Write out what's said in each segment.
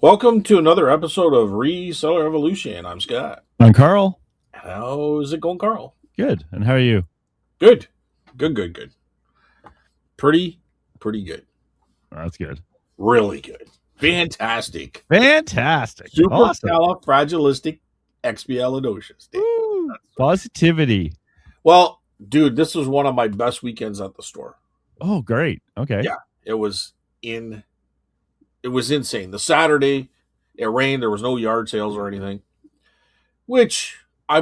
Welcome to another episode of Reseller Evolution. I'm Scott. I'm Carl. How's it going, Carl? Good. And how are you? Good. Good. Pretty good. Oh, that's good. Really good. Fantastic. Fantastic. Super Awesome. califragilisticexpialidocious. Woo. Positivity. Well, dude, this was one of my best weekends at the store. Oh, great. Okay. Yeah. It was insane. The Saturday, it rained. There was no yard sales or anything, which I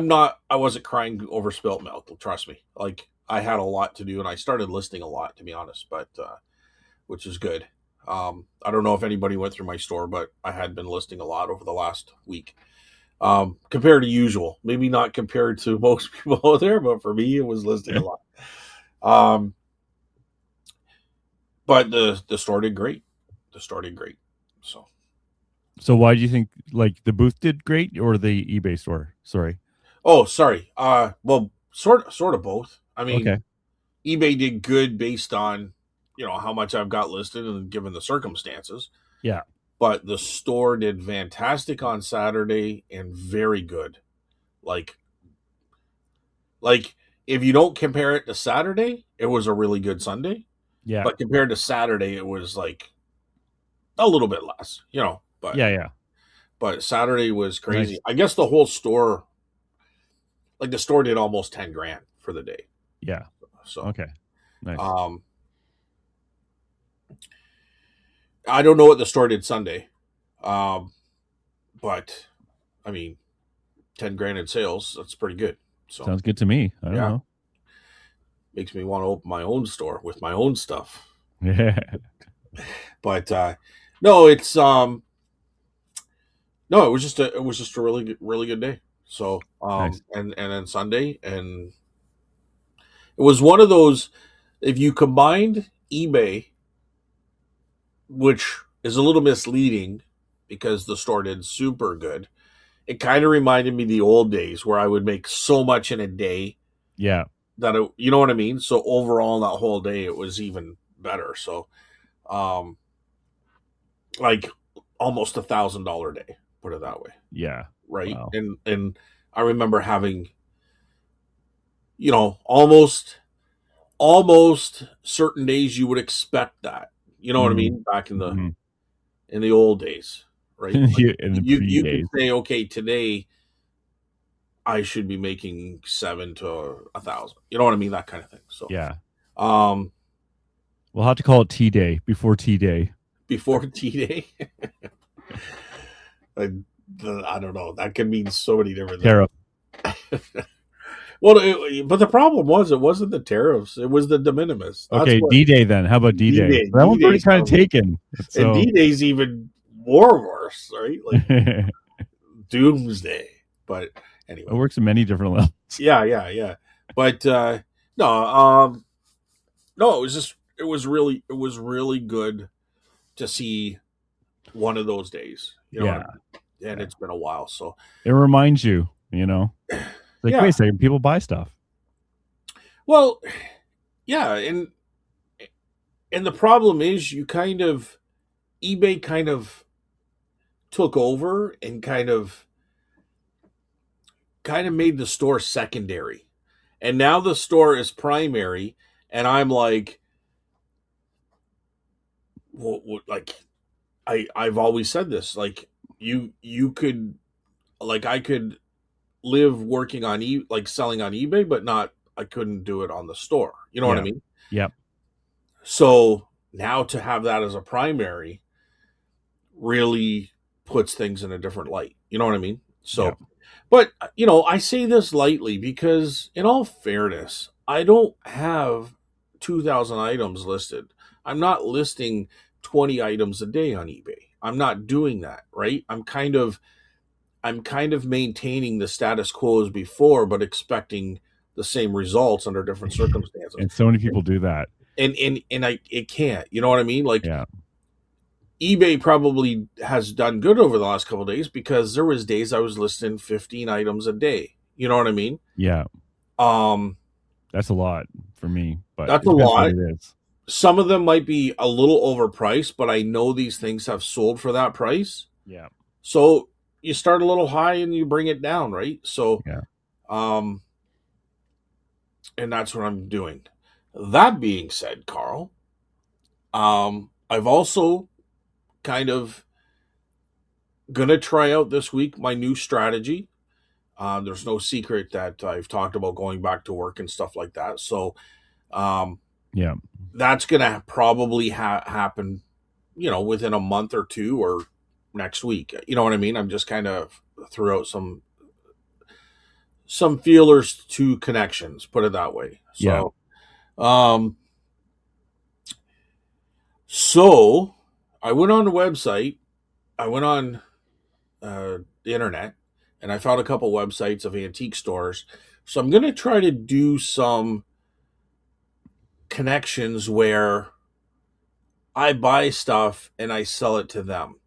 wasn't crying over spilt milk. Trust me. Like, I had a lot to do and I started listing a lot, to be honest, but, which is good. I don't know if anybody went through my store, but I had been listing a lot over the last week, compared to usual. Maybe not compared to most people out there, but for me, it was listing a lot. But the store did great. So why do you think like the booth did great or the eBay store? Sorry. Oh, sorry. Well, sort of both. I mean, Okay. eBay did good based on, how much I've got listed and given the circumstances. Yeah. But the store did fantastic on Saturday and very good. Like if you don't compare it to Saturday, it was a really good Sunday. Yeah. But compared to Saturday, it was like a little bit less, but Yeah. but Saturday was crazy. Nice. I guess the whole store, like the store did almost 10 grand for the day. Yeah. So, okay. Nice. I don't know what the store did Sunday. But I mean, 10 grand in sales, that's pretty good. So Sounds good to me. I don't know. Makes me want to open my own store with my own stuff. Yeah. But no, it's no, it was just a really good day. So Nice. and then Sunday, and it was one of those, if you combined eBay, which is a little misleading because the store did super good, it kind of reminded me of the old days where I would make so much in a day. Yeah. That you know what I mean? So overall, that whole day, it was even better. So, like almost $1,000 day, put it that way. Yeah. Right. Wow. And I remember having, almost certain days you would expect that, what I mean? Back in the old days, right? Like In the you days. could say, okay, today I should be making 7 to 1,000. You know what I mean? That kind of thing. So Yeah. we'll have to call it T Day before T Day. Before T Day. I don't know. That could mean so many different things. Well, but the problem was, it wasn't the tariffs; it was the de minimis. Okay, D-Day then. How about D-Day? That one's already kind of taken. So. And D-Day's even more worse, right? Like Doomsday. But anyway, it works in many different levels. Yeah. But no, it was really good to see one of those days. You know what I mean? And it's been a while, so it reminds you, like, wait a second, people buy stuff. Well, yeah, and the problem is eBay kind of took over and kind of made the store secondary. And now the store is primary, and I'm like, I've always said this, like you could, like, I could live working on selling on eBay, but I couldn't do it on the store. You know what I mean? Yep. So now to have that as a primary really puts things in a different light. You know what I mean? So, but I say this lightly because, in all fairness, I don't have 2,000 items listed. I'm not listing 20 items a day on eBay. I'm not doing that, right? I'm kind of maintaining the status quo as before, but expecting the same results under different circumstances. And so many people do that. And it can't. You know what I mean? Like, eBay probably has done good over the last couple of days because there was days I was listing 15 items a day. You know what I mean? Yeah. That's a lot for me, but that's a lot. Some of them might be a little overpriced, but I know these things have sold for that price. Yeah. So you start a little high and you bring it down, right? So, Yeah. um, and that's what I'm doing. That being said, Carl, I've also kind of gonna try out this week my new strategy. There's no secret that I've talked about going back to work and stuff like that. So um, Yeah. that's gonna probably happen, within a month or two or next week. You know what I mean? I'm just kind of threw out some feelers to connections, put it that way. Yeah. Um, so I went on the website. I went on the internet, and I found a couple websites of antique stores. So I'm going to try to do some connections where I buy stuff and I sell it to them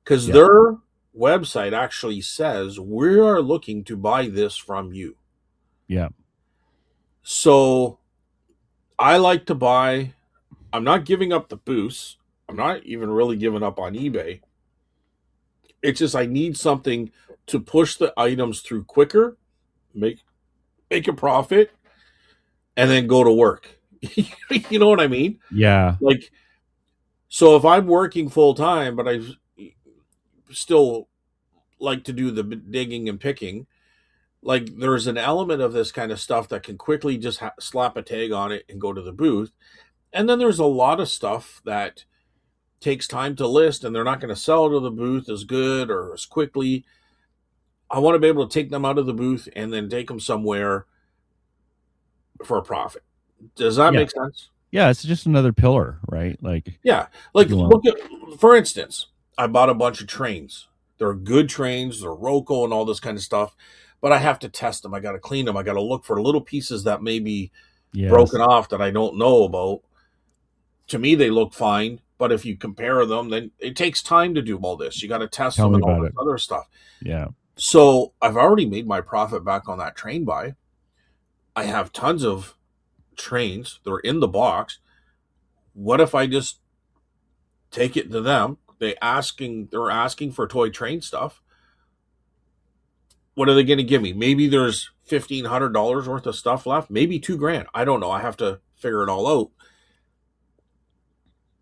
because Yeah. their website actually says we are looking to buy this from you. Yeah. So I like to buy. I'm not giving up the boost. I'm not even really giving up on eBay. It's just I need something to push the items through quicker, make make a profit, and then go to work. You know what I mean? Yeah. Like, so if I'm working full time, but I still like to do the digging and picking, like there's an element of this kind of stuff that can quickly just slap a tag on it and go to the booth. And then there's a lot of stuff that takes time to list and they're not going to sell to the booth as good or as quickly. I want to be able to take them out of the booth and then take them somewhere for a profit. Does that Yeah. make sense? Yeah. It's just another pillar, right? Like Yeah. Like, you want. look at, for instance, I bought a bunch of trains. They're good trains, they're Roco and all this kind of stuff, but I have to test them. I got to clean them. I got to look for little pieces that may be broken Yes. off that I don't know about. To me, they look fine, but if you compare them, then it takes time to do all this. You got to test Tell them me and all about this it. other stuff. Yeah. So I've already made my profit back on that train buy. I have tons of trains. They're in the box. What if I just take it to them? They're asking for toy train stuff. What are they going to give me? Maybe there's $1,500 worth of stuff left. Maybe 2 grand. I don't know. I have to figure it all out.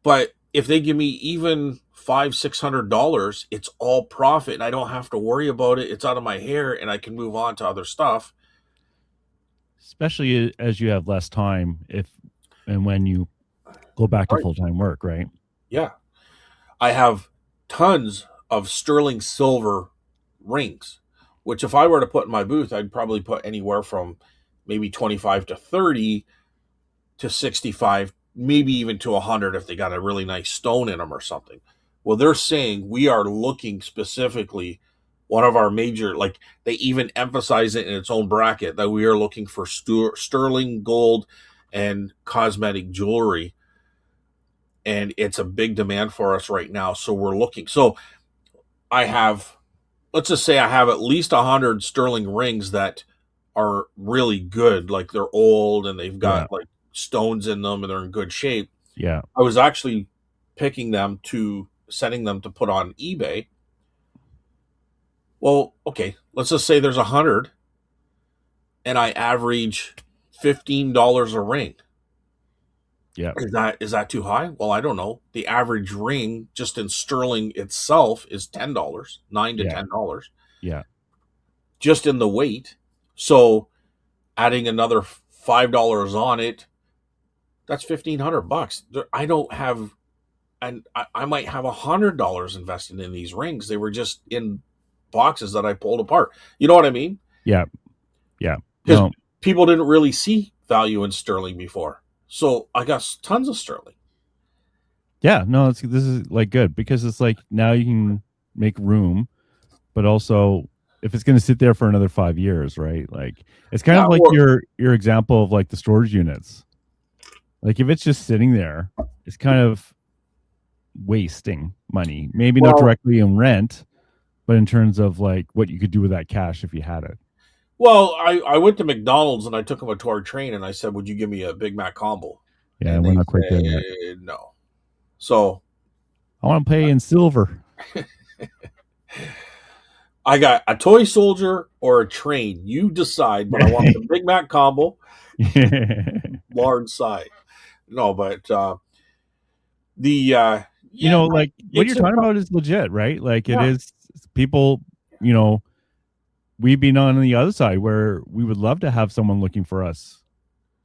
But if they give me even $500-600, it's all profit, and I don't have to worry about it. It's out of my hair, and I can move on to other stuff. Especially as you have less time if and when you go back to Right. full time work, right? Yeah, I have tons of sterling silver rings, which if I were to put in my booth, I'd probably put anywhere from maybe 25 to 30 to 65, maybe even to 100 if they got a really nice stone in them or something. Well, they're saying we are looking specifically, one of our major, like they even emphasize it in its own bracket, that we are looking for sterling gold and cosmetic jewelry. And it's a big demand for us right now. So we're looking. So I have, let's just say I have at least 100 sterling rings that are really good. Like they're old and they've Yeah. got like stones in them and they're in good shape. Yeah. I was actually picking them to sending them to put on eBay. Well, okay, let's just say there's 100 and I average $15 a ring. Yeah. Is that too high? Well, I don't know. The average ring just in sterling itself is $10, 9 to Yeah. $10 Yeah. just in the weight. So adding another $5 on it, that's $1,500. I don't have, and I might have $100 invested in these rings. They were just in boxes that I pulled apart. You know what I mean? Yeah. Yeah. Because No. people didn't really see value in sterling before. So I got tons of sterling. Yeah. No, this is like good because it's like now you can make room, but also if it's going to sit there for another 5 years, right? Like it's kind Yeah, of like or your example of like the storage units. Like if it's just sitting there, it's kind of wasting money. Maybe not well, directly in rent, but in terms of like what you could do with that cash if you had it. I went to McDonald's and I took them to our train and I said, "Would you give me a Big Mac combo?" Yeah, And we're they not quite there yet. said no. So I want to pay in silver. I got a toy soldier or a train. You decide, but I want the Big Mac combo, large size. No, but the You yeah, know, like what you're it's a talking about is legit, right? Like it yeah, is people, you know, we've been on the other side where we would love to have someone looking for us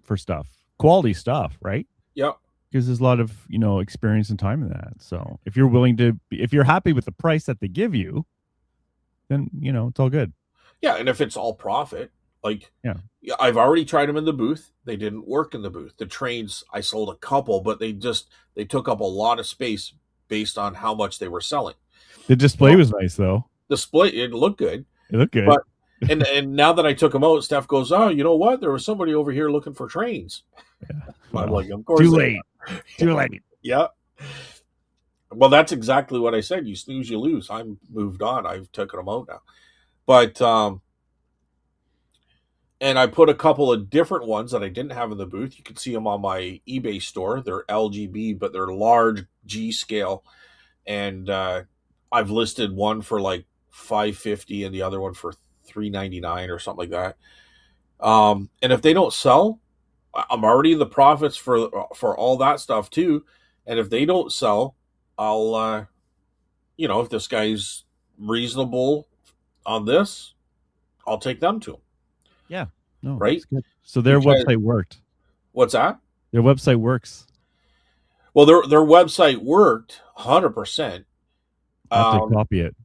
for stuff, quality stuff, right? yeah, Because there's a lot of, you know, experience and time in that. So if you're willing to, if you're happy with the price that they give you, then, you know, it's all good. yeah. And if it's all profit, like Yeah. yeah, I've already tried them in the booth. They didn't work in the booth. The trains, I sold a couple, but they took up a lot of space based on how much they were selling. The You display know, was nice though. display it looked good, It looked good. but and now that I took them out, Steph goes, "Oh, you know what? There was somebody over here looking for trains." Yeah. I'm Well, like, "Of too course they late. are." Too late. Yeah. Well, that's exactly what I said. You snooze, you lose. I'm moved on. I've taken them out now. But and I put a couple of different ones that I didn't have in the booth. You can see them on my eBay store. They're LGB, but they're large G scale, and I've listed one for like 550 and the other one for 399 or something like that. And if they don't sell, I'm already in the profits for all that stuff too. And if they don't sell, I'll if this guy's reasonable on this, I'll take them to him, Yeah. No, right? it's good. So their Because website worked. what's that? Their website works. Well, their website worked 100%. I have to Um, copy it.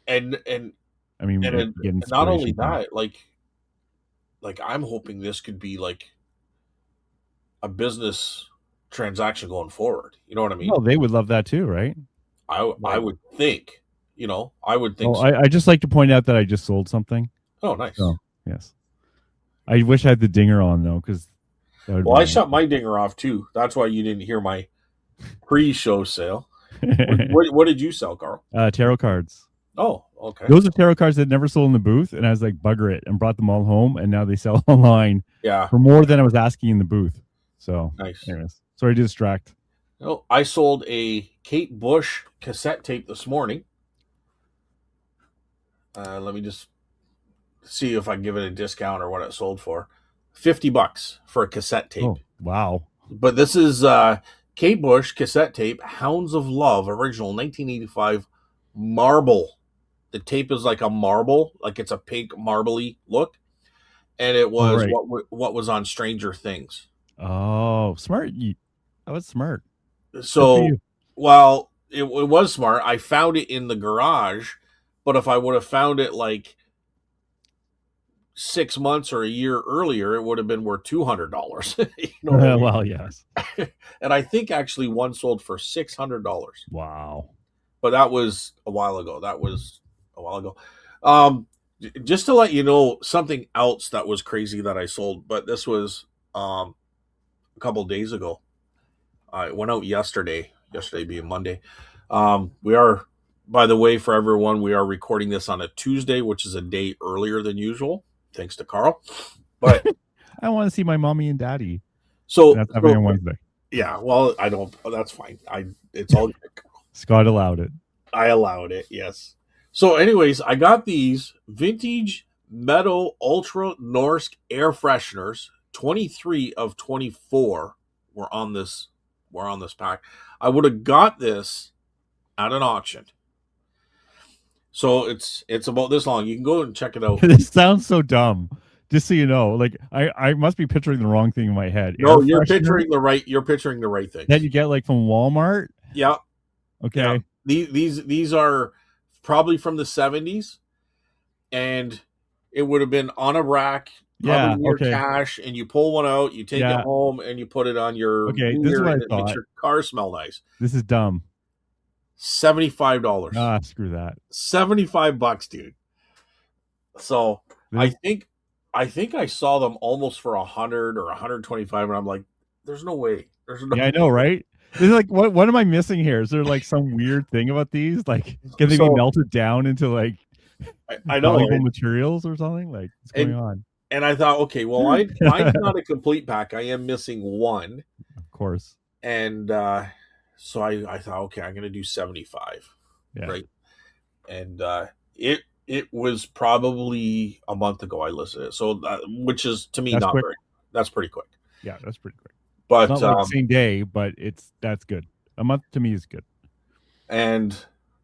and and I mean, and, like, and get not only inspiration from it. that, like I'm hoping this could be like a business transaction going forward. You know what I mean? No, they would love that too, right? I Like, would think, I would think oh, so. I just like to point out that I just sold something. Oh, nice. So, yes. I wish I had the dinger on though, because that would Well, be I nice. shut my dinger off too. That's why you didn't hear my pre-show sale. What did you sell, Carl? Tarot cards. Oh, okay. Those are tarot cards that never sold in the booth, and I was like, bugger it, and brought them all home, and now they sell online Yeah, for more than I was asking in the booth. So, nice. anyways, sorry to distract. Oh, I sold a Kate Bush cassette tape this morning. Let me just see if I can give it a discount or what it sold for. $50 for a cassette tape. Oh, wow. But this is Kate Bush cassette tape, Hounds of Love, original 1985 marble. The tape is like a marble, like it's a pink marbly look, and it All was right. what was on Stranger Things. Oh, smart. That was smart. Good for So, you. while it was smart, I found it in the garage. But if I would have found it like 6 months or a year earlier, it would have been worth $200. You know what I mean? Well, yes. And I think actually one sold for $600. Wow. But that was a while ago. That was a while ago. Um, just to let you know something else that was crazy that I sold, but this was a couple days ago. I went out yesterday. Yesterday being Monday. We are, by the way, for everyone, we are recording this on a Tuesday, which is a day earlier than usual, thanks to Carl. But I want to see my mommy and daddy. so, That's happening so on Wednesday. yeah, well, I don't. That's fine. It's all good. Scott allowed it. I allowed it. Yes. So, anyways, I got these vintage Meadow Ultra Norsk air fresheners. 23 of 24 were on this. Were on this pack. I would have got this at an auction. So it's about this long. You can go and check it out. This sounds so dumb. Just so you know, like I must be picturing the wrong thing in my head. Air No, you're freshener picturing the right. You're picturing the right that things. you get like from Walmart. Yeah, yeah. Okay. These are probably from the 70s, and it would have been on a rack, probably Yeah. near Okay. cash, and you pull one out, you take it Yeah. home, and you put it on your Okay. This is mirror, what I and it makes thought. your car smell nice. This is dumb. $75. Ah, screw that. $75, dude. So I This, think I saw them almost for 100 or 125, and I'm like, there's no way. There's no yeah, I know, right? This is like, what am I missing here? Is there like some weird thing about these? Like, can they be so melted down into like I know, valuable right? materials or something? Like, what's going And on? and I thought, okay, well, mine's not a complete pack. I am missing one, Of course. and so I thought, okay, I'm gonna do 75, Yeah. right? And it It was probably a month ago I listed it, so which is to me That's not quick. very. That's pretty quick. Yeah, that's pretty quick. It's But not like same day, but that's good. A month to me is good. and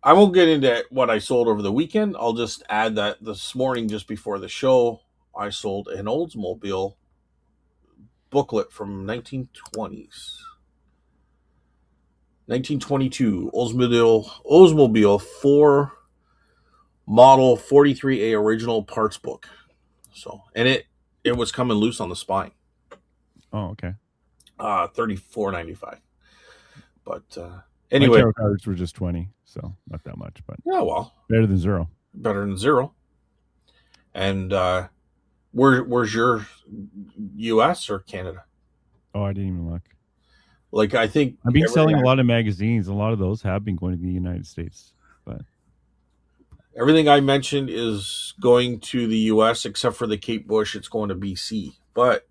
I won't get into what I sold over the weekend. I'll just add that this morning, just before the show, I sold an Oldsmobile booklet from 1920s. 1922 Oldsmobile 4 model 43A original parts book. So, and it was coming loose on the spine. Oh, okay. 34.95. But My anyway, tarot cards were just 20, so not that much, but yeah, well, better than zero. better than zero. And where's your US or Canada? Oh, I didn't even look. Like I think I've been selling a everything lot of magazines. A lot of those have been going to the United States, but everything I mentioned is going to the US except for the Cape Bush. It's going to BC, but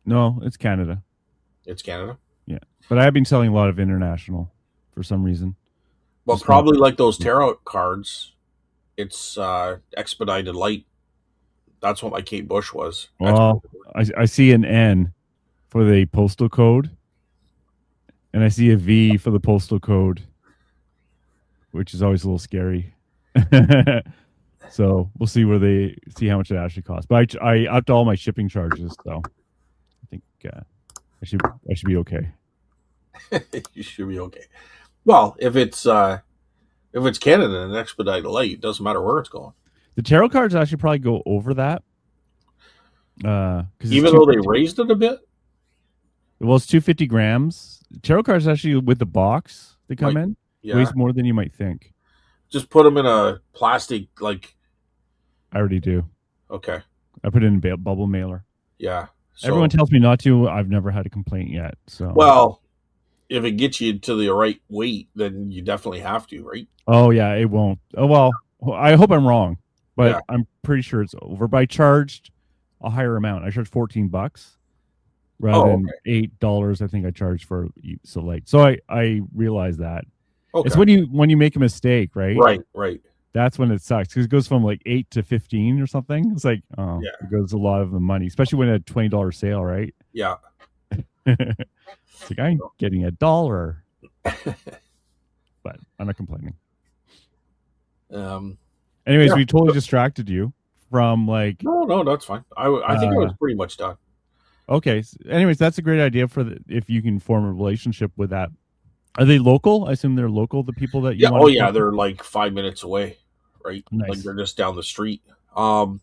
no, it's Canada. it's Canada. Yeah, but I've been selling a lot of international for some reason. But Just not. probably like those tarot cards, it's expedited light. That's what my Cape Bush was. Well, I see an N for the postal code, and I see a V for the postal code, which is always a little scary. So we'll see how much it actually costs. But I upped all my shipping charges, so I think I should be okay. You should be okay. Well, if it's Canada and expedited light, it doesn't matter where it's going. The tarot cards actually probably go over that. Even though they raised it a bit. Well, it's 250 grams. Tarot cards actually with the box they come in weighs more than you might think. Just put them in a plastic I already do. Okay. I put it in a bubble mailer. Yeah. So, everyone tells me not to. I've never had a complaint yet. So well, if it gets you to the right weight, then you definitely have to, right? Oh yeah, it won't. Oh well, I hope I'm wrong, but I'm pretty sure it's over. But I charged a higher amount. I charged $14 rather than $8. I think I charged for so late. So I realized that. Okay. It's when you make a mistake, right? Right. That's when it sucks because it goes from like 8 to 15 or something. It's like, it goes a lot of the money, especially when a $20 sale, right? Yeah. It's like I'm getting $1, but I'm not complaining. Anyways, we totally distracted you from like. No, that's fine. I think I was pretty much done. Okay. Anyways, that's a great idea for if you can form a relationship with that. Are they local? I assume they're local. The people that you. Yeah. Oh yeah, they're like 5 minutes away, right? Nice. Like they're just down the street. I'm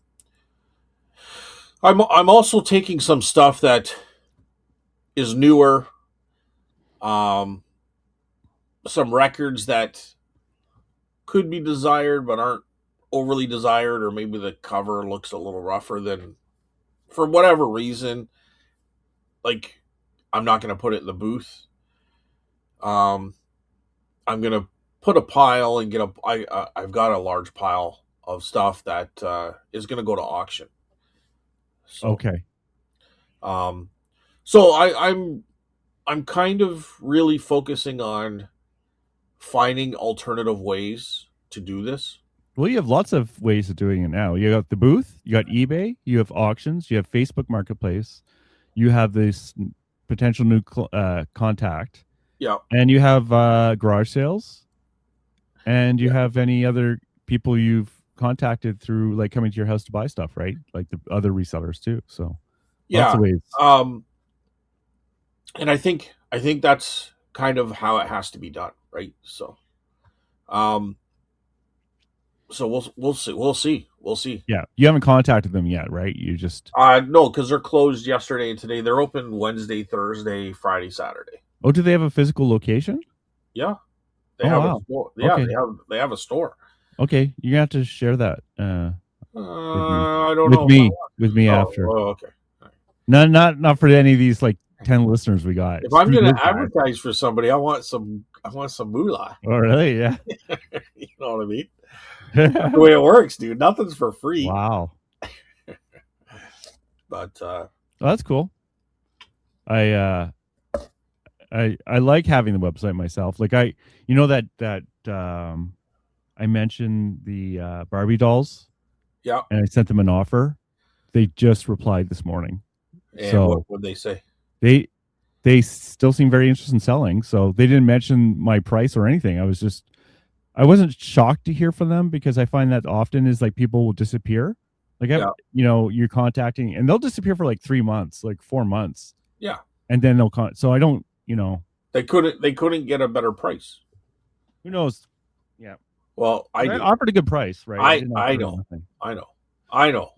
also taking some stuff that is newer. Some records that could be desired but aren't overly desired, or maybe the cover looks a little rougher than, for whatever reason. Like, I'm not going to put it in the booth. I'm going to put a pile and I've got a large pile of stuff that is going to go to auction. So, okay. So I'm kind of really focusing on finding alternative ways to do this. Well, you have lots of ways of doing it now. You got the booth, you got eBay, you have auctions, you have Facebook Marketplace, you have this potential new contact. Yeah. And you have garage sales, and you have any other people you've contacted through like coming to your house to buy stuff, right? Like the other resellers too. So lots of ways. And I think that's kind of how it has to be done, right? So so we'll see. Yeah, you haven't contacted them yet, right? You just no, because they're closed yesterday and today. They're open Wednesday, Thursday, Friday, Saturday. Oh, do they have a physical location? Yeah, they have a store. Yeah, okay. They have a store. Okay, you're gonna have to share that. I don't know. With me after. Oh, okay. Right. Not for any of these like 10 listeners we got. If I'm going to advertise for somebody, I want some moolah. Oh, really? Yeah. You know what I mean? That's the way it works, dude. Nothing's for free. Wow. But that's cool. I like having the website myself. Like that I mentioned the Barbie dolls, Yeah. and I sent them an offer. They just replied this morning, And what so would they say? they they still seem very interested in selling. So they didn't mention my price or anything. I wasn't shocked to hear from them because I find that often is like people will disappear. Like Yeah. you're contacting and they'll disappear for like 3 months, like 4 months, Yeah. and then so I don't, They couldn't get a better price. who knows? Yeah. Well, I I do. offered a good price, right? I didn't I offer know. nothing. I know.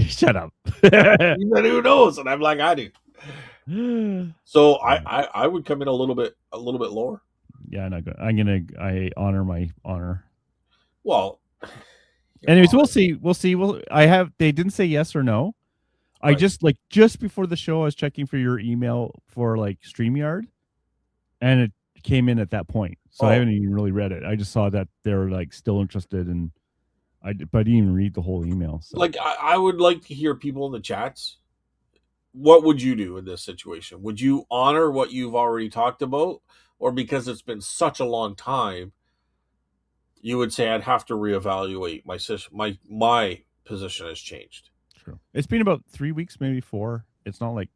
Shut up. You said who knows? And I'm like, I do. So I would come in a little bit lower. Yeah, not good. I honor my honor. Well, Anyways, we'll see. We'll see. They didn't say yes or no. I right. just before the show, I was checking for your email for like StreamYard, and it came in at that point. So I haven't even really read it. I just saw that they're like still interested, and but I didn't even read the whole email. So. Like I would like to hear people in the chats. What would you do in this situation? Would you honor what you've already talked about, or because it's been such a long time, you would say I'd have to reevaluate my position has changed. True. It's been about 3 weeks, maybe 4. It's not like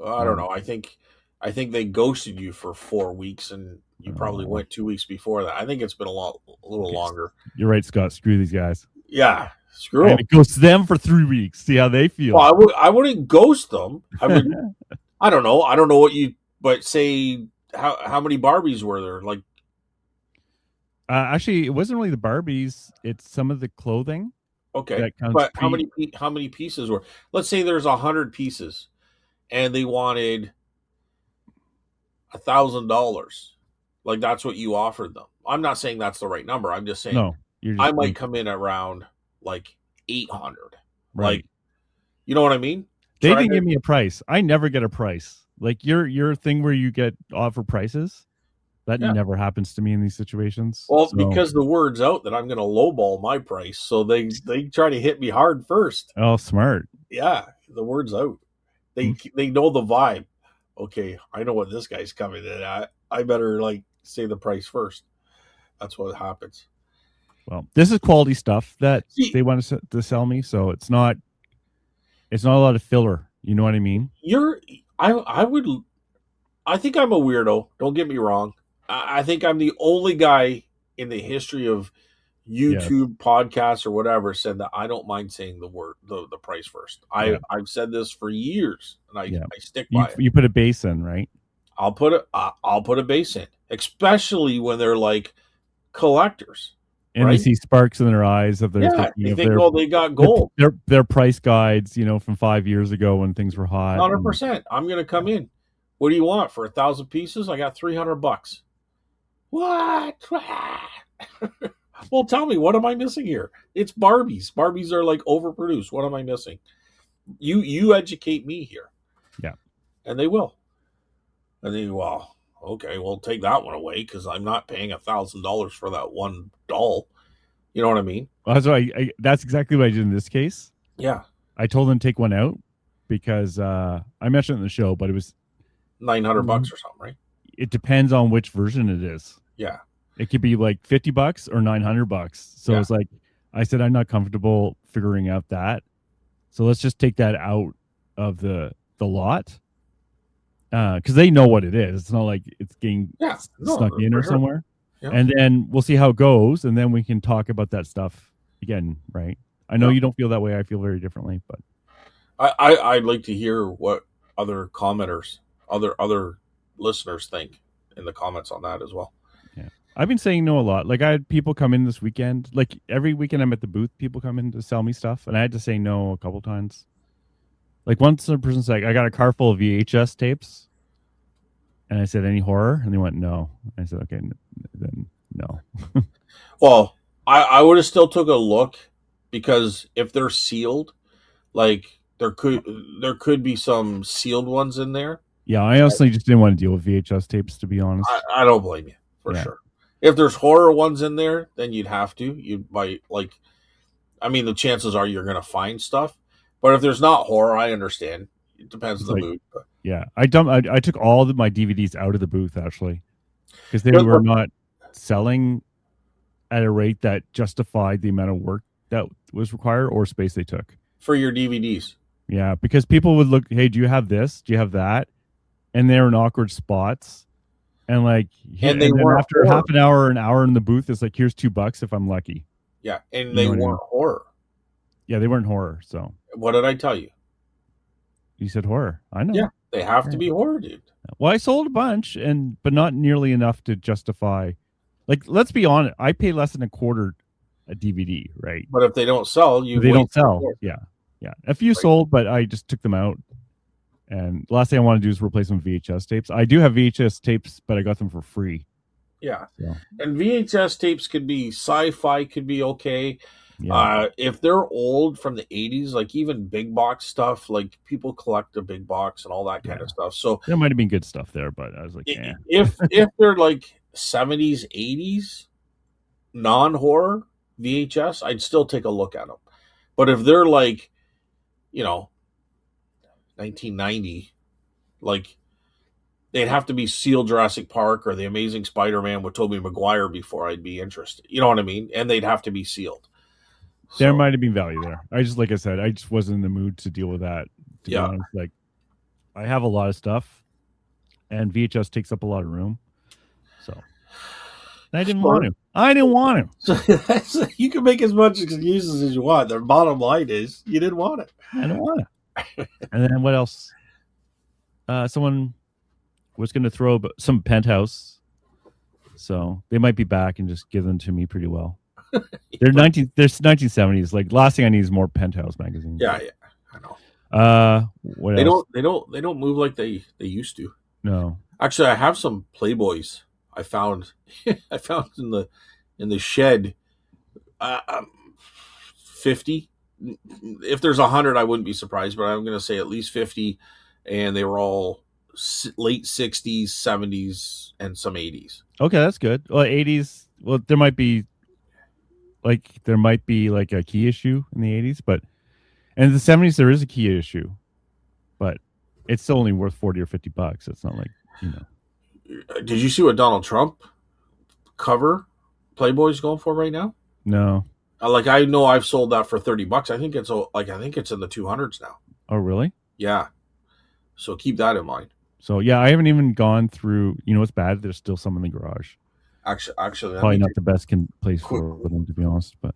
I don't know. I think they ghosted you for 4 weeks, and you probably went 2 weeks before that. I think it's been a little longer. You're right, Scott. Screw these guys. Yeah, screw them. It ghost them for 3 weeks. See how they feel. Well, I wouldn't ghost them. I would. I don't know. I don't know what you. But say how many Barbies were there? Like, actually, it wasn't really the Barbies. It's some of the clothing. Okay, but how many pieces were? Let's say there's 100 pieces, and they wanted $1,000. Like that's what you offered them. I'm not saying that's the right number. I'm just saying I might come in around like 800. Right. Like, you know what I mean? They didn't give me a price. I never get a price. Like your thing where you get offer prices. That never happens to me in these situations. Well, because the word's out that I'm going to lowball my price, so they try to hit me hard first. Oh, smart. Yeah, the word's out. They know the vibe. Okay, I know what this guy's coming in at. I better like say the price first. That's what happens. Well, this is quality stuff that they want to sell me, so it's not a lot of filler. You know what I mean? I think I'm a weirdo. Don't get me wrong. I think I'm the only guy in the history of YouTube podcasts or whatever said that I don't mind saying the price first. I've said this for years, and I stick by it. You put a base in, right? I'll put a base in, especially when they're like collectors, and they see sparks in their eyes of their they think, oh, they got gold. Their price guides, from 5 years ago when things were hot. 100%. I'm gonna come in. What do you want for 1,000 pieces? I got $300. What? Well, tell me, what am I missing here? It's Barbies. Barbies are like overproduced. What am I missing? You educate me here. Yeah. And they will. And then, well, okay, we'll take that one away because I'm not paying $1,000 for that one doll. You know what I mean? Well, that's exactly what I did in this case. Yeah. I told them to take one out because I mentioned it in the show, but it was $900 or something, right? It depends on which version it is. Yeah. It could be like $50 or $900. So it's like, I said, I'm not comfortable figuring out that. So let's just take that out of the lot. Because they know what it is. It's not like it's getting snuck in or somewhere. Yeah. And then we'll see how it goes. And then we can talk about that stuff again, right? I know you don't feel that way. I feel very differently, but I'd like to hear what other commenters, other listeners think in the comments on that as well. Yeah. I've been saying no a lot. Like I had people come in this weekend. Like every weekend I'm at the booth, people come in to sell me stuff. And I had to say no a couple times. Like once a person's like, I got a car full of VHS tapes. And I said, any horror? And they went, no. I said, okay, then no. Well, I would have still took a look because if they're sealed, like there could be some sealed ones in there. Yeah, I honestly just didn't want to deal with VHS tapes, to be honest. I don't blame you, for sure. If there's horror ones in there, then you'd have to. You might, the chances are you're going to find stuff. But if there's not horror, I understand. It depends on the mood. But. Yeah, I took all of my DVDs out of the booth, actually. Because they were not selling at a rate that justified the amount of work that was required or space they took for your DVDs. Yeah, because people would look, hey, do you have this? Do you have that? And they're in awkward spots. And like here, And they and then weren't after horror. half an hour in the booth, it's like, here's $2 if I'm lucky. Yeah, and they weren't horror. Yeah, they weren't horror. So what did I tell you? You said horror. I know. Yeah, they have to be horror, dude. Well, I sold a bunch, but not nearly enough to justify. Like, let's be honest, I pay less than a quarter a DVD, right? But if they don't sell, they don't sell. Yeah, yeah. A few sold, but I just took them out. And the last thing I want to do is replace them with VHS tapes. I do have VHS tapes, but I got them for free. Yeah. So. And VHS tapes could be sci-fi, could be okay. Yeah. If they're old from the 80s, like even big box stuff, like people collect a big box and all that kind of stuff. So there might have been good stuff there, but I was like, if they're like 70s, 80s, non-horror VHS, I'd still take a look at them. But if they're like, 1990, like they'd have to be sealed Jurassic Park or The Amazing Spider-Man with Tobey Maguire before I'd be interested. You know what I mean? And they'd have to be sealed. There might have been value there. Like I said, I just wasn't in the mood to deal with that. To be honest, like I have a lot of stuff, and VHS takes up a lot of room. So I didn't want to. I didn't want to. So you can make as much excuses as you want. The bottom line is you didn't want it. I didn't want it. And then what else? Someone was going to throw some Penthouse, so they might be back and just give them to me pretty well. They're 1970s. Like last thing I need is more Penthouse magazines. Yeah, I know. What else? They don't move like they used to. No. Actually, I have some Playboys I found in the shed. 50. If there's 100, I wouldn't be surprised, but I'm going to say at least 50, and they were all late 60s, 70s, and some 80s. Okay, that's good. Well, 80s. Well, there might be like a key issue in the 80s, but in the 70s there is a key issue, but it's still only worth $40 or $50. It's not like Did you see what Donald Trump cover Playboy's going for right now? No. Like I know I've sold that for $30. I think it's in the 200s now. Oh, really? Yeah. So keep that in mind. So yeah, I haven't even gone through. You know what's bad? There's still some in the garage. Actually, probably not the best place for them, to be honest. But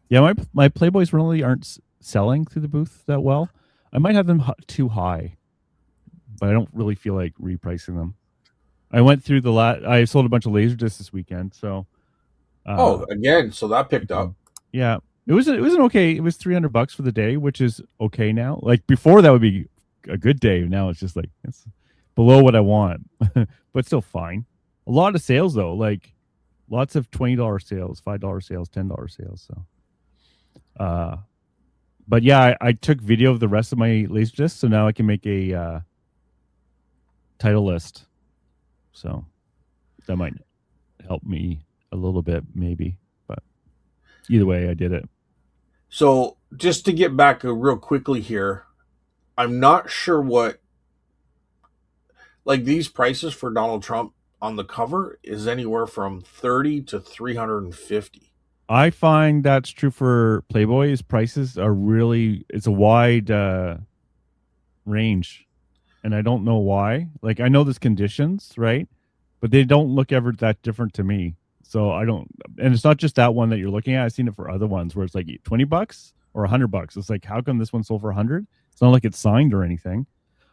yeah, my Playboys really aren't selling through the booth that well. I might have them too high, but I don't really feel like repricing them. I went through I sold a bunch of Laserdiscs this weekend, so. Again, so that picked up. Yeah, it was an okay. It was $300 for the day, which is okay now. Like before, that would be a good day. Now it's just like it's below what I want, but still fine. A lot of sales though, like lots of $20 sales, $5 sales, $10 sales. So, but yeah, I took video of the rest of my Laserdiscs, so now I can make a title list. So that might help me a little bit, maybe. But either way, I did it. So just to get back real quickly here, I'm not sure what, like these prices for Donald Trump on the cover is anywhere from 30 to 350. I find that's true for Playboy. His prices are it's a wide range, and I don't know why. Like I know there's conditions, right? But they don't look ever that different to me. So I don't, and it's not just that one that you're looking at. I've seen it for other ones where it's like $20 or $100. It's like, how come this one sold for 100? It's not like it's signed or anything.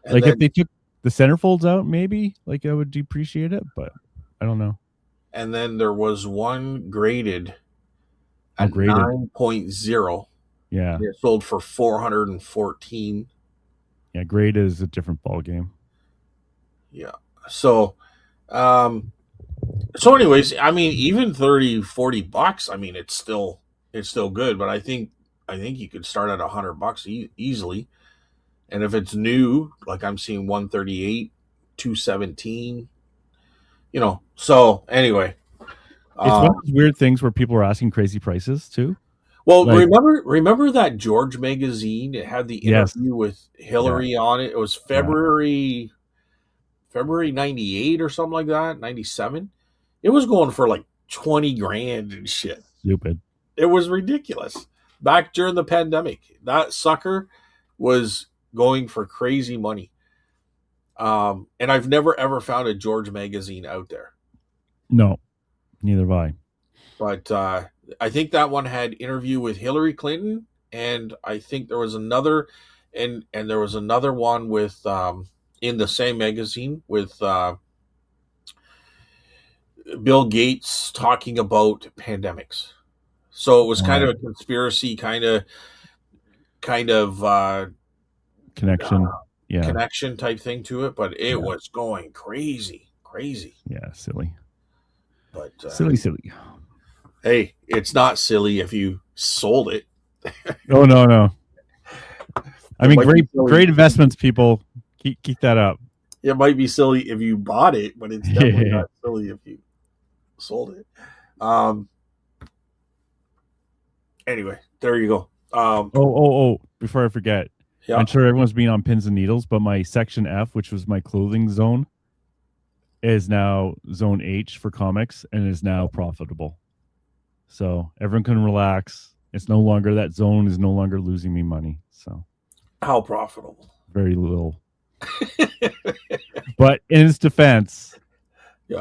And like if they took the centerfolds out, maybe like I would depreciate it, but I don't know. And then there was one graded at 9.0. Yeah. It sold for $414. Yeah, grade is a different ball game. Yeah. So anyways, I mean, even $30-$40, I mean, it's still good, but I think you could start at $100 easily. And if it's new, like I'm seeing 138, 217, so anyway. It's one of those weird things where people are asking crazy prices too. Well, like, remember that George magazine? It had the interview with Hillary on it. It was February February 98 or something like that, 97. It was going for like 20 grand and shit. Stupid. It was ridiculous. Back during the pandemic, that sucker was going for crazy money. And I've never ever found a George magazine out there. No, neither have I. But I think that one had interview with Hillary Clinton, and I think there was another, and there was another one with in the same magazine with Bill Gates talking about pandemics. So it was kind of a conspiracy connection. Yeah. connection type thing to it, but it was going crazy. Yeah, silly. But silly. Hey, it's not silly if you sold it. Oh no. I mean, great investments, people. Keep that up. It might be silly if you bought it, but it's definitely not silly if you sold it. Anyway, there you go. Oh! Before I forget, yeah. I'm sure everyone's been on pins and needles, but my section F, which was my clothing zone, is now zone H for comics and is now profitable. So everyone can relax. It's no longer, that zone is no longer losing me money. So how profitable? Very little. But in its defense,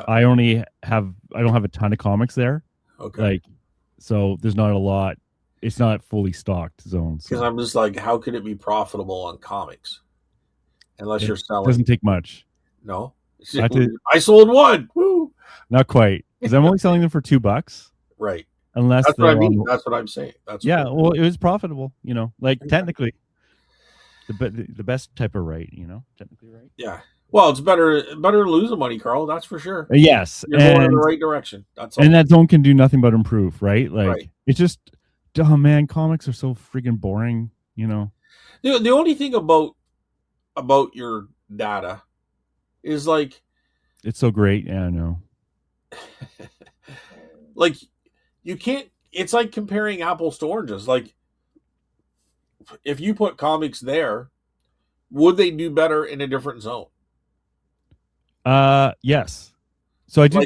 I don't have a ton of comics there. Okay. So there's not a lot. It's not fully stocked zones. Because I'm just like, how could it be profitable on comics? Unless you're selling. It doesn't take much. No. I sold one. Woo! Not quite. Because I'm only selling them for $2. Right. Unless that's what I mean. That's what I'm saying. Well, it was profitable, technically. The best type of right, technically right. Yeah. Well, it's better to lose the money, Carl. That's for sure. Yes, you're going in the right direction. That's all. And that zone can do nothing but improve, right? It's just, oh man, comics are so freaking boring. The only thing about your data is it's so great. Yeah, I know. You can't. It's like comparing apples to oranges. If you put comics there, would they do better in a different zone? Yes. So I do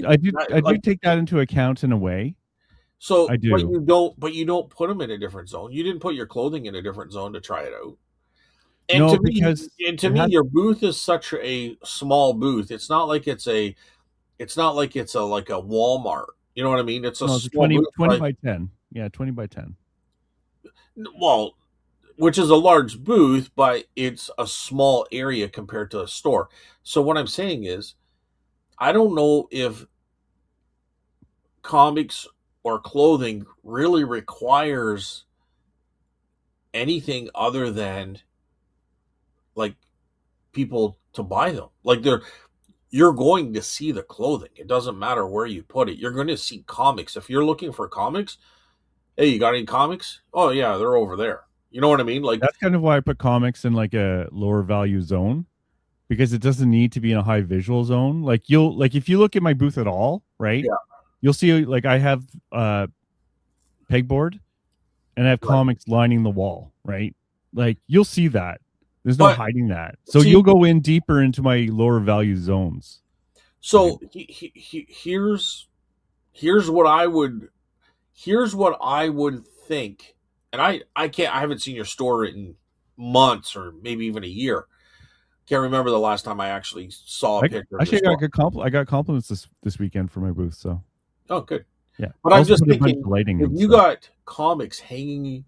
take that into account in a way. So I do. But you don't put them in a different zone. You didn't put your clothing in a different zone to try it out. And no, to me, your booth is such a small booth. It's not like it's a Walmart. You know what I mean? It's a small 20 booth, by 10. Yeah, 20 by 10. Well, which is a large booth, but it's a small area compared to a store. So what I'm saying is, I don't know if comics or clothing really requires anything other than people to buy them. You're going to see the clothing. It doesn't matter where you put it. You're going to see comics. If you're looking for comics, hey, you got any comics? Oh yeah, they're over there. You know what I mean? That's kind of why I put comics in a lower value zone, because it doesn't need to be in a high visual zone. If you look at my booth at all, right? Yeah. You'll see I have pegboard and I have comics lining the wall, right? You'll see that. There's no hiding that. So you'll go in deeper into my lower value zones. So here's what I would think. And I haven't seen your store in months or maybe even a year. Can't remember the last time I actually saw a picture. Actually, I got compliments this weekend for my booth. So. Oh, good. Yeah. But I'm just thinking, if you got comics hanging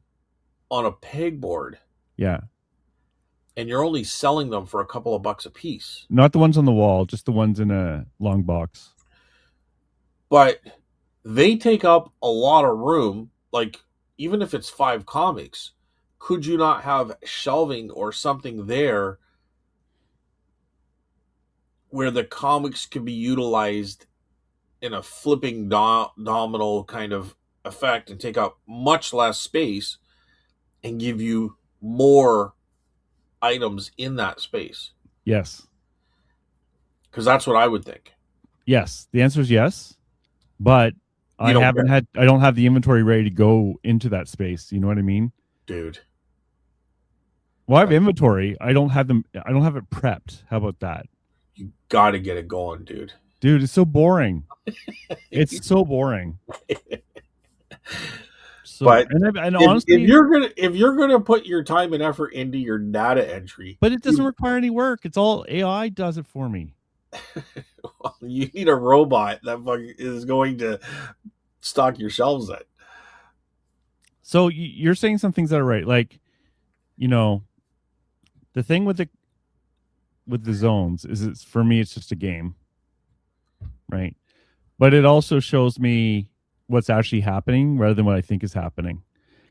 on a pegboard. Yeah. And you're only selling them for a couple of bucks a piece. Not the ones on the wall, just the ones in a long box. But they take up a lot of room. Even if it's 5 comics, could you not have shelving or something there where the comics could be utilized in a flipping domino kind of effect and take up much less space and give you more items in that space? Yes. Because that's what I would think. Yes. The answer is yes. But I don't have the inventory ready to go into that space. You know what I mean? Dude. Well, I have inventory. I don't have it prepped. How about that? You got to get it going, dude. Dude, it's so boring. It's so boring. So, But and if honestly, you're gonna put your time and effort into your data entry, but it doesn't require any work. It's all AI does it for me. you need a robot that is going to stock your shelves then. So you're saying some things that are right. Like, the thing with the zones is it's for me it's just a game, right? But it also shows me what's actually happening rather than what I think is happening.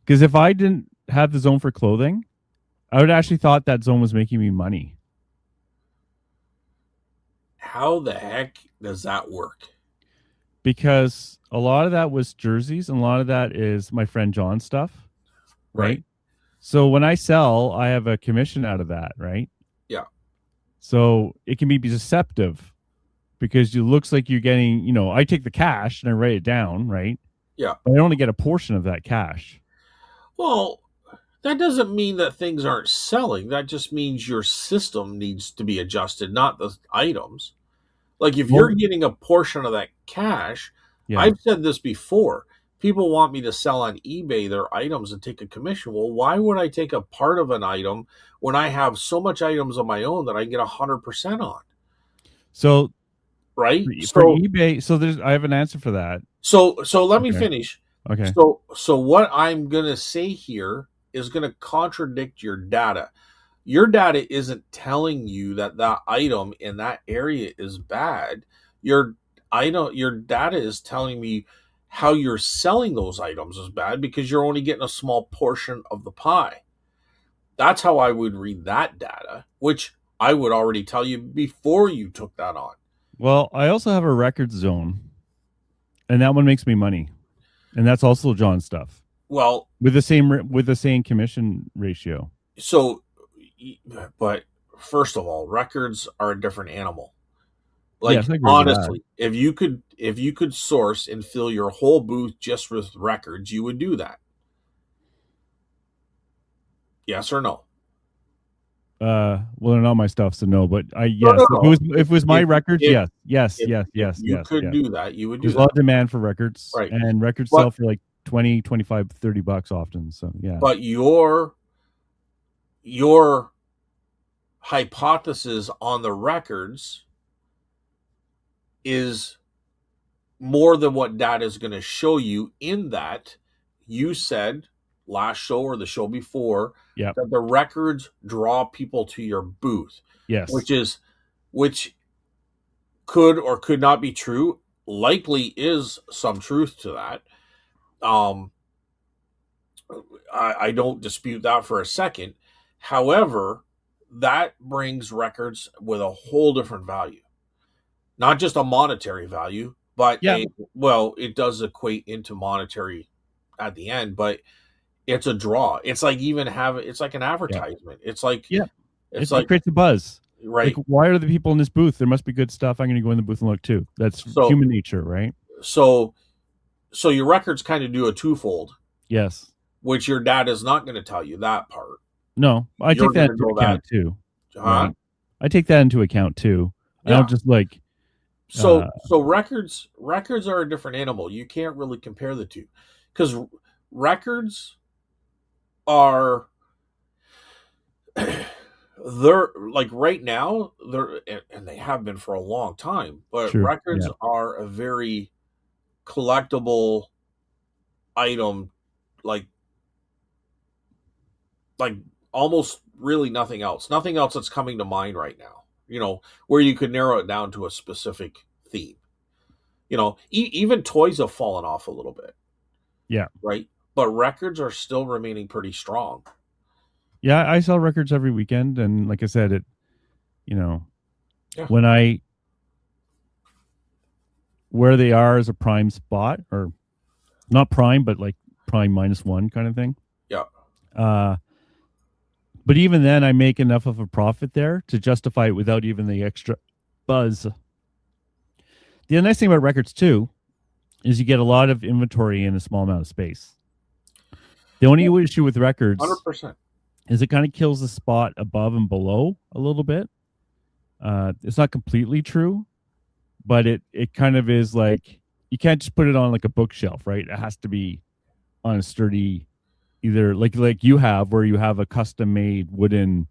Because if I didn't have the zone for clothing, I would actually thought that zone was making me money. How the heck does that work? Because a lot of that was jerseys and a lot of that is my friend John's stuff, right? So when I sell, I have a commission out of that, right? Yeah. So it can be deceptive because it looks like you're getting, I take the cash and I write it down, right? Yeah. But I only get a portion of that cash. Well, that doesn't mean that things aren't selling. That just means your system needs to be adjusted, not the items. Like if you're getting a portion of that cash, yeah. I've said this before. People want me to sell on eBay their items and take a commission. Well, why would I take a part of an item when I have so much items of my own that I get 100% on? So, right? For eBay, so I have an answer for that. So let me finish. Okay. So what I'm gonna say here is gonna contradict your data. Your data isn't telling you that that item in that area is bad. Your data is telling me how you're selling those items is bad because you're only getting a small portion of the pie. That's how I would read that data, which I would already tell you before you took that on. Well, I also have a record zone, and that one makes me money, and that's also John's stuff. Well, with the same commission ratio. So, but first of all, records are a different animal. Like yes, honestly, if you could source and fill your whole booth just with records, you would do that. Yes or no? Well, they're not my stuff, so no. But yes, no. If it was my records, yes. If you could do that, you would do that. There's a lot of demand for records, right? And records sell for like 20, 25, 30 bucks often. So yeah. But your hypothesis on the records is more than what data is going to show you, in that you said last show or the show before that the records draw people to your booth. Yes. Which could or could not be true. Likely is some truth to that. I don't dispute that for a second. However, that brings records with a whole different value. Not just a monetary value, but it does equate into monetary at the end, but it's a draw. It's like it's like an advertisement. It's like it creates a buzz. Right. Like, why are the people in this booth? There must be good stuff. I'm going to go in the booth and look too. That's human nature, right? So your records kind of do a twofold. Yes. Which your data is not going to tell you that part. No, I take that into account too. Huh? I take that into account too. I don't just like. So records are a different animal. You can't really compare the two, because records are they're like right now and they have been for a long time, but records are a very collectible item, like almost really nothing else that's coming to mind right now, where you could narrow it down to a specific theme. Even toys have fallen off a little bit. Yeah. Right. But records are still remaining pretty strong. Yeah. I sell records every weekend. And like I said, when where they are as a prime spot, or not prime, but like prime -1 kind of thing. Yeah. But even then, I make enough of a profit there to justify it without even the extra buzz. The nice thing about records too is you get a lot of inventory in a small amount of space. The only issue with records 100% is it kind of kills the spot above and below a little bit. It's not completely true, but it kind of is like you can't just put it on like a bookshelf, right? It has to be on a sturdy, either like you have, where you have a custom made wooden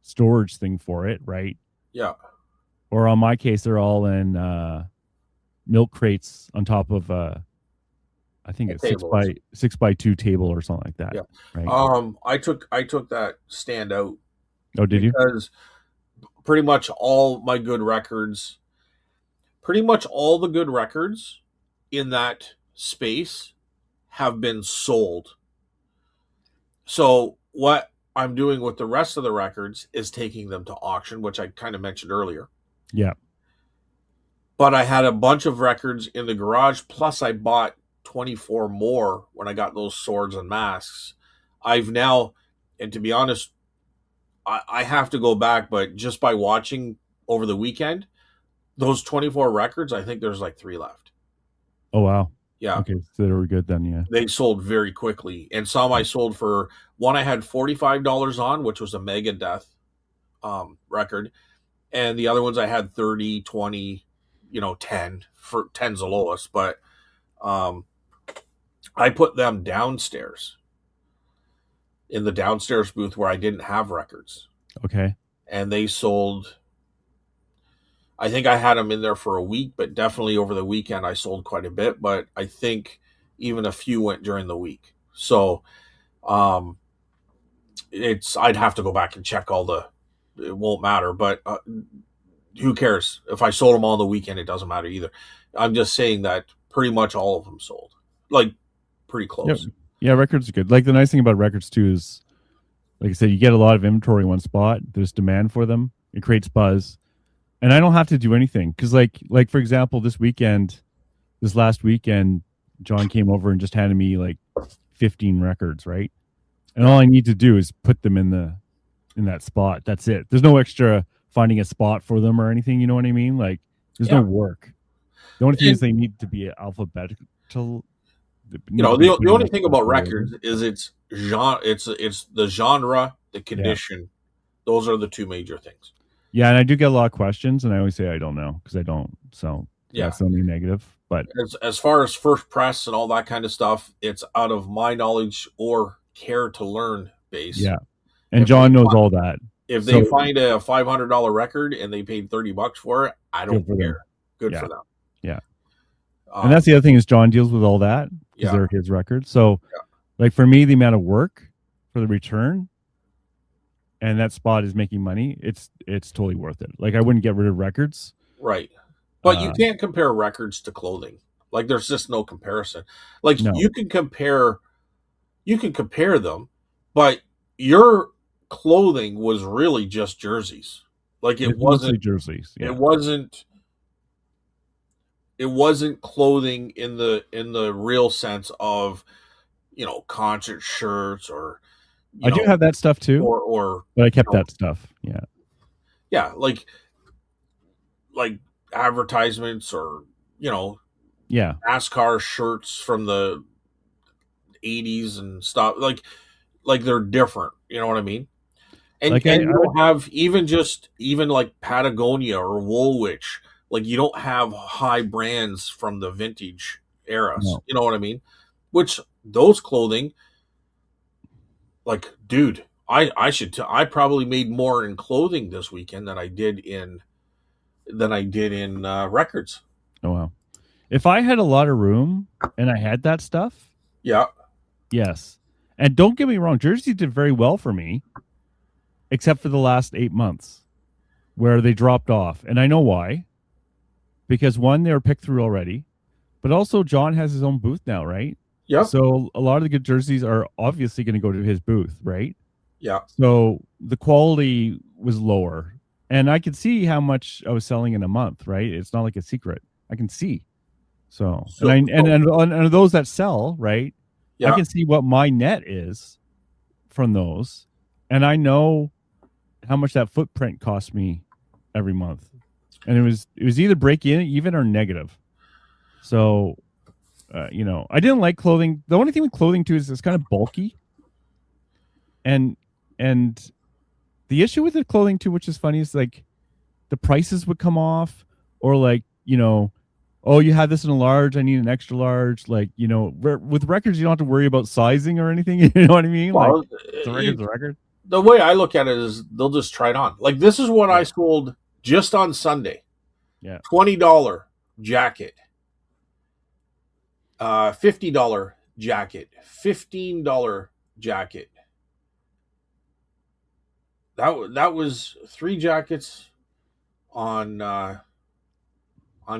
storage thing for it, right? Yeah. Or on my case, they're all in milk crates on top of I think A it's table. 6x2 table or something like that, Yeah. right? I took that stand out Oh, did you? because pretty much all my good records, pretty much all the good records in that space have been sold. So what I'm doing with the rest of the records is taking them to auction, which I kind of mentioned earlier. Yeah. But I had a bunch of records in the garage, plus I bought 24 more when I got those swords and masks. I've now, and to be honest, I have to go back, but just by watching over the weekend, those 24 records, I think there's like 3 left. Oh, wow. Yeah. Okay, so they were good then, yeah. They sold very quickly. And some I sold for one I had $45 on, which was a Megadeth record. And the other ones I had 30, 20, 10 for 10's the lowest. But um, I put them downstairs in the downstairs booth where I didn't have records. Okay. And they sold, I think I had them in there for a week, but definitely over the weekend I sold quite a bit. But I think even a few went during the week. So um, I'd have to go back and check all the, it won't matter. But who cares? If I sold them all on the weekend, it doesn't matter either. I'm just saying that pretty much all of them sold. Like, pretty Yeah. close. Yeah, records are good. Like the nice thing about records too is, like I said, you get a lot of inventory in one spot. There's demand for them. It creates buzz, and I don't have to do anything because, like for example, this last weekend, John came over and just handed me like 15 records, right? And all I need to do is put them in that spot. That's it. There's no extra finding a spot for them or anything. You know what I mean? Like there's no Yeah. work. The only thing And, is they need to be alphabetical. the only thing about records is it's genre, it's the genre, the condition. Yeah. Those are the two major things. Yeah, and I do get a lot of questions, and I always say I don't know because I don't. So yeah, that's only negative. But as far as first press and all that kind of stuff, it's out of my knowledge or care to learn base. Yeah, and John knows all that. If they find a $500 record and they paid $30 for it, I don't care. Good for them. Yeah. And that's the other thing is John deals with all that because they're his records. So, like for me, the amount of work for the return and that spot is making money. It's totally worth it. Like I wouldn't get rid of records. Right. But you can't compare records to clothing. Like there's just no comparison. Like you can compare them, but your clothing was really just jerseys. Like it wasn't jerseys. Yeah. It wasn't clothing in the real sense of, concert shirts or I do have that stuff too. But I kept that stuff. Yeah. Yeah, like advertisements or NASCAR shirts from the 80s and stuff. Like they're different. You know what I mean? And, you don't have even like Patagonia or Woolwich. Like you don't have high brands from the vintage eras. No. You know what I mean? Which those clothing, like, dude, I probably made more in clothing this weekend than I did in records. Oh wow! If I had a lot of room and I had that stuff, yeah, yes. And don't get me wrong, Jersey did very well for me, except for the last 8 months, where they dropped off, and I know why. Because one, they were picked through already, but also John has his own booth now, right? Yeah. So a lot of the good jerseys are obviously going to go to his booth, right? Yeah. So the quality was lower, and I could see how much I was selling in a month, right? It's not like a secret. I can see. So and those that sell, right? Yeah. I can see what my net is from those, and I know how much that footprint cost me every month. And it was either break even or negative. So, I didn't like clothing. The only thing with clothing too is it's kind of bulky. And the issue with the clothing too, which is funny, is like the prices would come off, or like, oh, you had this in a large, I need an extra large. Like, with records, you don't have to worry about sizing or anything. You know what I mean? Like, Well, it's a record's a record. the way I look at it is they'll just try it on. Like this is what I Yeah. sold just on Sunday. Yeah. $20 jacket, $50 jacket, $15 jacket. That was 3 jackets on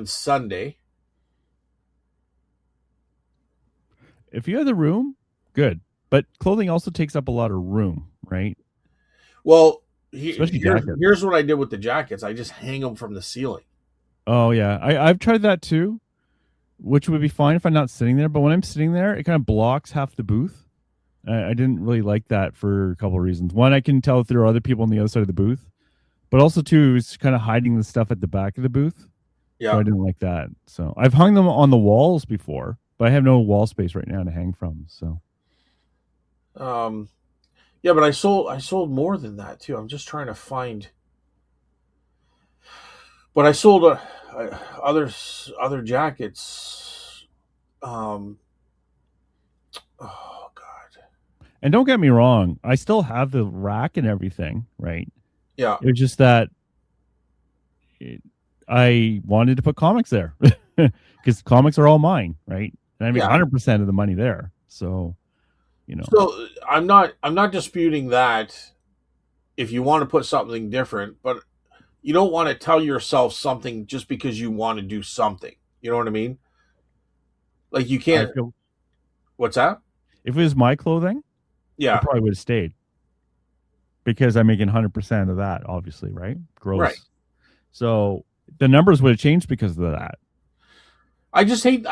Sunday. If you have the room, good. But clothing also takes up a lot of room, right? Well, Especially jackets. here's what I did with the jackets. I just hang them from the ceiling. Oh yeah, I've tried that too, which would be fine if I'm not sitting there. But when I'm sitting there, it kind of blocks half the booth. I didn't really like that for a couple of reasons. One, I can tell if there are other people on the other side of the booth, but also two, it's kind of hiding the stuff at the back of the booth. Yeah, so I didn't like that. So I've hung them on the walls before, but I have no wall space right now to hang from. So yeah, but I sold more than that too. I'm just trying to find. But I sold other jackets. Oh God. and don't get me wrong, I still have the rack and everything, right? Yeah. It was just that I wanted to put comics there because comics are all mine, right? And I make 100% of the money there. So, So I'm not disputing that if you want to put something different, but you don't want to tell yourself something just because you want to do something. You know what I mean? Like you can't. What's that? If it was my clothing, I probably would have stayed because I'm making 100% of that, obviously, right? Gross. Right. So the numbers would have changed because of that. I just hate.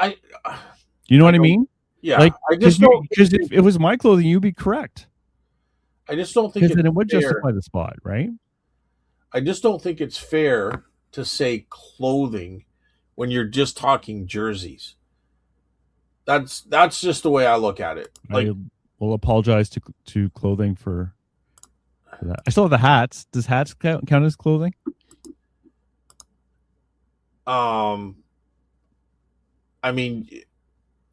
You know what I mean? Yeah. Like, I just don't. Because if it was my clothing, you'd be correct. I just don't think then it would justify the spot, right? I just don't think it's fair to say clothing when you're just talking jerseys. That's just the way I look at it. Like, I will apologize to clothing for that. I still have the hats. Does hats count as clothing? I mean,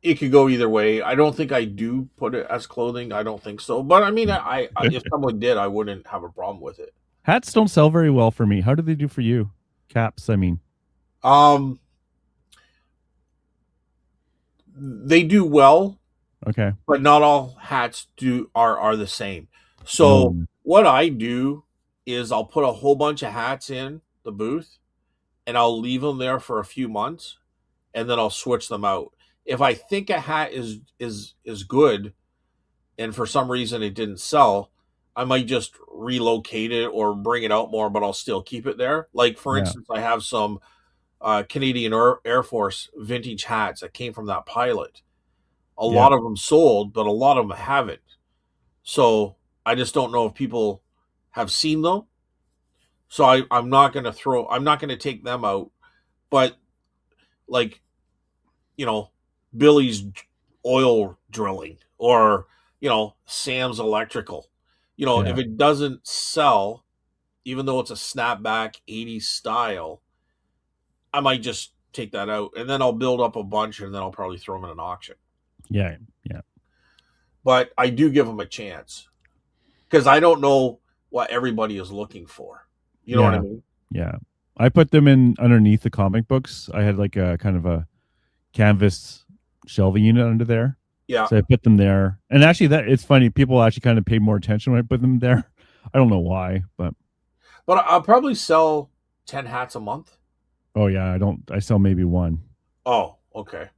it could go either way. I don't think I do put it as clothing. I don't think so. But I mean, I if someone did, I wouldn't have a problem with it. Hats don't sell very well for me. How do they do for you? Caps, I mean. They do well. Okay. But not all hats are the same. So what I do is I'll put a whole bunch of hats in the booth and I'll leave them there for a few months and then I'll switch them out. If I think a hat is good and for some reason it didn't sell, I might just relocate it or bring it out more, but I'll still keep it there. Like for instance, I have some Canadian Air Force vintage hats that came from that pilot. A lot of them sold, but a lot of them haven't. So I just don't know if people have seen them. So I'm not going to take them out. But like, Billy's oil drilling or, Sam's electrical, if it doesn't sell, even though it's a snapback 80s style, I might just take that out and then I'll build up a bunch and then I'll probably throw them in an auction. Yeah. But I do give them a chance because I don't know what everybody is looking for. You know what I mean? Yeah. I put them in underneath the comic books. I had like a kind of a canvas shelving unit under there. Yeah. So I put them there. And actually it's funny. People actually kind of pay more attention when I put them there. I don't know why, but I'll probably sell 10 hats a month. Oh yeah. I sell maybe one. Oh, okay.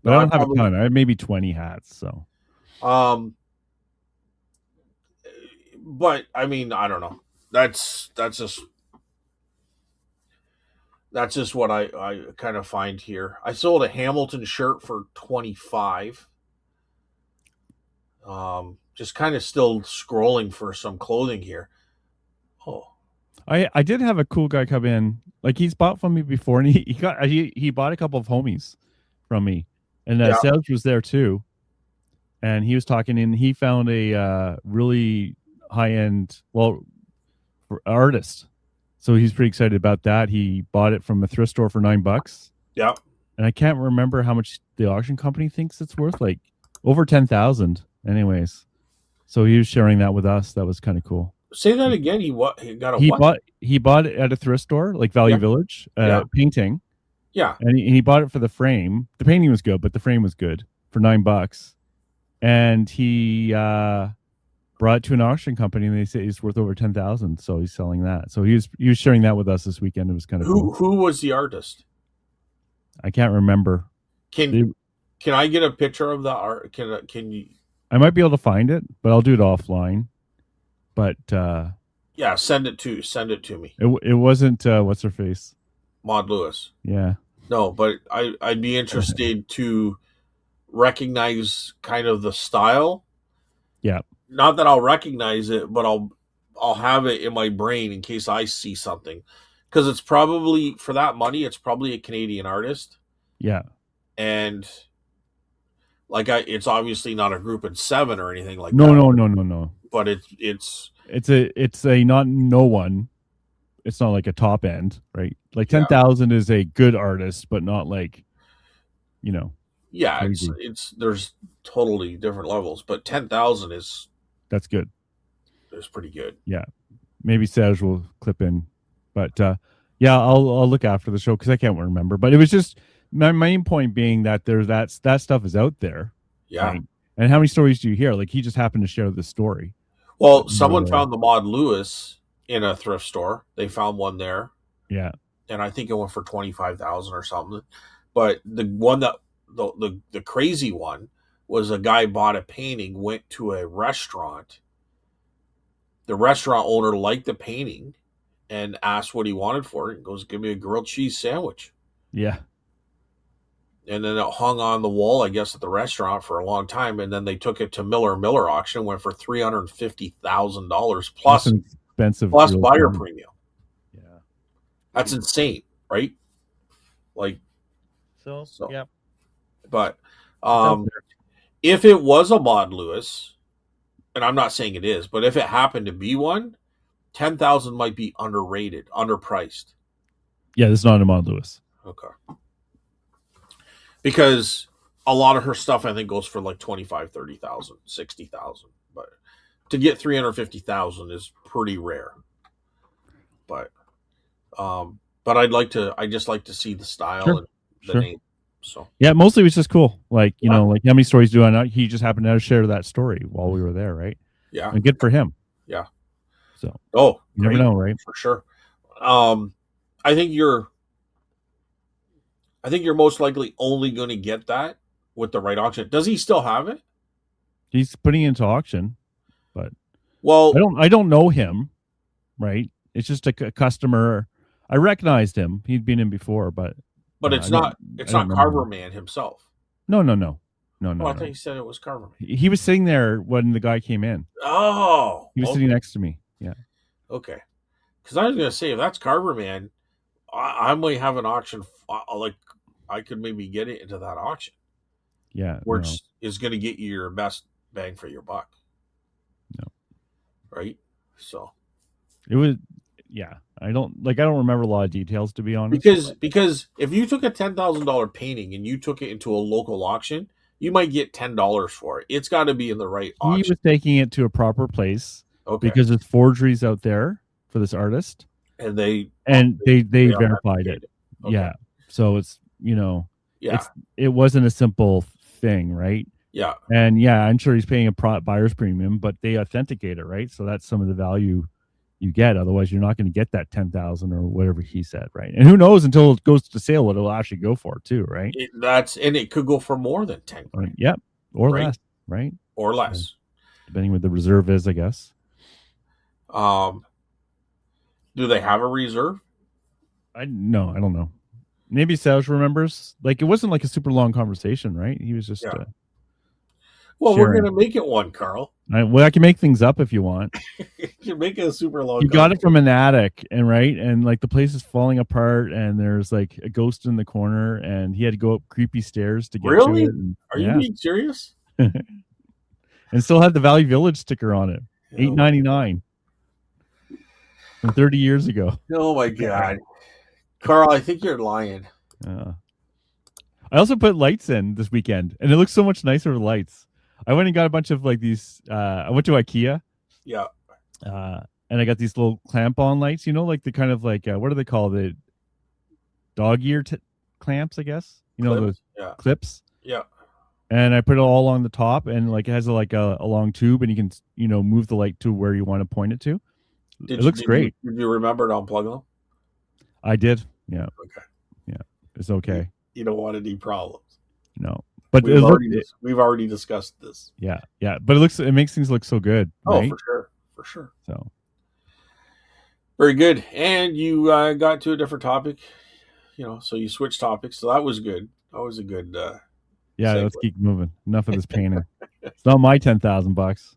But I don't have a ton. I have maybe 20 hats. So, but I mean, I don't know. That's just what I kind of find here. I sold a Hamilton shirt for 25. Just kind of still scrolling for some clothing here. Oh, I did have a cool guy come in. Like he's bought from me before, and he bought a couple of homies from me, and sales was there too. And he was talking, and he found a really high end, artist So he's pretty excited about that. He bought it from a thrift store for $9. Yeah. And I can't remember how much the auction company thinks it's worth, like over 10,000 anyways. So he was sharing that with us. That was kind of cool. Say that again. He got a He what? bought it at a thrift store, like Value Village, painting. Yeah. And he bought it for the frame. The painting was good, but the frame was good for $9. And he brought it to an auction company, and they say it's worth over 10,000. So he's selling that. So he was sharing that with us this weekend. It was kind of cool. Who was the artist? I can't remember. Can I get a picture of the art? Can you? I might be able to find it, but I'll do it offline. But yeah, send it to me. It wasn't what's her face? Maud Lewis. Yeah. No, but I'd be interested to recognize kind of the style. Yeah. Not that I'll recognize it, but I'll have it in my brain in case I see something. Because it's probably, for that money, it's probably a Canadian artist. Yeah. And like it's obviously not a group in 7 or anything like that. No. But it's a not no one. It's not like a top end, right? Like 10,000 is a good artist, but not like, Yeah, it's there's totally different levels, but 10,000 that's good. It's pretty good. Yeah, maybe Serge will clip in, but yeah, I'll look after the show because I can't remember. But it was just my main point being that there's that stuff is out there. Yeah. Right? And how many stories do you hear? Like he just happened to share the story. Well, someone found the Maud Lewis in a thrift store. They found one there. Yeah. And I think it went for 25,000 or something. But the one that the crazy one was a guy bought a painting, went to a restaurant. The restaurant owner liked the painting and asked what he wanted for it. He goes, "Give me a grilled cheese sandwich." Yeah. And then it hung on the wall, I guess, at the restaurant for a long time. And then they took it to Miller auction, went for $350,000 plus expensive plus buyer premium. Yeah, that's insane, right? Like, so yeah. But if it was a Maud Lewis, and I'm not saying it is, but if it happened to be one, 10,000 might be underrated, underpriced. Yeah, this is not a Maud Lewis. Okay. Because a lot of her stuff, I think, goes for like 25, 30,000, 60,000. But to get 350,000 is pretty rare. But I just like to see the style and the name. So yeah, mostly it was just cool. Like, like how many stories do I know? He just happened to share that story while we were there, right? Yeah. And good for him. Yeah. So you never know, right? For sure. I think you're most likely only going to get that with the right auction. Does he still have it? He's putting it into auction, but well, I don't know him, right? It's just a customer. I recognized him. He'd been in before, but it's not Carver Man himself. No. I thought he said it was Carver Man. He was sitting there when the guy came in. Oh, he was sitting next to me. Yeah. Okay. Because I was going to say, if that's Carver Man, I might have an auction. Like, I could maybe get it into that auction. Yeah. Which is going to get you your best bang for your buck. No. Right? So. It was, yeah. I don't remember a lot of details, to be honest. Because if you took a $10,000 painting and you took it into a local auction, you might get $10 for it. It's got to be in the right auction. He was taking it to a proper place. Okay. Because there's forgeries out there for this artist. And they verified it. Okay. Yeah. So it's, it wasn't a simple thing, right? Yeah. And yeah, I'm sure he's paying a buyer's premium, but they authenticate it, right? So that's some of the value you get. Otherwise, you're not going to get that 10,000 or whatever he said, right? And who knows until it goes to sale what it'll actually go for, too, right? And it could go for more than 10 grand. Yeah, or less, right? Or less, so, depending what the reserve is, I guess. Do they have a reserve? I don't know. Maybe Serge remembers. Like, it wasn't like a super long conversation, right? He was just. Yeah. Well, sharing. We're going to make it one, Carl. I can make things up if you want. You can make it a super long. You got it from an attic, and like the place is falling apart, and there's like a ghost in the corner, and he had to go up creepy stairs to get to it. And, Are you being serious? And still had the Value Village sticker on it, $8.99. from 30 years ago. Oh my god, Carl, I think you're lying. Uh, I also put lights in this weekend, and it looks so much nicer with lights. I went and got a bunch of like these. I went to IKEA. Yeah. And I got these little clamp-on lights. You know, like the kind of like what do they call the dog ear clamps? I guess those clips. Yeah. And I put it all along the top, and like it has a long tube, and you can move the light to where you want to point it to. It looks great. Did you remember to unplug them? I did. Yeah. Okay. Yeah. It's okay. You don't want any problems. No. But we've already discussed this. Yeah. Yeah. But it makes things look so good. Oh, right? for sure. For sure. So very good. And you got to a different topic, so you switched topics. So that was good. That was a good yeah, segue. Let's keep moving. Enough of this painting. It's not my $10,000.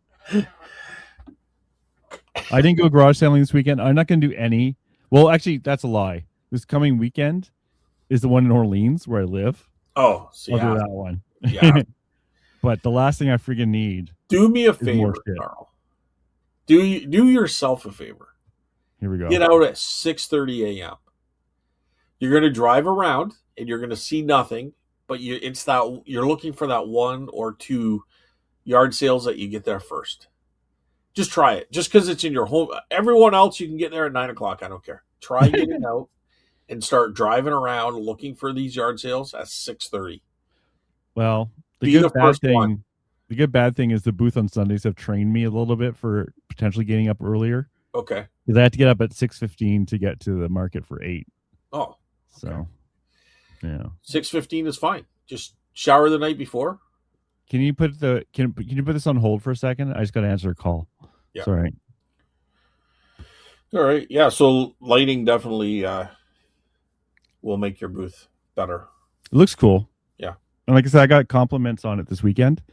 I didn't go garage selling this weekend. I'm not going to do any. Well, actually, that's a lie. This coming weekend is the one in Orleans where I live. Oh, so I'll do that one. Yeah. But the last thing I freaking need. Do me a favor, Carl. Do yourself a favor. Here we go. Get out at 6:30 a.m. You're going to drive around and you're going to see nothing, but you're looking for that 1 or 2 yard sales that you get there first. Just try it. Just because it's in your home. Everyone else, you can get there at 9 o'clock. I don't care. Try getting out and start driving around looking for these yard sales at 6:30. Well, the good bad thing is the booth on Sundays have trained me a little bit for potentially getting up earlier. Okay. Because I have to get up at 6:15 to get to the market for 8. Oh. So, okay. Yeah. 6:15 is fine. Just shower the night before. Can you put this on hold for a second? I just got to answer a call. Yeah. Sorry. All right. Yeah. So lighting definitely will make your booth better. It looks cool. Yeah. And like I said, I got compliments on it this weekend.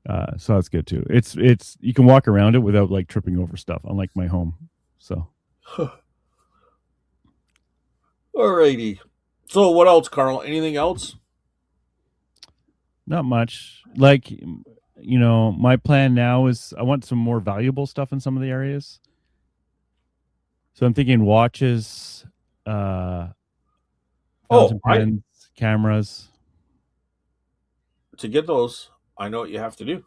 So that's good too. It's you can walk around it without like tripping over stuff, unlike my home. So. Alrighty. So what else, Carl? Anything else? Not much. Like, my plan now is I want some more valuable stuff in some of the areas. So I'm thinking watches, fountain pens, cameras. To get those, I know what you have to do.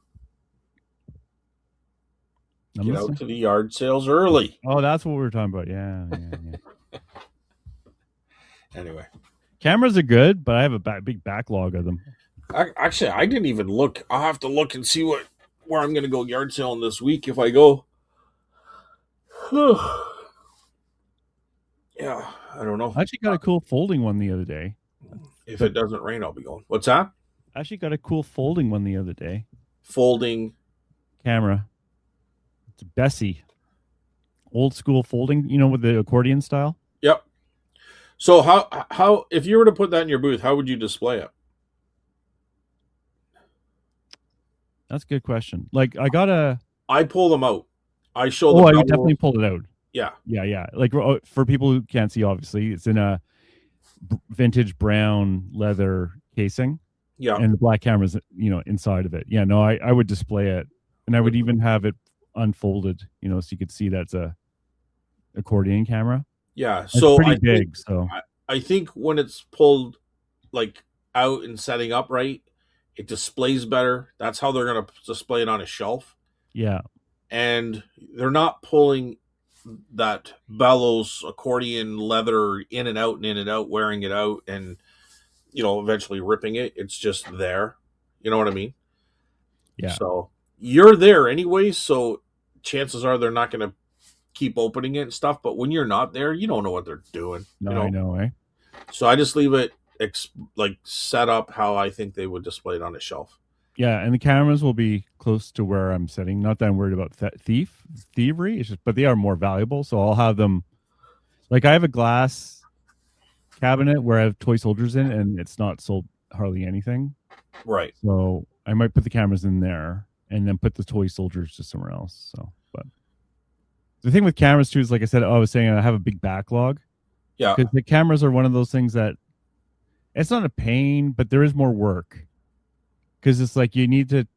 Get out to the yard sales early. Oh, that's what we were talking about. Yeah. Anyway. Cameras are good, but I have a big backlog of them. Actually, I didn't even look. I'll have to look and see where I'm going to go yard selling this week if I go. Yeah, I don't know. I actually got a cool folding one the other day. If it doesn't rain, I'll be going. What's that? I actually got a cool folding one the other day. Folding camera. It's Bessie. Old school folding, with the accordion style. Yep. So how if you were to put that in your booth, how would you display it? That's a good question. Like I pull them out. I show I would definitely pull it out. Yeah. Like for people who can't see, obviously, it's in a vintage brown leather casing. Yeah. And the black camera's, inside of it. Yeah, no, I would display it. And I would even have it unfolded, so you could see that's a accordion camera. Yeah. It's so pretty big. I think when it's pulled like out and setting up right, it displays better. That's how they're going to display it on a shelf. Yeah. And they're not pulling that bellows accordion leather in and out, wearing it out and, eventually ripping it. It's just there. You know what I mean? Yeah. So you're there anyway. So chances are they're not going to keep opening it and stuff. But when you're not there, you don't know what they're doing. No, I know, eh? So I just leave it set up how I think they would display it on a shelf. Yeah, and the cameras will be close to where I'm sitting. Not that I'm worried about thievery. It's just, but they are more valuable, so I'll have them. Like I have a glass cabinet where I have toy soldiers in, and it's not sold hardly anything. Right. So I might put the cameras in there, and then put the toy soldiers just somewhere else. So, but the thing with cameras too is, like I said, I was saying I have a big backlog. Yeah. Because the cameras are one of those things that it's not a pain, but there is more work. Because it's like you need to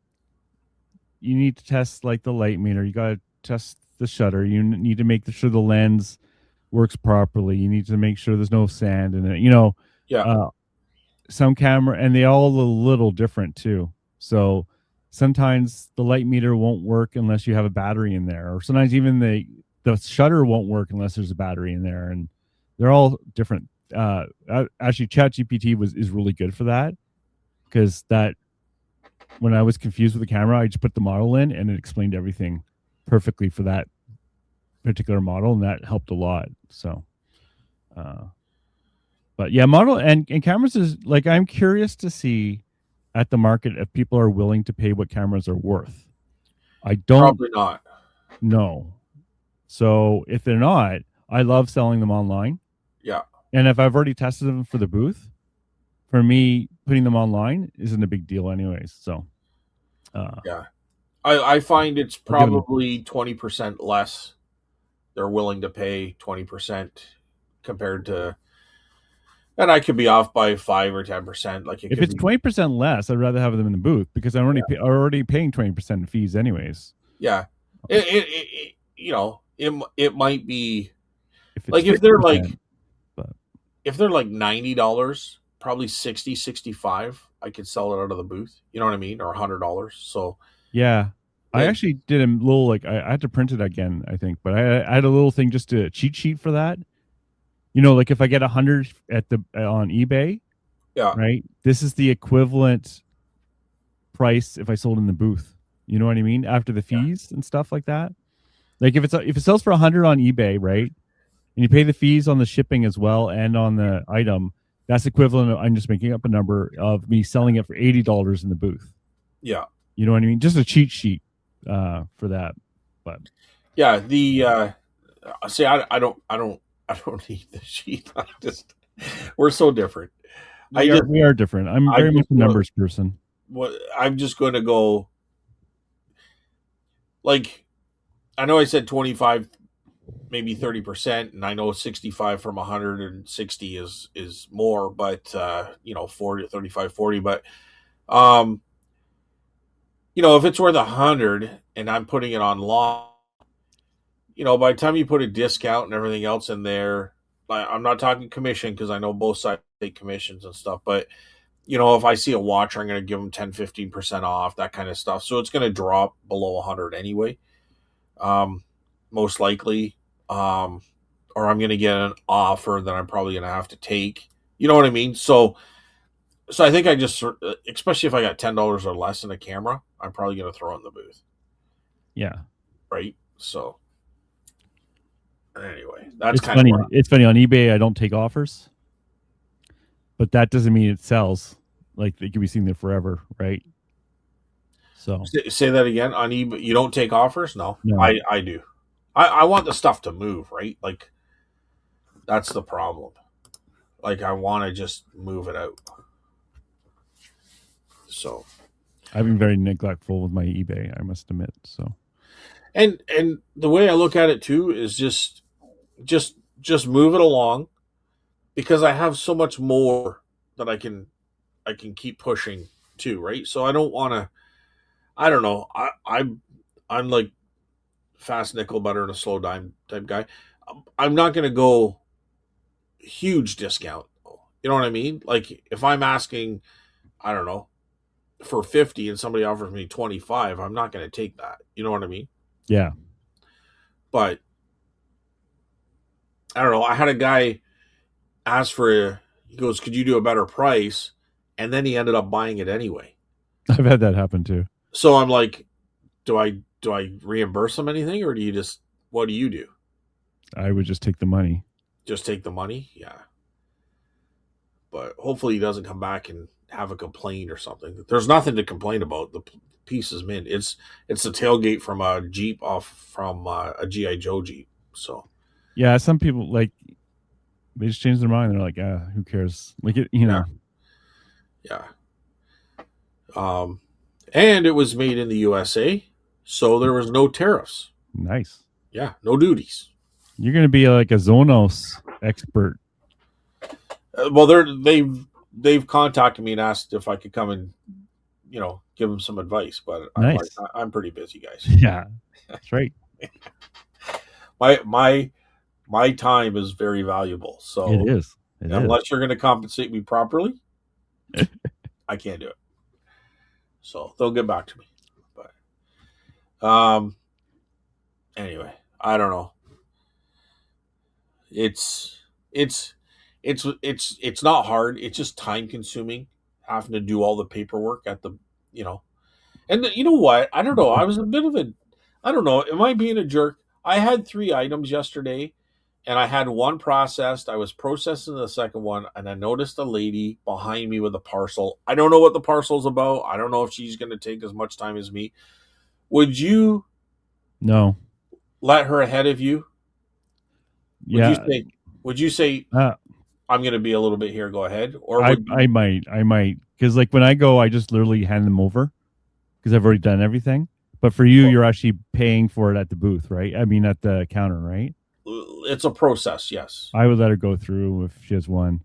test like the light meter. You got to test the shutter. You need to make sure the lens works properly. You need to make sure there's no sand in it. Yeah. Some camera, and they all a little different too. So sometimes the light meter won't work unless you have a battery in there, or sometimes even the shutter won't work unless there's a battery in there, and they're all different. Actually, ChatGPT is really good for that, because that when I was confused with the camera, I just put the model in and it explained everything perfectly for that particular model, and that helped a lot. So, but yeah, model and cameras is like, I'm curious to see at the market if people are willing to pay what cameras are worth. I don't Probably not. know. So if they're not, I love selling them online. Yeah. And if I've already tested them for the booth, for me, putting them online isn't a big deal anyways. So, yeah. I find it's I'll give them probably 20% less. They're willing to pay 20% compared to, and I could be off by 5 or 10%. Like it if could it's be, 20% less, I'd rather have them in the booth, because I'm already paying 20% in fees anyways. yeah. It might be If it's like if they're 50%, but if they're like $90, probably 60, 65, I could sell it out of the booth. You know what I mean? Or $100. So yeah, I it, actually did a little, like, I had to print it again, I think, but I had a little thing, just a cheat sheet for that. Like if I get 100 on eBay, yeah, right? This is the equivalent price if I sold in the booth. You know what I mean? After the yeah, fees and stuff like that. Like if it sells for 100 on eBay, right? And you pay the fees on the shipping as well and on the item, that's equivalent of, I'm just making up a number, of me selling it for $80 in the booth. yeah. You know what I mean? Just a cheat sheet for that. But Yeah, see, I don't need the sheet. We're so different. I just, we are different. I'm I very much just, a numbers person. I'm just going to go like, I know I said 25, maybe 30%, and I know 65 from 160 is more, but 40, 35, 40. But um, if it's worth 100 and I'm putting it on law, by the time you put a discount and everything else in there, I'm not talking commission, because I know both sides take commissions and stuff, but if I see a watch, I'm going to give them 10, 15% off, that kind of stuff. So it's going to drop below 100 anyway, most likely. Or I'm going to get an offer that I'm probably going to have to take. You know what I mean? So I think I just, especially if I got $10 or less in a camera, I'm probably going to throw it in the booth. Yeah. Right. So anyway, that's It's kind of funny. what. It's funny, on eBay I don't take offers, but that doesn't mean it sells. Like, they could be sitting there forever, right? So Say that again. On eBay, you don't take offers? No, no. I do. I want the stuff to move, right? Like, that's the problem. Like, I want to just move it out. So, I've been very neglectful with my eBay, I must admit. So and the way I look at it too is just move it along, because I have so much more that I can keep pushing too, right? So I don't want to. I don't know. I'm like fast nickel, better than a slow dime type guy. I'm not going to go huge discount. You know what I mean? Like, if I'm asking, I don't know, for 50 and somebody offers me 25, I'm not going to take that. You know what I mean? yeah. But I don't know. I had a guy ask he goes, "Could you do a better price?" And then he ended up buying it anyway. I've had that happen too. So I'm like, do I reimburse him anything, or what do you do? I would just take the money. Just take the money? Yeah. But hopefully he doesn't come back and have a complaint or something. There's nothing to complain about. The piece is mint. It's the tailgate from a Jeep off from a GI Joe Jeep. So Yeah, some people, like, they just change their mind. They're like, who cares? Like, yeah, yeah. And it was made in the USA, so there was no tariffs. Nice. Yeah, no duties. You're gonna be like a Zonos expert. Well, they've contacted me and asked if I could come and give them some advice, but Nice. I'm pretty busy, guys. Yeah, that's right. My time is very valuable. It So is. It is. unless you're going to compensate me properly, I can't do it. So they'll get back to me. But anyway, I don't know. It's it's it's not hard. It's just time consuming having to do all the paperwork at the you know. And you know what? I don't know. I was a bit of a I don't know. Am I being a jerk? I had 3 items yesterday and I had one processed. I was processing the second one and I noticed a lady behind me with a parcel. I don't know what the parcel's about. I don't know if she's going to take as much time as me. Would you No. let her ahead of you? Would you Yeah. say would you say I'm going to be a little bit here, go ahead? Or I would you, I might because like when I go, I just literally hand them over because I've already done everything. But for you, you're actually paying for it at the booth, right? I mean, at the counter, right? it's a process, yes. I would let her go through if she has one.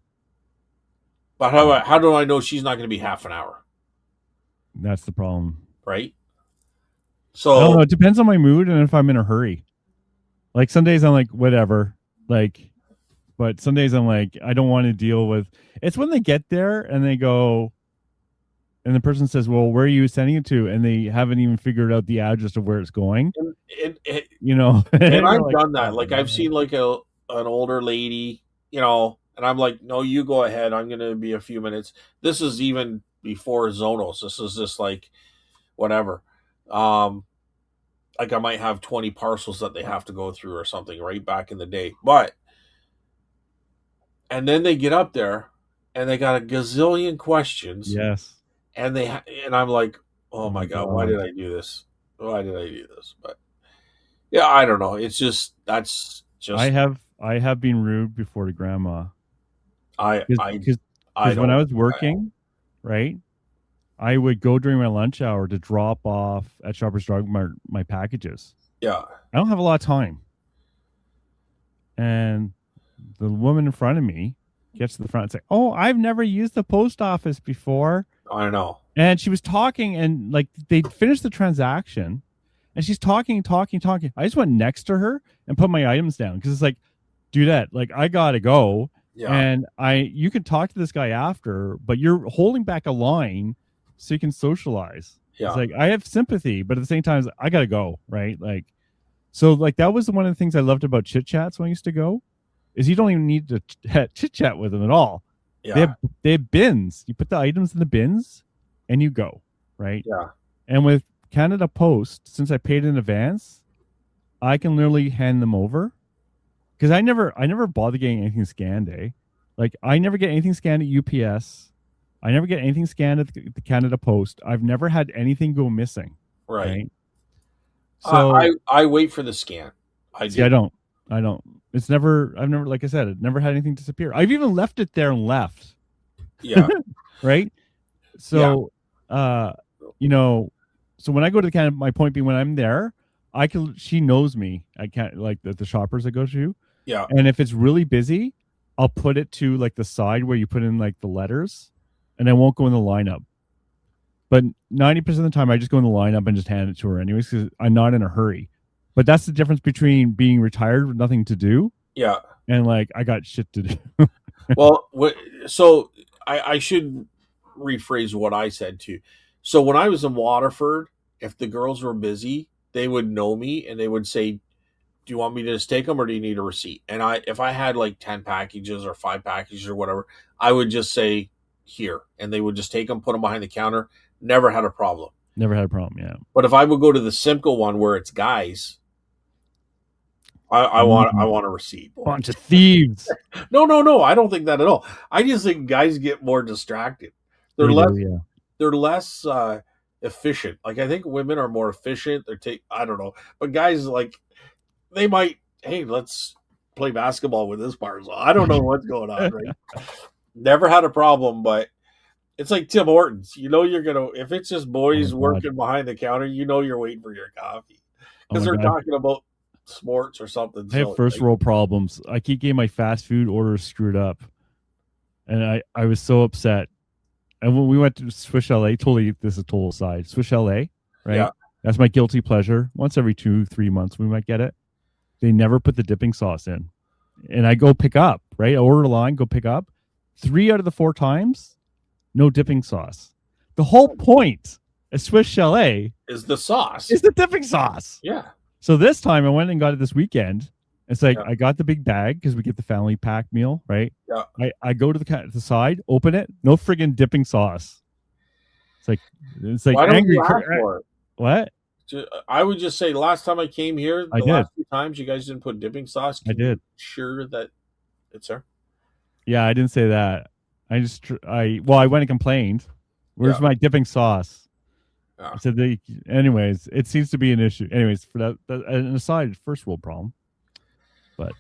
But how do I know she's not going to be half an hour, That's the problem. right? I don't know. So It depends on my mood and if I'm in a hurry. Like some days I'm like, whatever. Like, but some days I'm like, I don't want to deal with. It's when they get there and they go, and the person says, "Well, where are you sending it to?" And they haven't even figured out the address of where it's going. You know, and you're I've like, done that. oh, Like I've man. seen like an older lady, and I'm like, no, you go ahead. I'm going to be a few minutes. This is even before Zonos. This is just like whatever. Um, like I might have 20 parcels that they have to go through or something right back in the day. But and then they get up there and they got a gazillion questions Yes. and I'm like, oh Oh my my god, why did god. I do this? Why did I do this? But yeah, I don't know. It's just that's I just have I have been rude before to grandma I I I because when I don't was working, right, I would go during my lunch hour to drop off at Shoppers Drug Mart my packages. yeah. I don't have a lot of time, and the woman in front of me gets to the front and say, "Oh, I've never used the post office before." I know. And she was talking, and like they finished the transaction, and she's talking, talking, talking. I just went next to her and put my items down because it's like, Dudette, like I gotta go, Yeah. and you can talk to this guy after, but you're holding back a line so you can socialize. It's Yeah. like I have sympathy, but at the same time, I gotta go, right? Like, so like that was one of the things I loved about chit chats when I used to go, is you don't even need to chit chat with them at all. They Yeah. have they have bins. You put the items in the bins, and you go, right? Yeah. And with Canada Post, since I paid in advance, I can literally hand them over because I never bother getting anything scanned. Like I never get anything scanned at UPS. I never get anything scanned at the Canada Post. I've never had anything go missing. Right. Right. So I wait for the scan. I see, do. I don't. It's never. I've never, like I said, it never had anything disappear. I've even left it there and left. Yeah. Right. Yeah. So, uh, you know, so when I go to the Canada, my point being, when I'm there, I can. She knows me. I can't like the shoppers I go to, Yeah. and if it's really busy, I'll put it to like the side where you put in like the letters, and I won't go in the lineup. But 90% of the time, I just go in the lineup and just hand it to her anyways because I'm not in a hurry. But that's the difference between being retired with nothing to do Yeah. and like I got shit to do. Well, so I should rephrase what I said too. So when I was in Waterford, if the girls were busy, they would know me and they would say, "Do you want me to just take them, or do you need a receipt?" And if I had like 10 packages or 5 packages or whatever, I would just say here, and they would just take them, put them behind the counter. Never had a problem. Never had a problem. Yeah. But if I would go to the Simcoe one where it's guys, I want a receipt. Bunch of thieves. No. I don't think that at all. I just think guys get more distracted. They're They less do. Yeah. they're less efficient. Like I think women are more efficient. I don't know, but guys like they might. Hey, let's play basketball with this parcel. I don't know what's going on. Right? Never had a problem, but it's like Tim Hortons. You know you're gonna if it's just Oh my boys god. working behind the counter. You know you're waiting for your coffee Oh because my they're god. talking about sports or something. I have So first like, world problems. I keep getting my fast food orders screwed up, and I was so upset. And when we went to Swiss LA, totally this is a total aside. Swiss LA, right? yeah, That's my guilty pleasure. Once every 2-3 months, we might get it. they never put the dipping sauce in. And I go pick up, right? I order a line, go pick up. 3 out of the 4 times, no dipping sauce. The whole point of Swiss Chalet is the sauce. Is the dipping sauce. Yeah. So this time I went and got it this weekend. It's like I got the big bag because we get the family pack meal, right? Yeah. I go to the side, open it, no friggin' dipping sauce. It's like Why angry. don't you ask for it? What? I would just say last time I came here, I did. last 2 times you guys didn't put dipping sauce. I did. Sure that it's there. Yeah, I didn't say that. I went and complained. Where's my dipping sauce? I said anyways, it seems to be an issue. Anyways, for that an aside, first world problem. But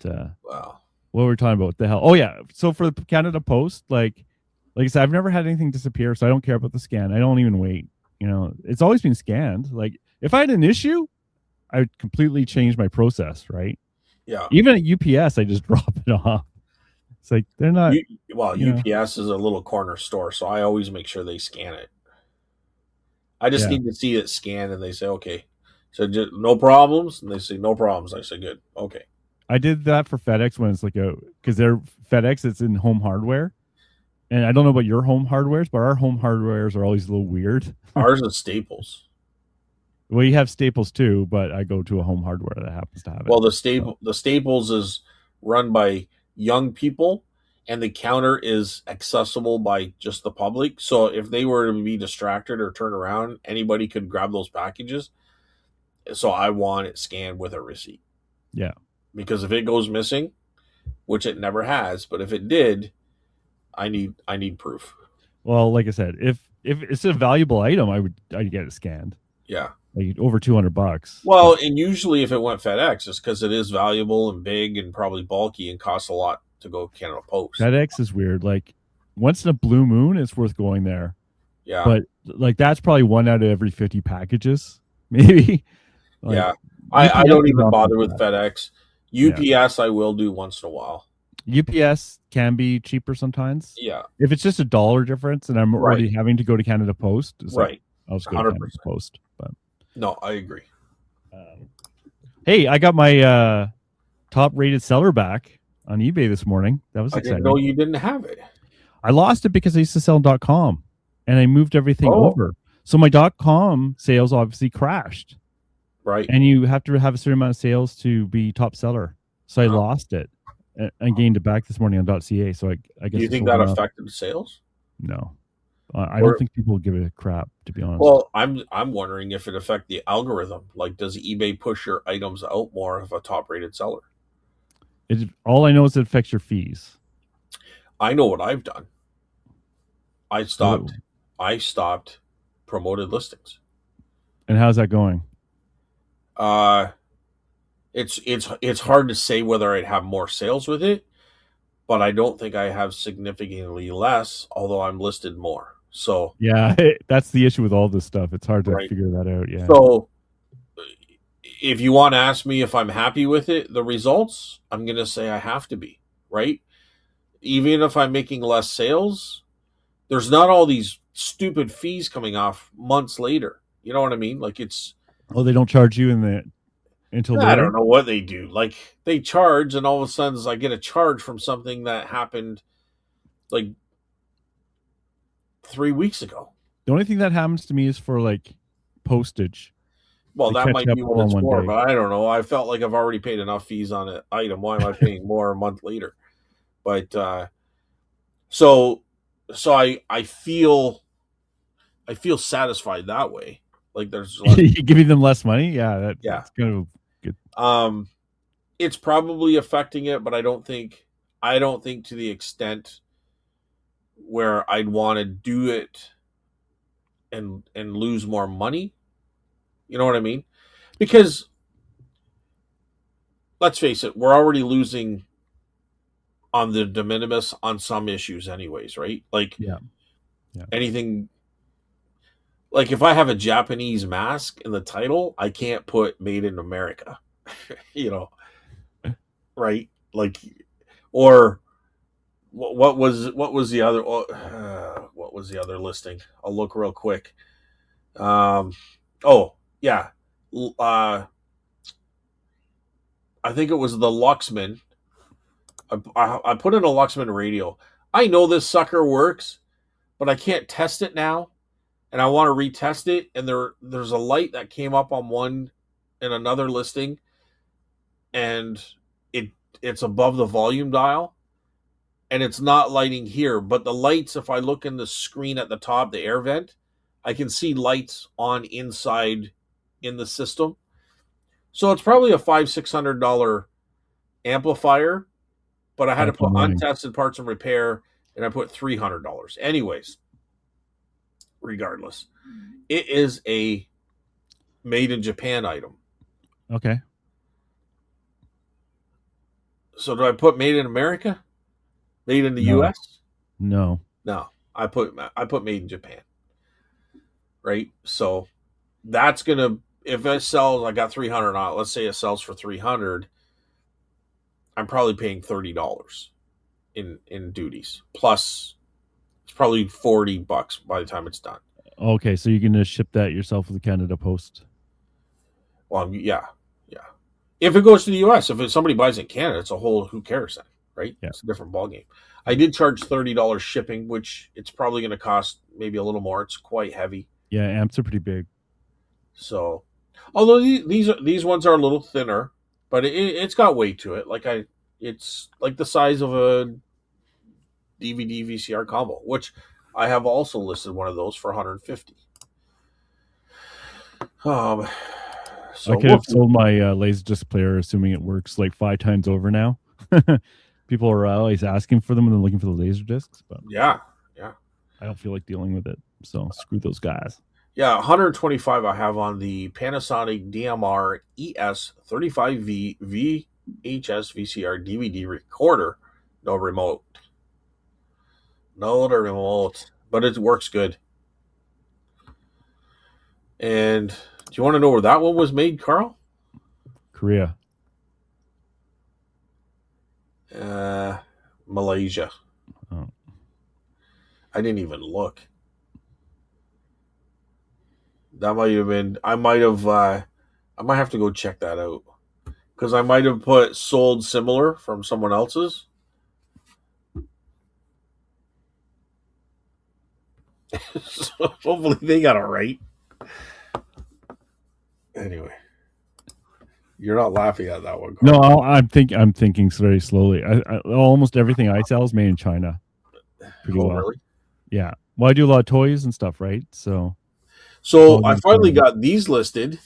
wow. What were we talking about? What the hell? Oh yeah. So for the Canada Post, like I said, I've never had anything disappear, so I don't care about the scan. I don't even wait. You know, it's always been scanned. Like if I had an issue, I would completely change my process, right? Yeah. Even at UPS, I just drop it off. It's like they're not. UPS is a little corner store, so I always make sure they scan it. I just need to see it scanned, and they say, okay. So just, no problems, and they say no problems. I say good, okay. I did that for FedEx when it's like because they're FedEx, it's in home hardware, and I don't know about your home hardwares, but our home hardwares are always a little weird. Ours is Staples. Well, you have Staples too, but I go to a home hardware that happens to have it. Well, the Staples is run by young people, and the counter is accessible by just the public. So if they were to be distracted or turn around, anybody could grab those packages. So I want it scanned with a receipt. Yeah. Because if it goes missing, which it never has, but if it did, I need proof. Well, like I said, if it's a valuable item, I'd get it scanned. Yeah. Like over $200. Well, and usually if it went FedEx, it's because it is valuable and big and probably bulky and costs a lot to go Canada Post. FedEx is weird. Like once in a blue moon, it's worth going there. Yeah. But like that's probably 1 out of every 50 packages, maybe. Like, yeah. I don't even bother with FedEx. UPS I will do once in a while. UPS can be cheaper sometimes. Yeah. If it's just $1 difference and I'm already having to go to Canada Post, it's right. I'll just go to Canada Post. But no, I agree. Hey, I got my top rated seller back on eBay this morning. That was exciting. I didn't know you didn't have it. I lost it because I used to sell .com and I moved everything over. So my .com sales obviously crashed. Right. And you have to have a certain amount of sales to be top seller. So I lost it and gained it back this morning on .ca. So I guess. Do you think that affected sales? No. I don't think people give it a crap, to be honest. Well, I'm wondering if it affects the algorithm. Like, does eBay push your items out more of a top-rated seller? All I know is it affects your fees. I know what I've done. I stopped promoted listings. And how's that going? It's hard to say whether I'd have more sales with it, but I don't think I have significantly less, although I'm listed more. So yeah, that's the issue with all this stuff. It's hard to figure that out. Yeah. So if you want to ask me if I'm happy with it, the results, I'm going to say I have to be, right? Even if I'm making less sales, there's not all these stupid fees coming off months later. You know what I mean? Like it's. Oh, they don't charge you until later? I don't know what they do. Like they charge, and all of a sudden I get a charge from something that happened like 3 weeks ago. The only thing that happens to me is for like postage. Well, that might be what it's for, but I don't know. I felt like I've already paid enough fees on an item. Why am I paying more a month later? But so I feel satisfied that way. Like there's you giving them less money, that's kind of good. It's probably affecting it, but I don't think to the extent where I'd want to do it and lose more money. You know what I mean? Because let's face it, we're already losing on the de minimis on some issues anyways, right? Like anything. Like if I have a Japanese mask in the title, I can't put made in America, you know, right? Like, or what was the other, what was the other listing? I'll look real quick. Oh yeah. I think it was the Luxman. I put in a Luxman radio. I know this sucker works, but I can't test it now, and I want to retest it. And there's a light that came up on one in another listing, and it it's above the volume dial, and it's not lighting here. But the lights, if I look in the screen at the top, the air vent, I can see lights on inside in the system. So it's probably a $500-600 amplifier, but I had to That's put annoying. untested parts and repair, and I put $300. Anyways, regardless, it is a made in Japan item. Okay. So do I put made in America? Made in the No. US? No. No. I put made in Japan. Right? So that's gonna, if it sells, I got 300 on it. Let's say it sells for 300. I'm probably paying $30 in duties. Plus it's probably $40 by the time it's done. Okay, so you're gonna ship that yourself with the Canada Post. Well, yeah, yeah. If it goes to the U.S., if somebody buys it in Canada, it's a whole who cares then, right? Yeah. It's a different ballgame. I did charge $30 shipping, which it's probably going to cost maybe a little more. It's quite heavy. Yeah, amps are pretty big. So, although these ones are a little thinner, but it's got weight to it. It's like the size of a DVD VCR combo, which I have also listed one of those for 150. I So could have sold my Laserdisc player, assuming it works, like 5 times over now. People are always asking for them and then looking for the Laserdiscs, but yeah, I don't feel like dealing with it. So screw those guys. yeah, 125 I have on the Panasonic DMR ES35V VHS VCR DVD recorder. No remote. No remote. But it works good. And do you want to know where that one was made, Carl? Korea. Malaysia. Oh. I didn't even look. That might have been. I might have to go check that out. Because I might have put sold similar from someone else's. So hopefully they got it right. Anyway, you're not laughing at that one, Carl. No, I'm thinking very slowly. Almost everything I sell is made in China. Pretty well. Really? Yeah. Well, I do a lot of toys and stuff, right? So I finally got these listed.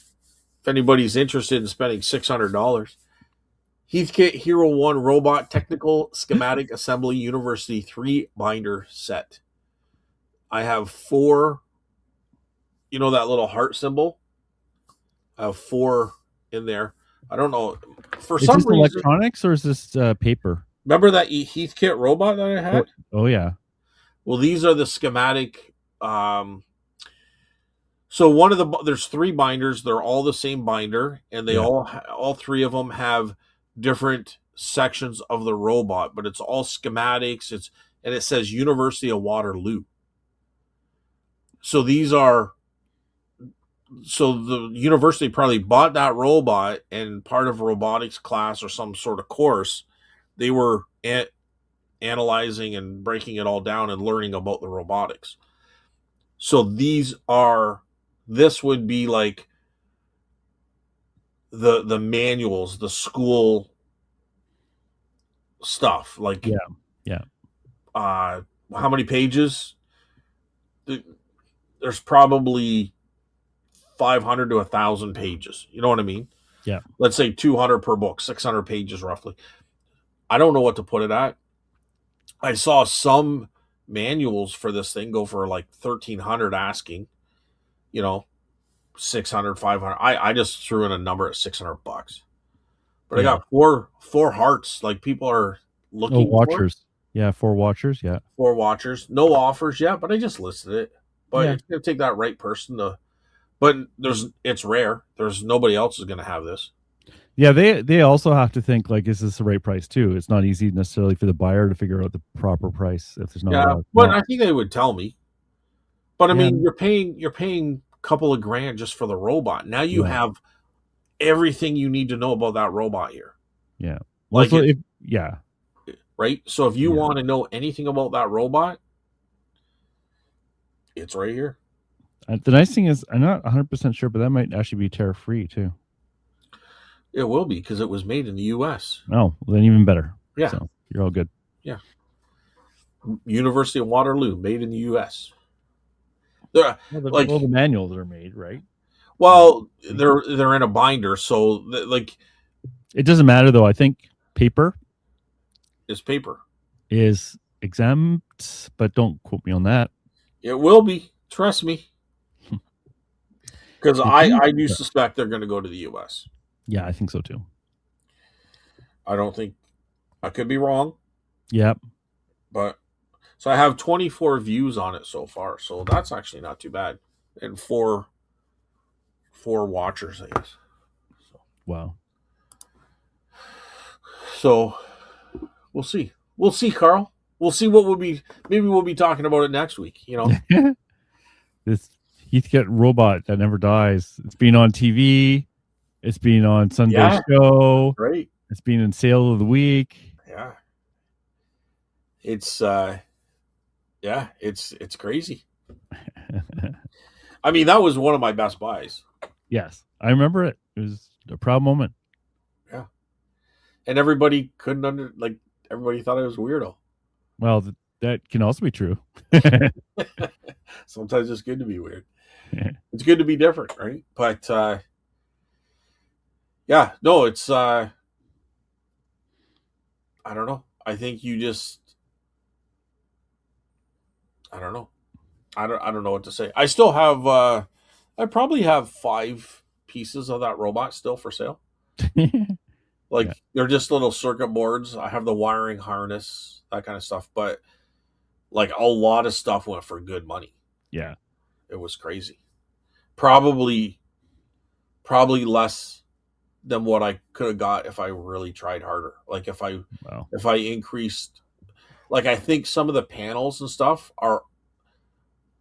If anybody's interested in spending $600, Heathkit Hero 1 Robot Technical Schematic Assembly University 3 binder set. I have 4, that little heart symbol? I have 4 in there. I don't know. For some reason. Is this electronics or is this paper? Remember that Heathkit robot that I had? Oh, yeah. Well, these are the schematic. So there's 3 binders. They're all the same binder, and they all 3 of them have different sections of the robot, but it's all schematics. And it says University of Waterloo. So the university probably bought that robot, and part of a robotics class or some sort of course, they were analyzing and breaking it all down and learning about the robotics. So this would be like the manuals, the school stuff. Like, yeah. How many pages? There's probably 500 to 1,000 pages. You know what I mean? Yeah. Let's say 200 per book, 600 pages roughly. I don't know what to put it at. I saw some manuals for this thing go for like 1,300 asking, 600, 500. I just threw in a number at $600. But I got four hearts. Like, people are looking watchers. For. Yeah, 4 watchers. Yeah. 4 watchers. No offers yet, but I just listed it. But it's going to take that right person to. But it's rare. There's nobody else is going to have this. Yeah, they also have to think, like, is this the right price too? It's not easy necessarily for the buyer to figure out the proper price if there's no. Yeah, but I think they would tell me. But I mean, you're paying a couple of grand just for the robot. Now you have everything you need to know about that robot here. Yeah. Well, Like so it, if yeah, right? So if you yeah. want to know anything about that robot, it's right here. The nice thing is, I'm not 100% sure, but that might actually be tariff free too. It will be because it was made in the U.S. Oh, well, then even better. Yeah, So you're all good. yeah. University of Waterloo, made in the U.S. They're, like, Well, the manuals are made, right? well, they're in a binder, so like It doesn't matter though. I think paper it's paper. is exempt, but don't quote me on that. It will be. Trust me, because The I thing, do suspect they're going to go to the U.S. yeah, I think so too. I don't think I could be wrong, Yep. but so I have 24 views on it so far, so that's actually not too bad, and four watchers, I guess. Wow. So we'll see. We'll see, Carl. We'll see what we'll be. Maybe we'll be talking about it next week. You know. This Heathkit robot that never dies. It's been on TV. It's been on Sunday Yeah. Show. Right. It's been in Sale of the Week. Yeah. It's it's crazy. I mean, that was one of my best buys. Yes, I remember it. It was a proud moment. Yeah. And everybody couldn't everybody thought I was a weirdo. Well, that can also be true. Sometimes it's good to be weird. It's good to be different, right? But yeah, no, it's I don't know. I think you just I don't know. I don't know what to say. I still have I probably have 5 pieces of that robot still for sale. Like Yeah. they're just little circuit boards. I have the wiring harness, that kind of stuff, but like a lot of stuff went for good money. Yeah. It was crazy. Probably less than what I could have got if I really tried harder. Like if I increased, like I think some of the panels and stuff are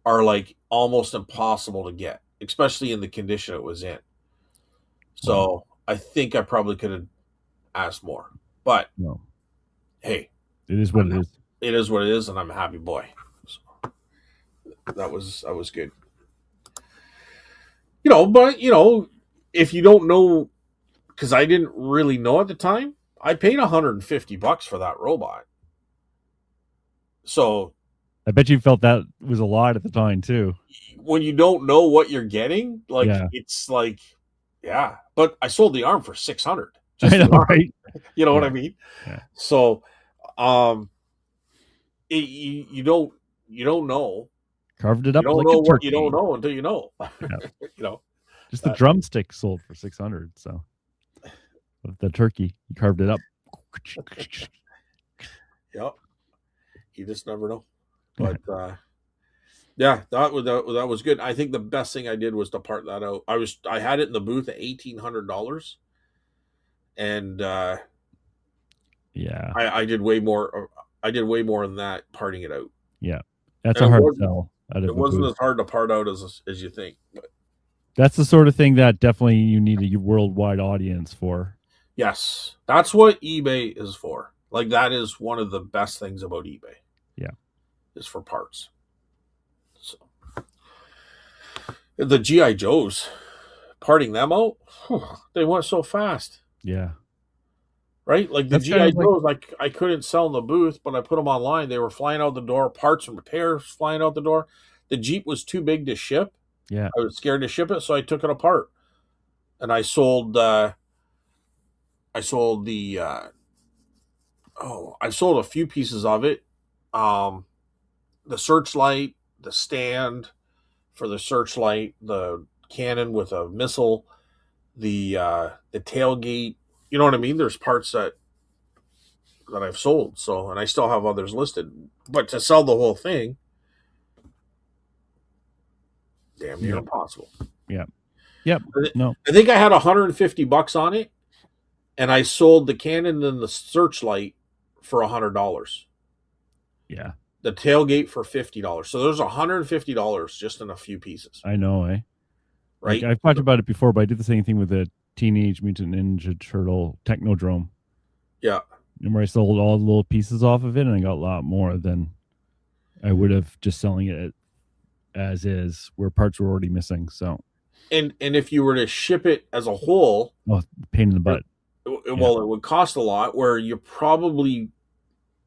like almost impossible to get, especially in the condition it was in. So I think I probably could have asked more. But No. hey, It is what it is. It is what it is, and I'm a happy boy. So that was good. But if you don't know, because I didn't really know at the time, I paid $150 for that robot. So I bet you felt that was a lot at the time too. when you don't know what you're getting, like Yeah. it's like, yeah. But I sold the arm for 600. I know, right? You know what I mean? Yeah. So, you don't know. Carved it up. You don't like know a what turkey. you don't know until you know. Yeah. Just the drumstick sold for 600. So the turkey, he carved it up. Yep. You just never know. But yeah, that was good. I think the best thing I did was to part that out. I had it in the booth at $1,800, and yeah, I did way more. I did way more than that parting it out. Yeah, that's And a hard sell. It wasn't as hard to part out as you think. But that's the sort of thing that definitely you need a worldwide audience for. yes, that's what eBay is for. Like that is one of the best things about eBay. Yeah, is for parts. So the GI Joes, parting them out, they went so fast. Yeah, right. Like the GI Joes, like I couldn't sell in the booth, but I put them online. They were flying out the door. Parts and repairs flying out the door. The Jeep was too big to ship. Yeah, I was scared to ship it, so I took it apart, and I sold. I sold the. I sold a few pieces of it. The searchlight, the stand for the searchlight, the cannon with a missile, the tailgate. You know what I mean? There's parts that I've sold. So, and I still have others listed. But to sell the whole thing, damn near impossible. Yeah. Yep. No. I think I had $150 on it, and I sold the cannon and the searchlight for $100. Yeah. The tailgate for $50. So there's $150 just in a few pieces. I know, eh? Right. Like, I've talked about it before, but I did the same thing with the Teenage Mutant Ninja Turtle Technodrome. Yeah. and where I sold all the little pieces off of it, and I got a lot more than I would have just selling it as is, where parts were already missing. So, And if you were to ship it as a whole, oh, pain in the butt. Yeah, well, it would cost a lot. Where you're probably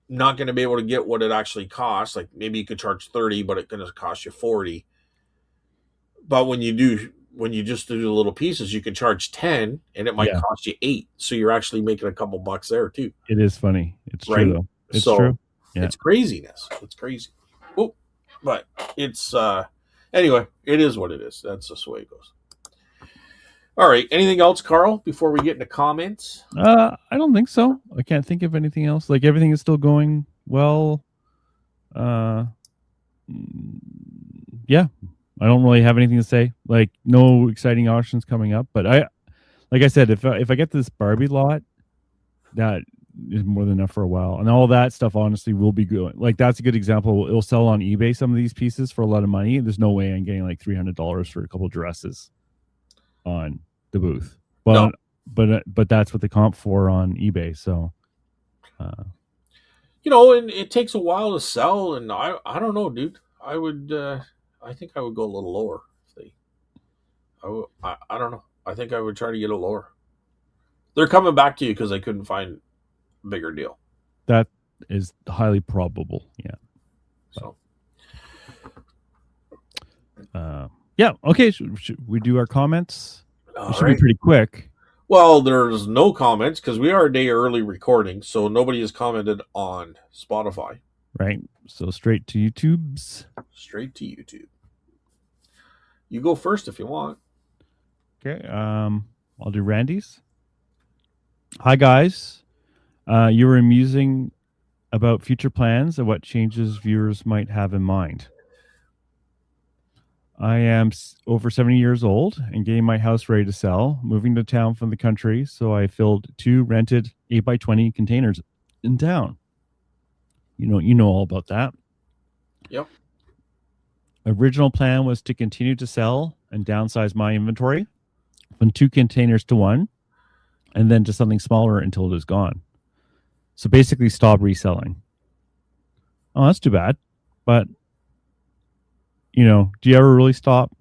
not going to be able to get what it actually costs. Like maybe you could charge 30, but it's going to cost you 40. But when you just do the little pieces, you can charge 10, and it might yeah, cost you 8. So you're actually making a couple bucks there too, it is funny. It's true right? though. It's So true. Yeah. it's craziness. It's crazy. Oh, but it's anyway, it is what it is. That's just the way it goes. All right. Anything else, Carl, before we get into comments? I don't think so. I can't think of anything else. Like everything is still going well. Uh, yeah, I don't really have anything to say. Like no exciting auctions coming up, but like I said, if I get this Barbie lot, that is more than enough for a while, and all that stuff honestly will be good. Like that's a good example. It'll sell on eBay some of these pieces for a lot of money. There's no way I'm getting like $300 for a couple dresses on the booth, but No. but that's what they comp for on eBay. So. And it takes a while to sell, and I don't know, dude. I think I would go a little lower if they I don't know. I think I would try to get it lower. They're coming back to you because they couldn't find a bigger deal. That is highly probable. Yeah. So Yeah. Okay. Should we do our comments? all It should be right. pretty quick, Well, there's no comments because we are a day early recording, so nobody has commented on Spotify. right? So straight to YouTube's. Straight to YouTube. You go first if you want. Okay. I'll do Randy's. Hi guys. You were musing about future plans and what changes viewers might have in mind. I am over 70 years old and getting my house ready to sell, moving to town from the country, so I filled 2 rented 8x20 containers in town. You know all about that. Yep. Original plan was to continue to sell and downsize my inventory from 2 containers to 1, and then to something smaller until it is gone. So basically stop reselling. Oh, that's too bad. But do you ever really stop?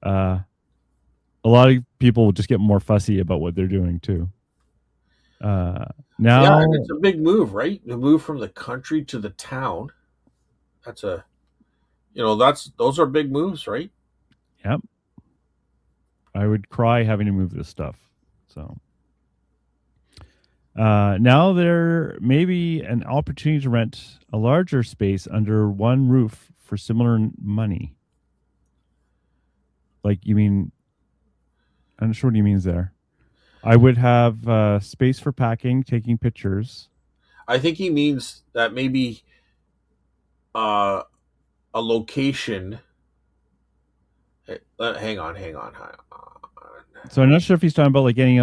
A lot of people will just get more fussy about what they're doing too. Now, Yeah, and it's a big move, right? The move from the country to the town. That's those are big moves, right? yep, I would cry having to move this stuff. So now there may be an opportunity to rent a larger space under one roof for similar money. Like, you mean, I'm not sure what he means there. I would have space for packing, taking pictures. I think he means that maybe a location. Hang on. So I'm not sure if he's talking about like getting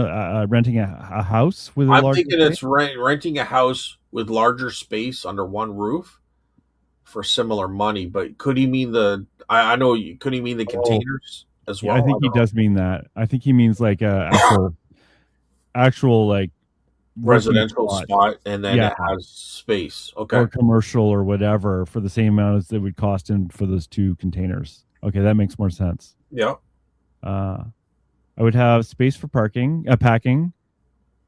renting a house with a I'm larger thinking space. it's renting a house with larger space under one roof for similar money. But could he mean I know. Could he mean the containers as well? I think he does mean that. I think he means like actual like residential spot, and then it has space. Okay. Or commercial or whatever for the same amount as it would cost him for those 2 containers. Okay, that makes more sense. Yeah. I would have space for packing,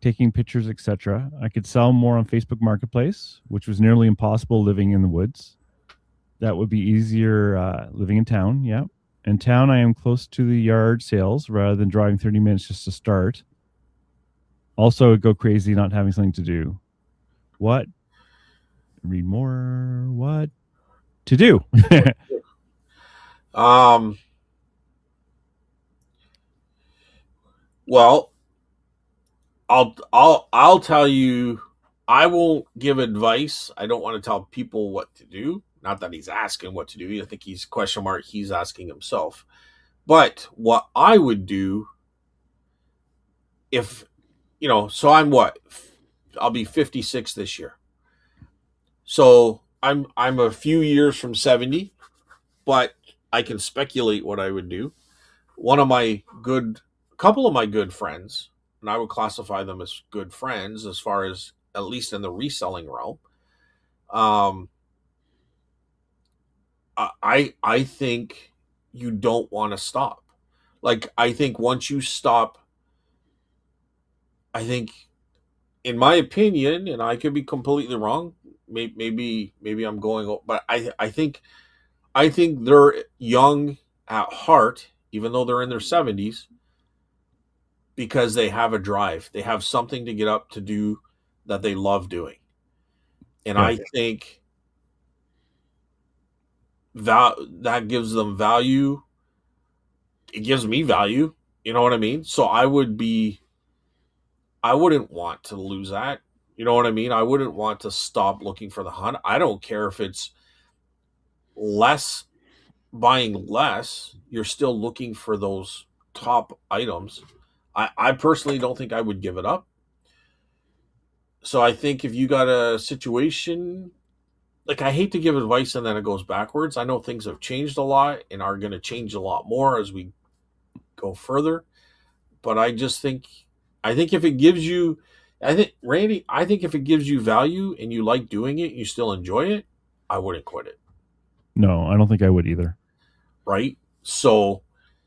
taking pictures, etc. I could sell more on Facebook Marketplace, which was nearly impossible living in the woods. That would be easier living in town. Yeah. In town, I am close to the yard sales rather than driving 30 minutes just to start. Also, it'd go crazy not having something to do. What? Read more. What to do? Well, I'll tell you. I won't give advice. I don't want to tell people what to do. Not that he's asking what to do. I think he's question mark. He's asking himself. But what I would do, if so I'm what? I'll be 56 this year. So I'm a few years from 70, but I can speculate what I would do. Couple of my good friends, and I would classify them as good friends as far as at least in the reselling realm. Um, I think you don't want to stop. Like I think once you stop, I think in my opinion, and I could be completely wrong. Maybe I'm going, but I think they're young at heart, even though they're in their 70s, because they have a drive. They have something to get up to do that they love doing, and Yeah. I think that gives them value. It gives me value. You know what I mean? So I wouldn't want to lose that. You know what I mean? I wouldn't want to stop looking for the hunt. I don't care if it's less buying less, you're still looking for those top items. I personally don't think I would give it up. So I think if you got a situation, like I hate to give advice and then it goes backwards. I know things have changed a lot and are going to change a lot more as we go further. But I think if it gives you, I think, Randy, I think if it gives you value and you like doing it, you still enjoy it, I wouldn't quit it. No, I don't think I would either. Right. So,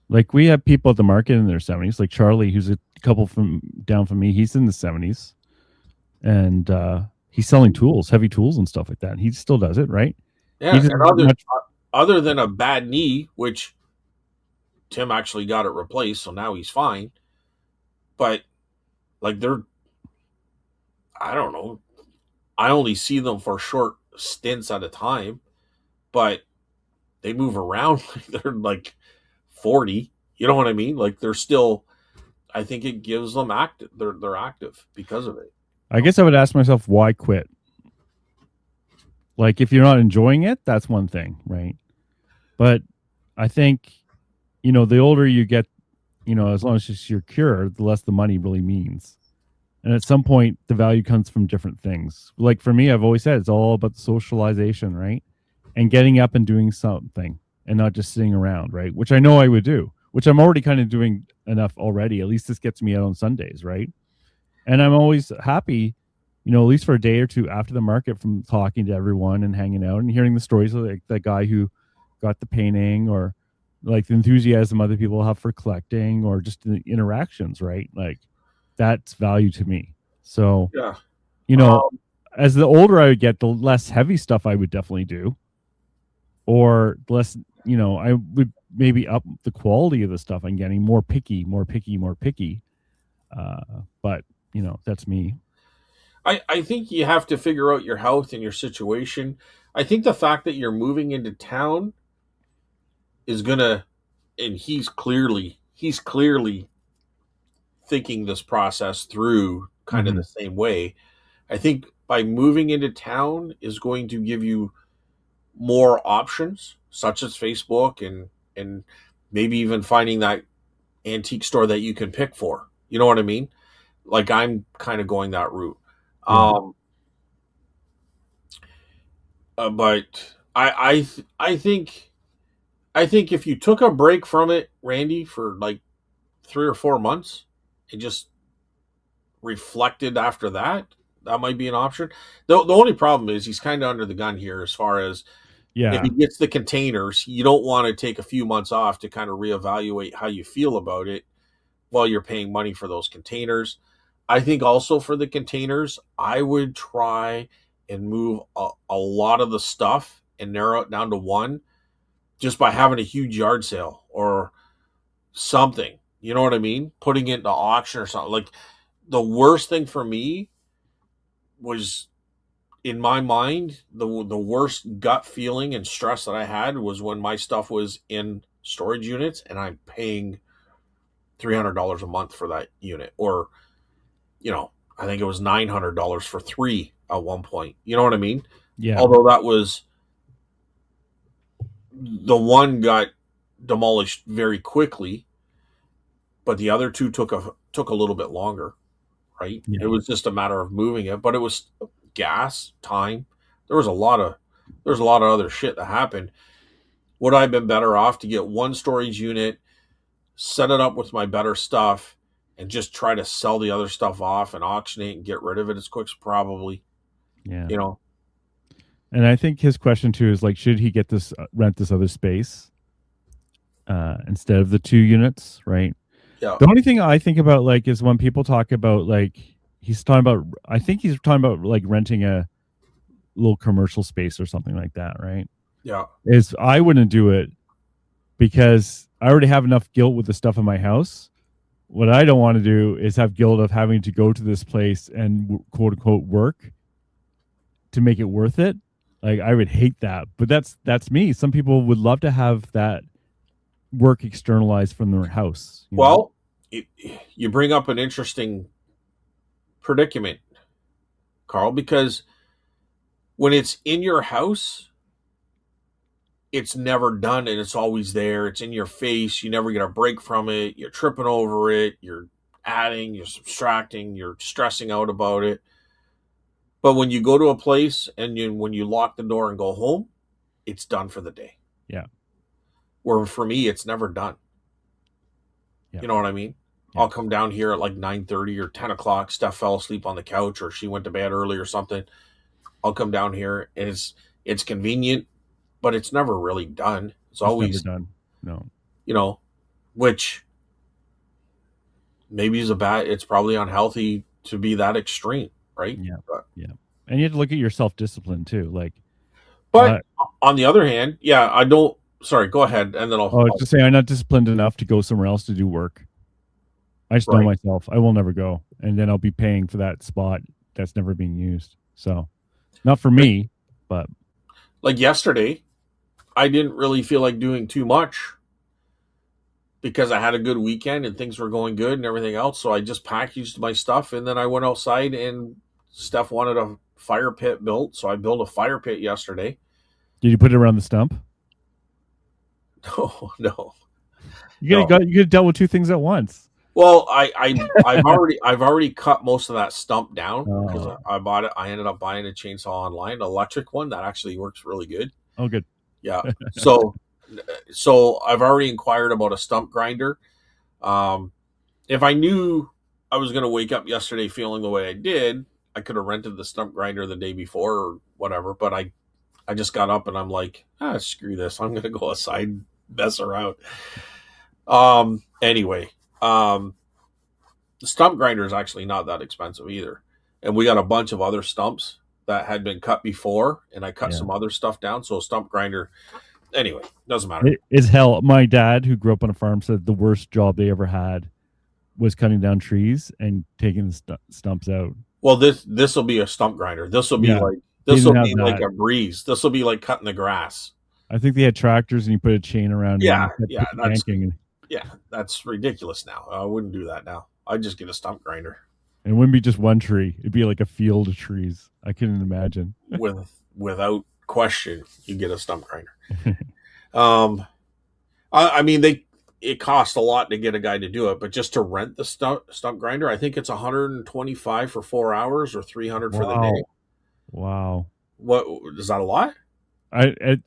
Like we have people at the market in their 70s, like Charlie, who's a couple from down from me. He's in the 70s, and he's selling tools, heavy tools, and stuff like that. He still does it, right? He yeah. doesn't And have much. other than a bad knee, which Tim actually got it replaced, so now he's fine. But like they're, I don't know. I only see them for short stints at a time, but they move around like they're like 40. You know what I mean? Like they're still. I think it gives them active. They're active because of it. I guess I would ask myself why quit. Like if you're not enjoying it, that's one thing, right? But I think the older you get, as long as it's your cure, the less the money really means. And at some point, the value comes from different things. Like for me, I've always said it's all about the socialization, right? And getting up and doing something and not just sitting around, right? Which I know I would do, which I'm already kind of doing enough already. At least this gets me out on Sundays, right? And I'm always happy, at least for a day or two after the market from talking to everyone and hanging out and hearing the stories of like that guy who got the painting or like the enthusiasm other people have for collecting or just the interactions, right? Like that's value to me. So, Yeah. you know, as the older I would get, the less heavy stuff I would definitely do, or less, I would maybe up the quality of the stuff I'm getting, more picky, more picky, more picky. But, that's me. I think you have to figure out your health and your situation. I think the fact that you're moving into town is gonna, and he's clearly thinking this process through kind of Mm-hmm. the same way. I think by moving into town is going to give you more options, such as Facebook and maybe even finding that antique store that you can pick for. You know what I mean? Like I'm kind of going that route. Yeah. Um, but I think if you took a break from it, Randy, for like 3 or 4 months and just reflected after that, that might be an option. The only problem is he's kind of under the gun here as far as if Yeah. he gets the containers, you don't want to take a few months off to kind of reevaluate how you feel about it while you're paying money for those containers. I think also for the containers, I would try and move a lot of the stuff and narrow it down to one just by having a huge yard sale or something. You know what I mean? Putting it into auction or something. Like the worst thing for me was in my mind, the worst gut feeling and stress that I had was when my stuff was in storage units and I'm paying $300 a month for that unit, or I think it was $900 for three at one point. You know what I mean? Yeah. Although that was the one got demolished very quickly, but the other two took a little bit longer. Right? It Yeah. was just a matter of moving it, but it was gas, time. There was a lot of there's a lot of other shit that happened. Would I have been better off to get one storage unit, set it up with my better stuff, and just try to sell the other stuff off and auction it and get rid of it as quick as probably, Yeah. you know. And I think his question too is like, should he get this rent this other space instead of the 2 units, right? Yeah. The only thing I think about like is when people talk about like he's talking about I think he's talking about like renting a little commercial space or something like that, right? Yeah. Is I wouldn't do it because I already have enough guilt with the stuff in my house. What I don't want to do is have guilt of having to go to this place and quote unquote work to make it worth it. Like I would hate that, but that's me. Some people would love to have that work externalized from their house. Well, you bring up an interesting predicament, Carl, because when it's in your house, it's never done and it's always there. It's in your face. You never get a break from it. You're tripping over it. You're adding, you're subtracting, you're stressing out about it. But when you go to a place and when you lock the door and go home, it's done for the day. Yeah. Where for me, it's never done. Yeah. You know what I mean? Yeah. I'll come down here at like 9:30 or 10 o'clock. Steph fell asleep on the couch or she went to bed early or something. I'll come down here and it's convenient, but it's never really done. It's always never done. No. You know, which maybe is it's probably unhealthy to be that extreme, right? Yeah. Yeah. And you have to look at your self-discipline too. Like, but on the other hand, yeah, I don't, sorry, go ahead. And then I'll just say I'm not disciplined enough to go somewhere else to do work. I just know myself. I will never go. And then I'll be paying for that spot that's never being used. So not for me, but like yesterday, I didn't really feel like doing too much because I had a good weekend and things were going good and everything else. So I just packaged my stuff and then I went outside and Steph wanted a fire pit built. So I built a fire pit yesterday. Did you put it around the stump? No. You could have dealt with 2 things at once. Well, I've already cut most of that stump down because I bought it. I ended up buying a chainsaw online, an electric one that actually works really good. Oh, good. Yeah. So I've already inquired about a stump grinder. If I knew I was going to wake up yesterday feeling the way I did, I could have rented the stump grinder the day before or whatever. But I just got up and I'm like, screw this. I'm going to go outside and mess around. Anyway, the stump grinder is actually not that expensive either. And we got a bunch of other stumps that had been cut before, and I cut some other stuff down. So a stump grinder, anyway, doesn't matter. It is hell. My dad, who grew up on a farm, said the worst job they ever had was cutting down trees and taking the stumps out. Well, this will be a stump grinder. This will be like a breeze. This will be like cutting the grass. I think they had tractors and you put a chain around. That's ridiculous now. I wouldn't do that now. I'd just get a stump grinder. And it wouldn't be just one tree. It'd be like a field of trees. I couldn't imagine. Without question, you get a stump grinder. I mean, it costs a lot to get a guy to do it, but just to rent the stump grinder, I think it's $125 for 4 hours or $300 for the day. Wow. What is that a lot?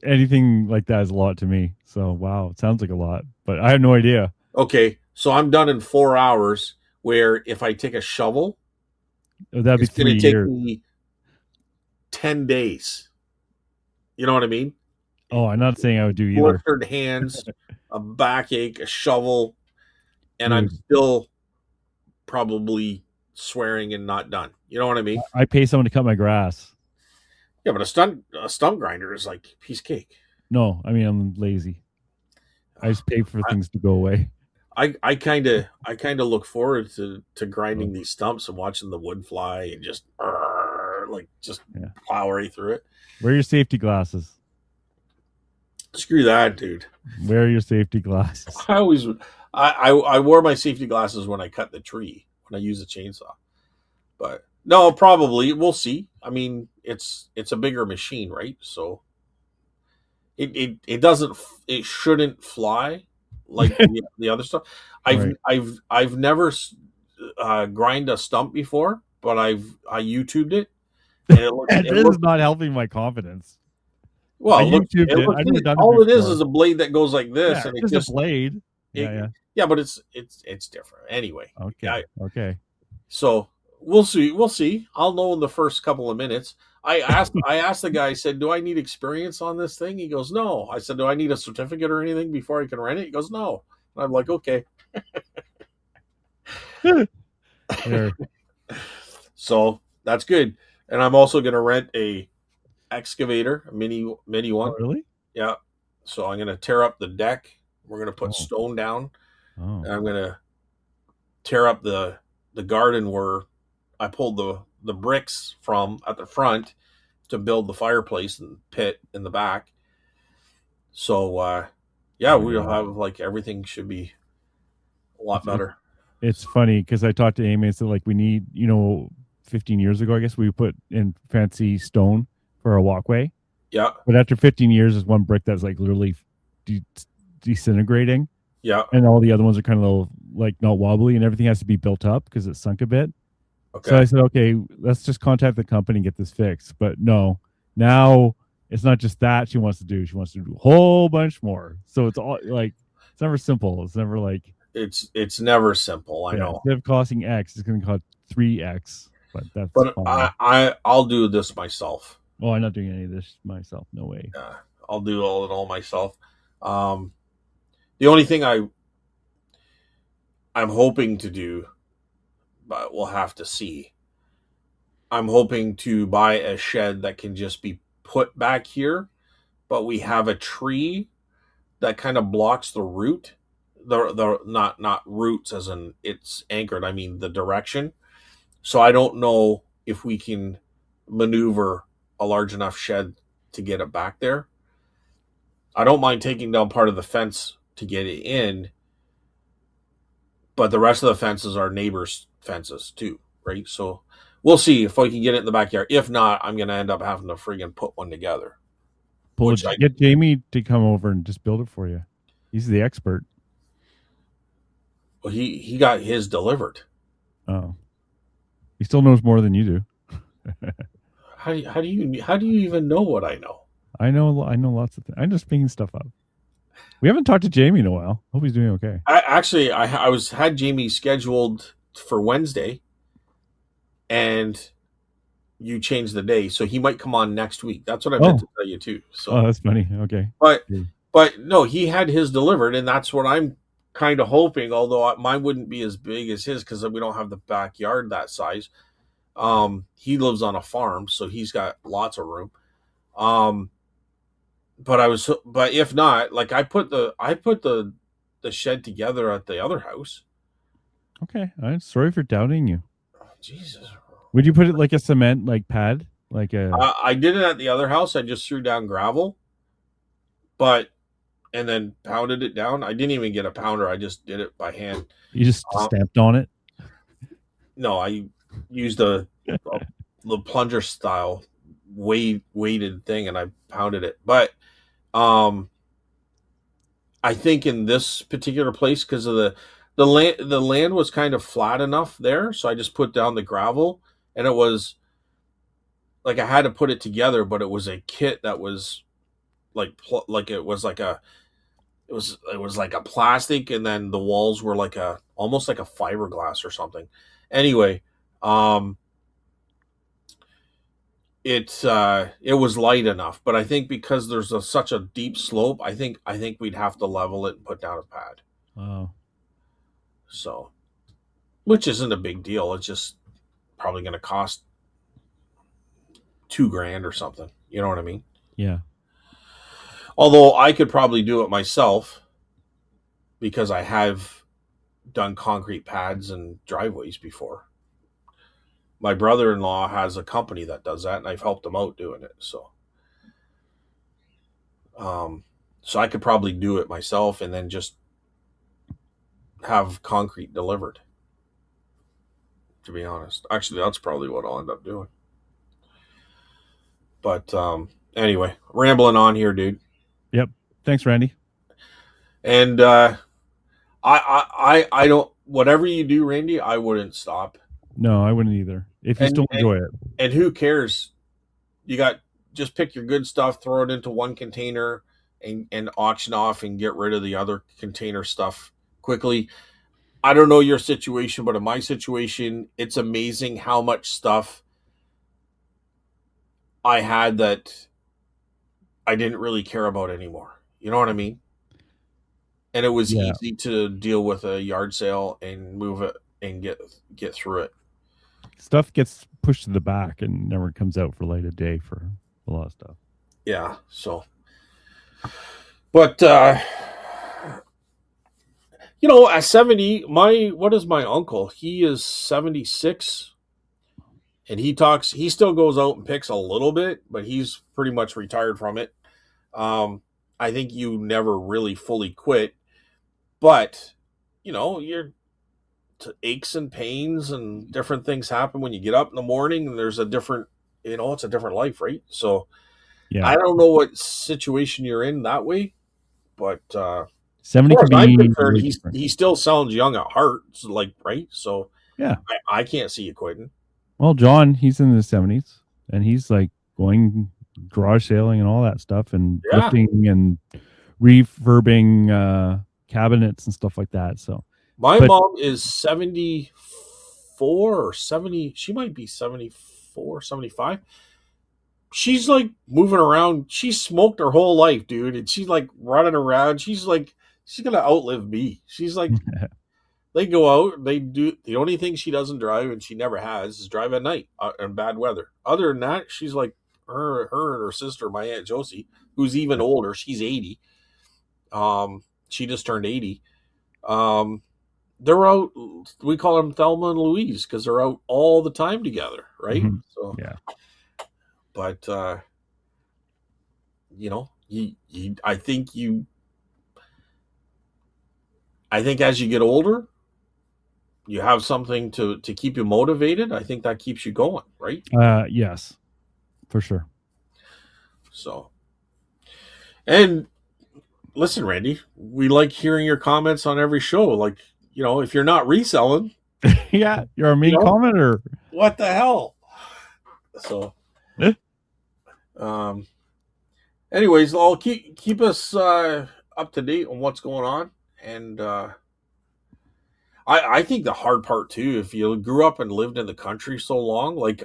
Anything like that is a lot to me. So wow, it sounds like a lot, but I have no idea. Okay, so I'm done in 4 hours. Where if I take a shovel, that'd be 3 years. Take me 10 days. You know what I mean? Oh, I'm not saying I would do either. Blistered hands, a backache, a shovel, and I'm still probably swearing and not done. You know what I mean? I pay someone to cut my grass. Yeah, but a stump grinder is like piece of cake. No, I mean I'm lazy. I just pay for things to go away. I kind of look forward to grinding these stumps and watching the wood fly and just plow right through it. Wear your safety glasses. Screw that, dude. Wear your safety glasses. I wore my safety glasses when I cut the tree, when I use a chainsaw. But no, probably we'll see. I mean, it's a bigger machine, right? So it shouldn't fly like the other stuff. I've never grind a stump before, but I YouTubed it. And this is not helping my confidence. Well, all it is a blade that goes like this, and it's just a blade. Yeah, yeah. Yeah, but it's different anyway. Okay. Okay. So we'll see. We'll see. I'll know in the first couple of minutes. I asked the guy. I said, "Do I need experience on this thing?" He goes, "No." I said, "Do I need a certificate or anything before I can rent it?" He goes, "No." And I'm like, "Okay." There. So that's good. And I'm also going to rent a excavator, a mini Oh, one. really? Yeah. So I'm going to tear up the deck. We're going to put Oh. stone down, Oh. and I'm going to tear up the garden where I pulled the bricks from at the front to build the fireplace and pit in the back. So yeah, Very we'll nice. have like everything should be a lot It's it's, better. it's funny because I talked to Amy and said like we need 15 years ago I guess we put in fancy stone for our walkway, Yeah, but after 15 years is one brick that's like literally de- disintegrating, yeah. and all the other ones are kind of little, like not wobbly, and everything has to be built up because it sunk a bit. So Okay. I said, okay, let's just contact the company and get this fixed. But no, now it's not just that she wants to do. She wants to do a whole bunch more. So it's all like, it's never simple. It's never like, It's never simple. I yeah, know, instead of costing X, it's going to cost 3X. But that's but fine. I'll do this myself. Oh, I'm not doing any of this myself. No way. Yeah, I'll do all myself. Um, the only thing I'm hoping to do, but we'll have to see. I'm hoping to buy a shed that can just be put back here, but we have a tree that kind of blocks the route. The not roots as in it's anchored. I mean the direction. So I don't know if we can maneuver a large enough shed to get it back there. I don't mind taking down part of the fence to get it in, but the rest of the fences are neighbors' fences too, right? So we'll see if I can get it in the backyard. If not, I'm going to end up having to friggin' put one together. Pull Which it, get Jamie to come over and just build it for you. He's the expert. well, he got his delivered. Oh, he still knows more than you do. How do you even know what I know? I know lots of things. I'm just picking stuff up. We haven't talked to Jamie in a while. Hope he's doing okay. I had Jamie scheduled for Wednesday, and you changed the day, so he might come on next week. That's what I meant Oh, to tell you too. oh, So, that's funny. Okay. but but no, he had his delivered, and that's what I'm kind of hoping. Although mine wouldn't be as big as his because we don't have the backyard that size. He lives on a farm, so he's got lots of room. Um, but if not, like I put the shed together at the other house. Okay. I'm sorry for doubting you. Jesus. Would you put it like a cement like pad, like a? I did it at the other house. I just threw down gravel, but and then pounded it down. I didn't even get a pounder. I just did it by hand. You just Um, stamped on it. no, I used the plunger style weighted thing, and I pounded it. But um, I think in this particular place, because of the land was kind of flat enough there, so I just put down the gravel, and it was like I had to put it together, but it was a kit that was like it was like a plastic, and then the walls were like a almost like a fiberglass or something. Anyway, um, it was light enough, but I think because there's such a deep slope, I think we'd have to level it and put down a pad. Wow. So, which isn't a big deal. It's just probably going to cost 2 grand or something. You know what I mean? Yeah. Although I could probably do it myself because I have done concrete pads and driveways before. My brother-in-law has a company that does that, and I've helped him out doing it. Um, so I could probably do it myself and then just have concrete delivered. To be honest, actually, that's probably what I'll end up doing. But anyway, rambling on here, dude. Yep. Thanks, Randy. And I don't. Whatever you do, Randy, I wouldn't stop. No, I wouldn't either. If you And still enjoy it. and who cares? You got just pick your good stuff, throw it into one container, and auction off and get rid of the other container stuff quickly. I don't know your situation, but in my situation, it's amazing how much stuff I had that I didn't really care about anymore. You know what I mean? And it was Yeah. easy to deal with a yard sale and move it and get through it. Stuff gets pushed to the back and never comes out for light of day for a lot of stuff. Yeah. So, but at 70, what is my uncle? He is 76, and he still goes out and picks a little bit, but he's pretty much retired from it. I think you never really fully quit, but your aches and pains and different things happen when you get up in the morning, and there's a different, it's a different life, right? So Yeah. I don't know what situation you're in that way, but as 70 far can as I'm be concerned, really different. he still sounds young at heart, like, right? So Yeah. I can't see you quitting. Well, John, he's in the 70s and he's like going garage sailing and all that stuff and Yeah, lifting and refurbing cabinets and stuff like that. So, my but mom is 74 or 70. She might be 74, 75. She's like moving around. She smoked her whole life, dude, and she's like running around. She's like, she's gonna outlive me. She's like, they go out. They do the only thing she doesn't drive, and she never has, is drive at night in bad weather. Other than that, she's like her and her sister, my aunt Josie, who's even older. She's 80. She just turned 80. Um, they're out. We call them Thelma and Louise because they're out all the time together, right? Mhm. So, Yeah. but I think as you get older, you have something to keep you motivated. I think that keeps you going, right? Yes, for sure. So, and listen, Randy, we like hearing your comments on every show. Like, if you're not reselling, Yeah, you're our you main know, commenter. what the hell? So, Eh? um, anyways, I'll keep us up to date on what's going on, and I think the hard part too, if you grew up and lived in the country so long, like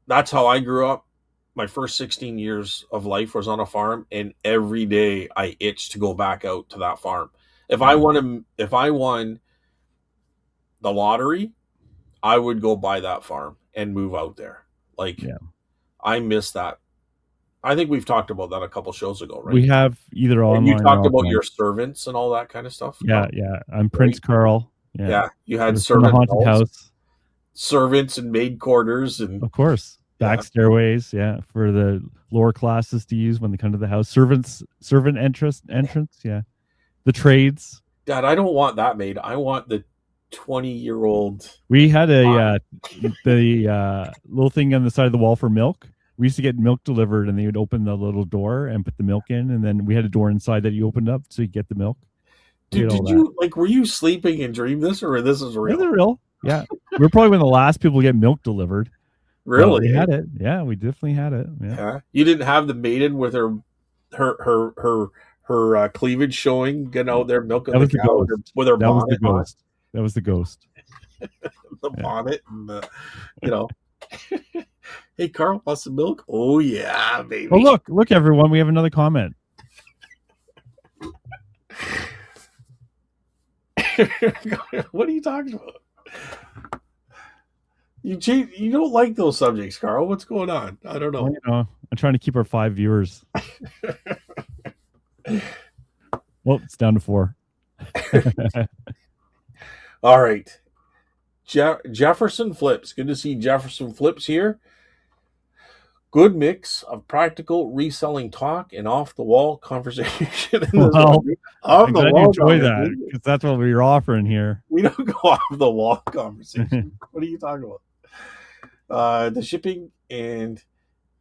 that's how I grew up. My first 16 years of life was on a farm, and every day I itched to go back out to that farm. If I won the lottery, I would go buy that farm and move out there. Like, Yeah. I miss that. I think we've talked about that a couple shows ago, right? We have either And you online or talked about offline. your servants and all that kind of stuff, Yeah, Carl, yeah. I'm Prince right? Carl. Yeah. Yeah, you had From the servant haunted halls, house. servants and maid quarters, and Of course. Back yeah. stairways, yeah, for the lower classes to use when they come to the house. Servant entrance, yeah. The trades. Dad, I don't want that made. I want the 20-year-old. We had the little thing on the side of the wall for milk. We used to get milk delivered, and they would open the little door and put the milk in, and then we had a door inside that you opened up so you get the milk. Dude, All did that. you were you sleeping and dream this, or this is real? Is it real? Yeah, we're probably one of the last people to get milk delivered. Really? We had it. Yeah, we definitely had it. Yeah. Yeah. You didn't have the maiden with her cleavage showing, getting out there milking That the was the cow ghost. with her That was the bonnet on, ghost. That was the ghost. the Yeah. bonnet, and you know. Hey, Carl, want some milk? Oh yeah, baby. Oh, look, everyone, we have another comment. What are you talking about? You don't like those subjects, Carl. What's going on? I don't know. Well, I'm trying to keep our 5 viewers. Well, it's down to 4. All right. Jefferson Flips. Good to see Jefferson Flips here. Good mix of practical reselling talk and off the wall conversation. Well, off I'm the glad you wall enjoy that because that's what we're offering here. We don't go off the wall conversation. What are you talking about? The shipping and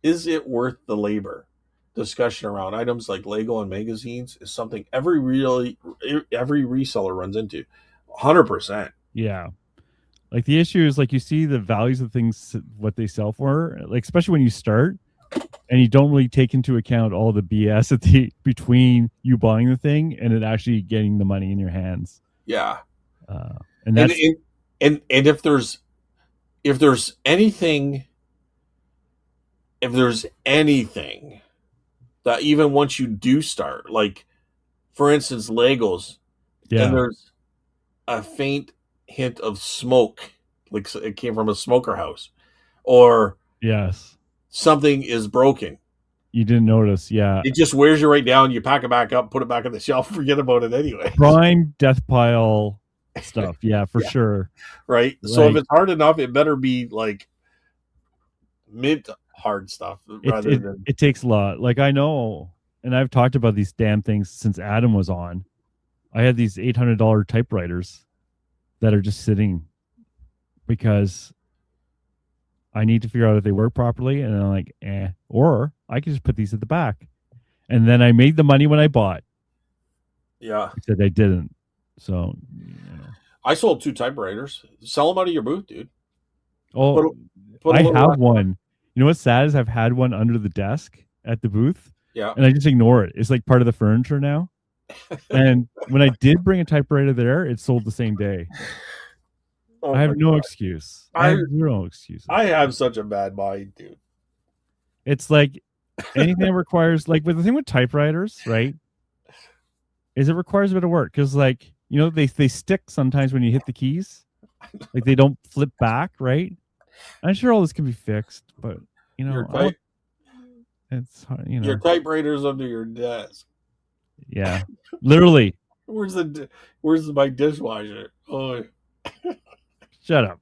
is it worth the labor? Discussion around items like Lego and magazines is something every reseller runs into. 100%. Yeah. Like the issue is like you see the values of things, what they sell for, like especially when you start, and you don't really take into account all the BS between you buying the thing and it actually getting the money in your hands. Yeah. And And that's if there's anything if there's anything that even once you do start, like for instance, Legos, and yeah, there's a faint hint of smoke, like it came from a smoker house, or yes, something is broken. you didn't notice. Yeah, It just wears you right down. You pack it back up, put it back on the shelf, forget about it anyway. prime death pile stuff. Yeah, for Yeah. sure. Right. So if Like it's hard enough, it better be like mint hard stuff it, rather it, than it takes a lot. Like I know, and I've talked about these damn things since Adam was on. I had these $800 typewriters that are just sitting because I need to figure out if they work properly, and I'm like, or I can just put these at the back, and then I made the money when I bought. yeah. Except I didn't. So, I sold 2 typewriters. Sell them out of your booth, dude. oh, Put a I little have one. You know what's sad is I've had one under the desk at the booth, yeah. and I just ignore it. It's like part of the furniture now. And when I did bring a typewriter there, it sold the same day. Oh I have my no God. excuse. I have zero excuses. I have such a bad mind, dude. It's like anything that requires, like, with the thing with typewriters, right? Is it requires a bit of work because, like, you know, they stick sometimes when you hit the keys, like they don't flip back, right? I'm sure all this can be fixed, but you know, it's hard, you know. Your typewriter's under your desk. Yeah, literally. Where's my dishwasher? Oh, Shut up.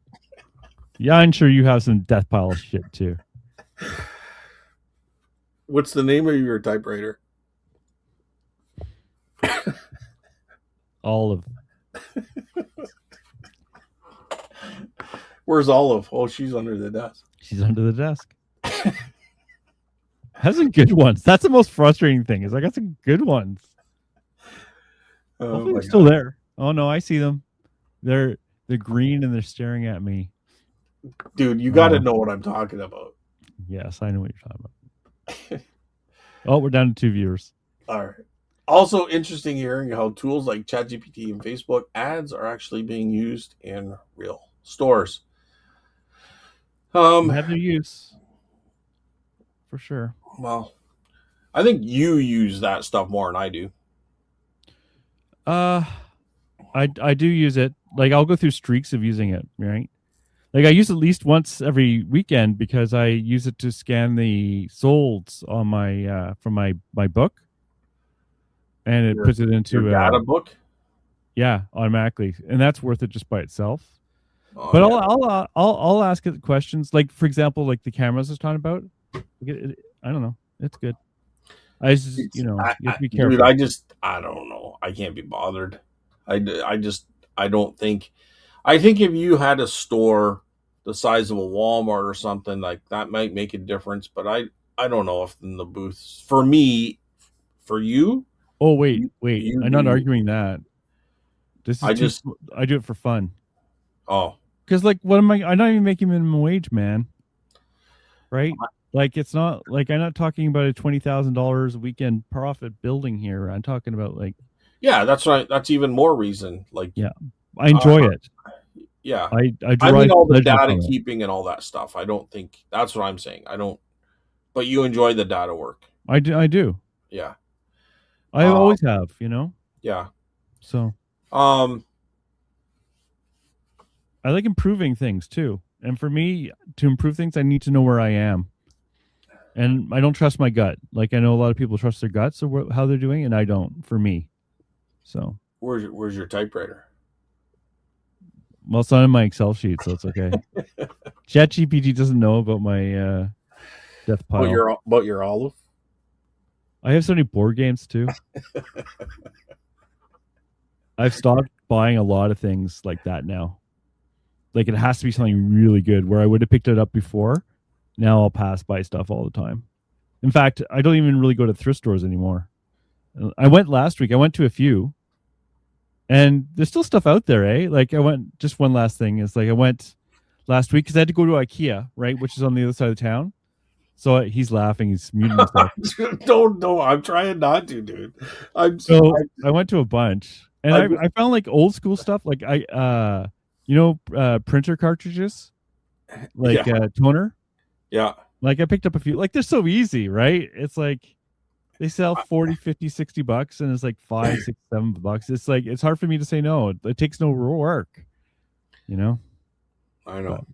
Yeah, I'm sure you have some death pile shit too. what's the name of your typewriter? Olive. Where's Olive? Oh, she's under the desk. She's under the desk. Has some good ones. That's the most frustrating thing. Is I got some good ones. Hopefully they're still there. Oh no, I see them. They're green and they're staring at me. Dude, you got to know what I'm talking about. Yes, I know what you're talking about. Oh, we're down to 2 viewers. All right. Also interesting hearing how tools like ChatGPT and Facebook ads are actually being used in real stores. Have their use. For sure. Well, I think you use that stuff more than I do. I do use it. Like I'll go through streaks of using it, right? Like I use it at least once every weekend because I use it to scan the solds on my from my book, and it puts it into your data book. Yeah, automatically, and that's worth it just by itself. Oh, but yeah. I'll ask it questions. Like for example, like the cameras I was talking about. I don't know. It's good. I just you have to be careful. Dude, I don't know. I can't be bothered. I don't think. I think if you had a store the size of a Walmart or something like that might make a difference, but I don't know if in the booths for me, for you. Oh wait, I'm not arguing that. This is I do it for fun. Oh, because like what am I'm not even making minimum wage, man. Right? Like it's not like I'm not talking about a $20,000 a weekend profit building here. I'm talking about like that's right. That's even more reason. Like I enjoy it. Yeah, I mean all the data keeping and all that stuff. I don't think that's what I'm saying. I don't. But you enjoy the data work. I do. Yeah, I always have. Yeah. So I like improving things too. And for me to improve things, I need to know where I am. And I don't trust my gut. Like I know a lot of people trust their guts or how they're doing, and I don't. For me, so where's your typewriter? Well, it's not in my Excel sheet, so it's okay. ChatGPT doesn't know about my death pile. About your Olive. I have so many board games too. I've stopped buying a lot of things like that now. Like it has to be something really good. Where I would have picked it up before. Now I'll pass by stuff all the time. In fact, I don't even really go to thrift stores anymore. I went last week. I went to a few. And there's still stuff out there, eh? Like I went, just one last thing is like I went last week because I had to go to IKEA, right? Which is on the other side of town. So he's laughing. He's muting himself. Don't. I'm trying not to, dude. So I went to a bunch, and I'm I found like old school stuff, like printer cartridges, like yeah, toner. yeah. Like I picked up a few. Like they're so easy, right? It's like they sell 40, 50, $60, and it's like $5, $6, $7. It's like it's hard for me to say no. It takes no work, you know. I know. But,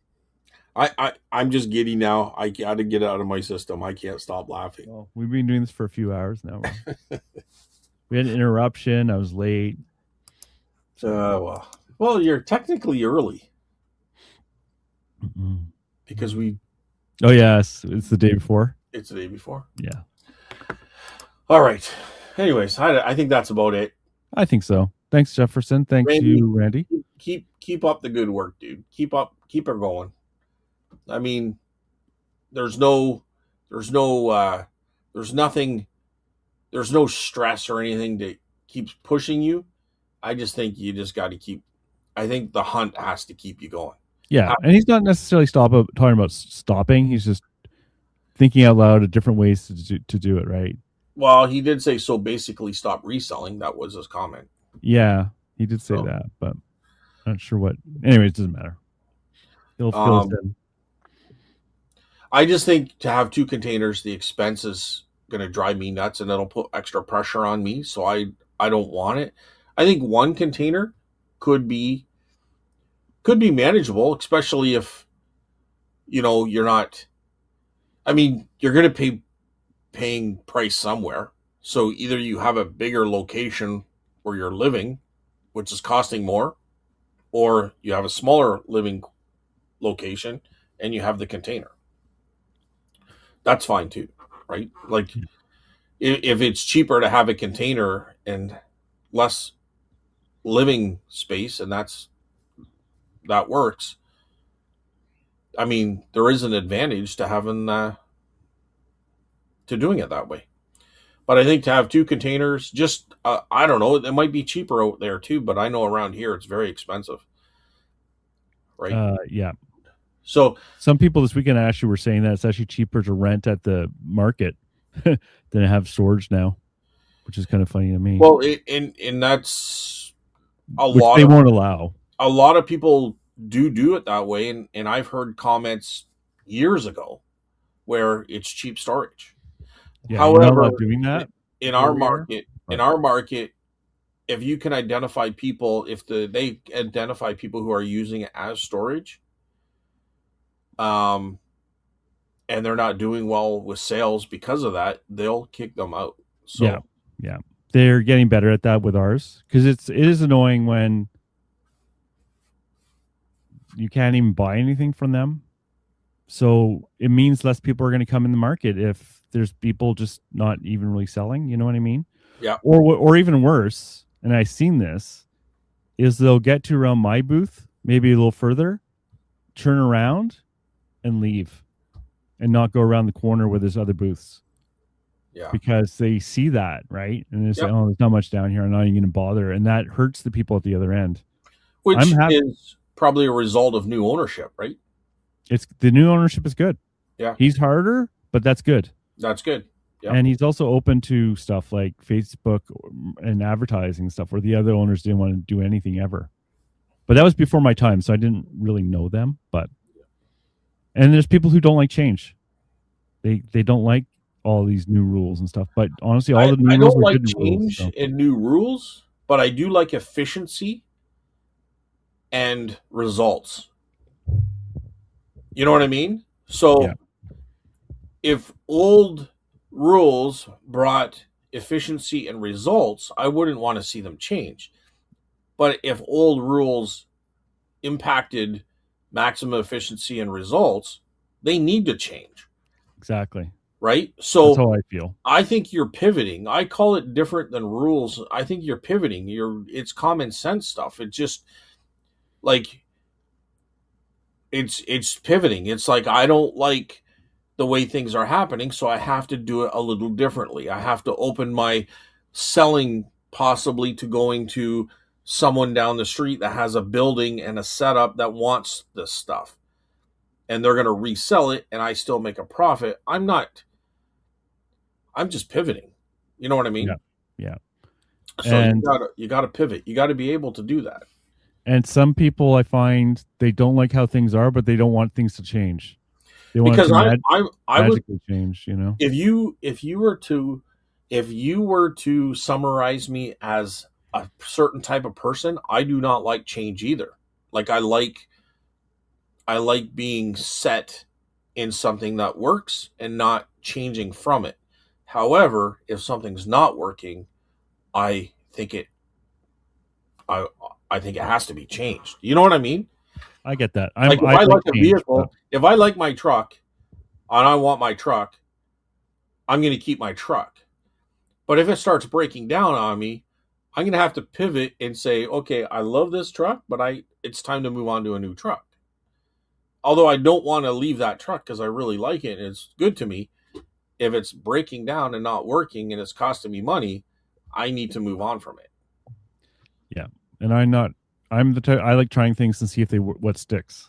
I'm just giddy now. I got to get it out of my system. I can't stop laughing. well, we've been doing this for a few hours now. We had an interruption. I was late. Well, you're technically early Mm-mm. because we. Oh yes, it's the day before. It's the day before. Yeah, All right. Anyways, I think that's about it. I think so. Thanks, Jefferson. Thanks Randy, you, Randy. keep up the good work, dude. Keep her going. I mean, there's nothing, there's no stress or anything that keeps pushing you. I just think you just got to keep. I think the hunt has to keep you going. Yeah, and he's not necessarily talking about stopping. He's just thinking out loud of different ways to do it, right? Well, he did say so. Basically, stop reselling. That was his comment. Yeah, he did say that, but I'm not sure what. Anyway, it doesn't matter. He'll fill us in. I just think to have 2 containers, the expense is going to drive me nuts, and it'll put extra pressure on me. So I don't want it. I think 1 container could be manageable, especially if you're not. I mean, you're going to paying price somewhere. So either you have a bigger location where you're living, which is costing more, or you have a smaller living location and you have the container. That's fine too, right? Like if it's cheaper to have a container and less living space, and that works. I mean, there is an advantage to having to doing it that way. But I think to have 2 containers, just I don't know, it might be cheaper out there too. But I know around here it's very expensive, right? Yeah. So some people this weekend actually were saying that it's actually cheaper to rent at the market than to have storage now, which is kind of funny to me. Well, and that's which they won't allow. A lot of people do it that way, and I've heard comments years ago where it's cheap storage. Yeah, however, doing that in our market, if you can identify people, they identify people who are using it as storage, and they're not doing well with sales because of that, they'll kick them out. So yeah, they're getting better at that with ours, because it is annoying when you can't even buy anything from them. So it means less people are going to come in the market if there's people just not even really selling. You know what I mean? Yeah. Or even worse, and I've seen this, is they'll get to around my booth, maybe a little further, turn around, and leave, and not go around the corner where there's other booths. Yeah. Because they see that, right? And they say, "Oh, there's not much down here. I'm not even going to bother," and that hurts the people at the other end. Which is probably a result of new ownership, right? It's the new ownership is good. Yeah. He's harder, but that's good. That's good. Yeah. And he's also open to stuff like Facebook and advertising stuff where the other owners didn't want to do anything ever. But that was before my time, so I didn't really know them. And there's people who don't like change. They don't like all these new rules and stuff. But honestly, all the new I rules don't are like good change rules, and new rules, but I do like efficiency and results. You know what I mean? So if old rules brought efficiency and results, I wouldn't want to see them change. But if old rules impacted maximum efficiency and results, they need to change. Exactly. Right? So that's how I feel. I think you're pivoting. I call it different than rules. I think you're pivoting. It's common sense stuff. It's just like it's pivoting. It's like I don't like the way things are happening, so I have to do it a little differently. I have to open my selling possibly to going to someone down the street that has a building and a setup that wants this stuff. and they're going to resell it and I still make a profit, I'm just pivoting. You know what I mean? Yeah. Yeah. So And you gotta pivot. You gotta be able to do that. some people I find they don't like how things are, but they don't want things to change. They want it Because to I would, magically change, you know? if you were to summarize me as a certain type of person, I do not like change either. Like I like being set in something that works and not changing from it. However, if something's not working, I think it I I think it has to be changed. You know what I mean? I get that. Like if I I like like a change, but vehicle, if I like my truck and I want my truck, I'm going to keep my truck. But if it starts breaking down on me, I'm going to have to pivot and say, okay, I love this truck, but it's time to move on to a new truck. Although I don't want to leave that truck because I really like it and it's good to me. If it's breaking down and not working and it's costing me money, I need to move on from it. yeah. And I'm the type I like trying things and see if what sticks.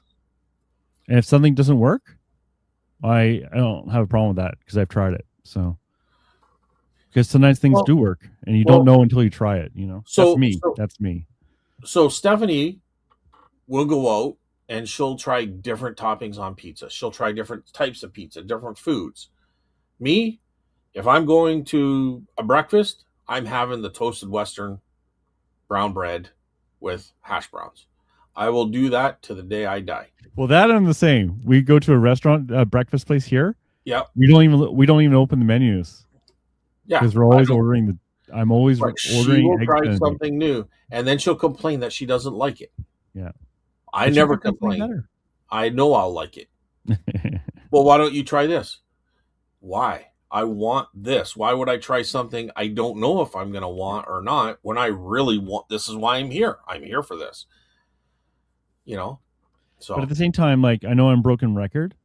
And if something doesn't work, I don't have a problem with that because I've tried it. So because sometimes things Well, do work and you don't well, know until you try it, you know. That's so me. so That's me. so Stephanie will go out and she'll try different toppings on pizza. She'll try different types of pizza, different foods. Me, if I'm going to a breakfast, I'm having the toasted Western brown bread with hash browns. I will do that to the day I die. Well, that I'm the same. We go to a restaurant, breakfast place here. Yep. We don't even open the menus Yeah. because we're I always don't. ordering the. I'm always But she ordering will eggs try Benedict. something new, and then she'll complain that she doesn't like it. Yeah, I but she never might find something complain. better. I know I'll like it. Well, why don't you try this? Why? I want this. Why would I try something I don't know if I'm going to want or not when I really want? This is why I'm here. I'm here for this. You know. But at So the same time, like I know I'm broken record,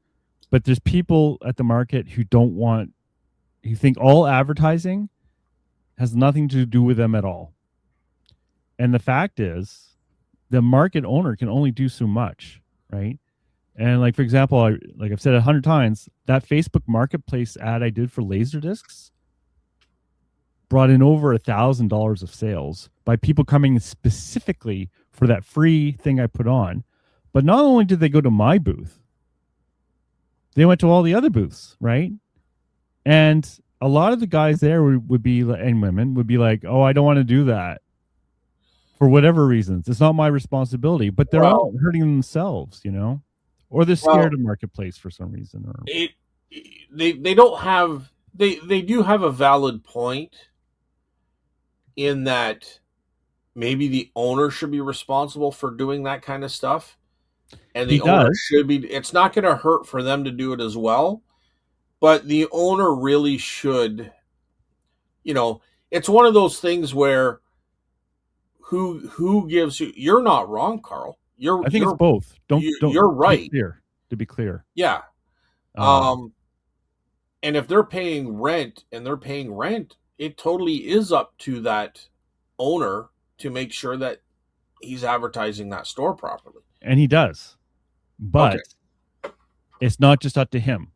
but there's people at the market who don't want. Who think all advertising has nothing to do with them at all. And the fact is, the market owner can only do so much, right? And like for example, like I've said 100 times, that Facebook Marketplace ad I did for laser discs brought in over $1,000 of sales by people coming specifically for that free thing I put on. But not only did they go to my booth, they went to all the other booths, right? And a lot of the guys there would be, and women would be like, "Oh, I don't want to do that for whatever reasons. It's not my responsibility." But they're all well, hurting themselves, you know, or they're scared well, of marketplace for some reason. Or it they don't have they do have a valid point in that maybe the owner should be responsible for doing that kind of stuff and he the owner does. should be it's not going to hurt for them to do it as well, but the owner really should, you know, it's one of those things where who gives you you're not wrong, Carl. I think it's both. Don't You're to be right. clear. To be clear, Yeah. um, Um and if they're paying rent and they're paying rent, it totally is up to that owner to make sure that he's advertising that store properly. and he does, Okay. but it's not just up to him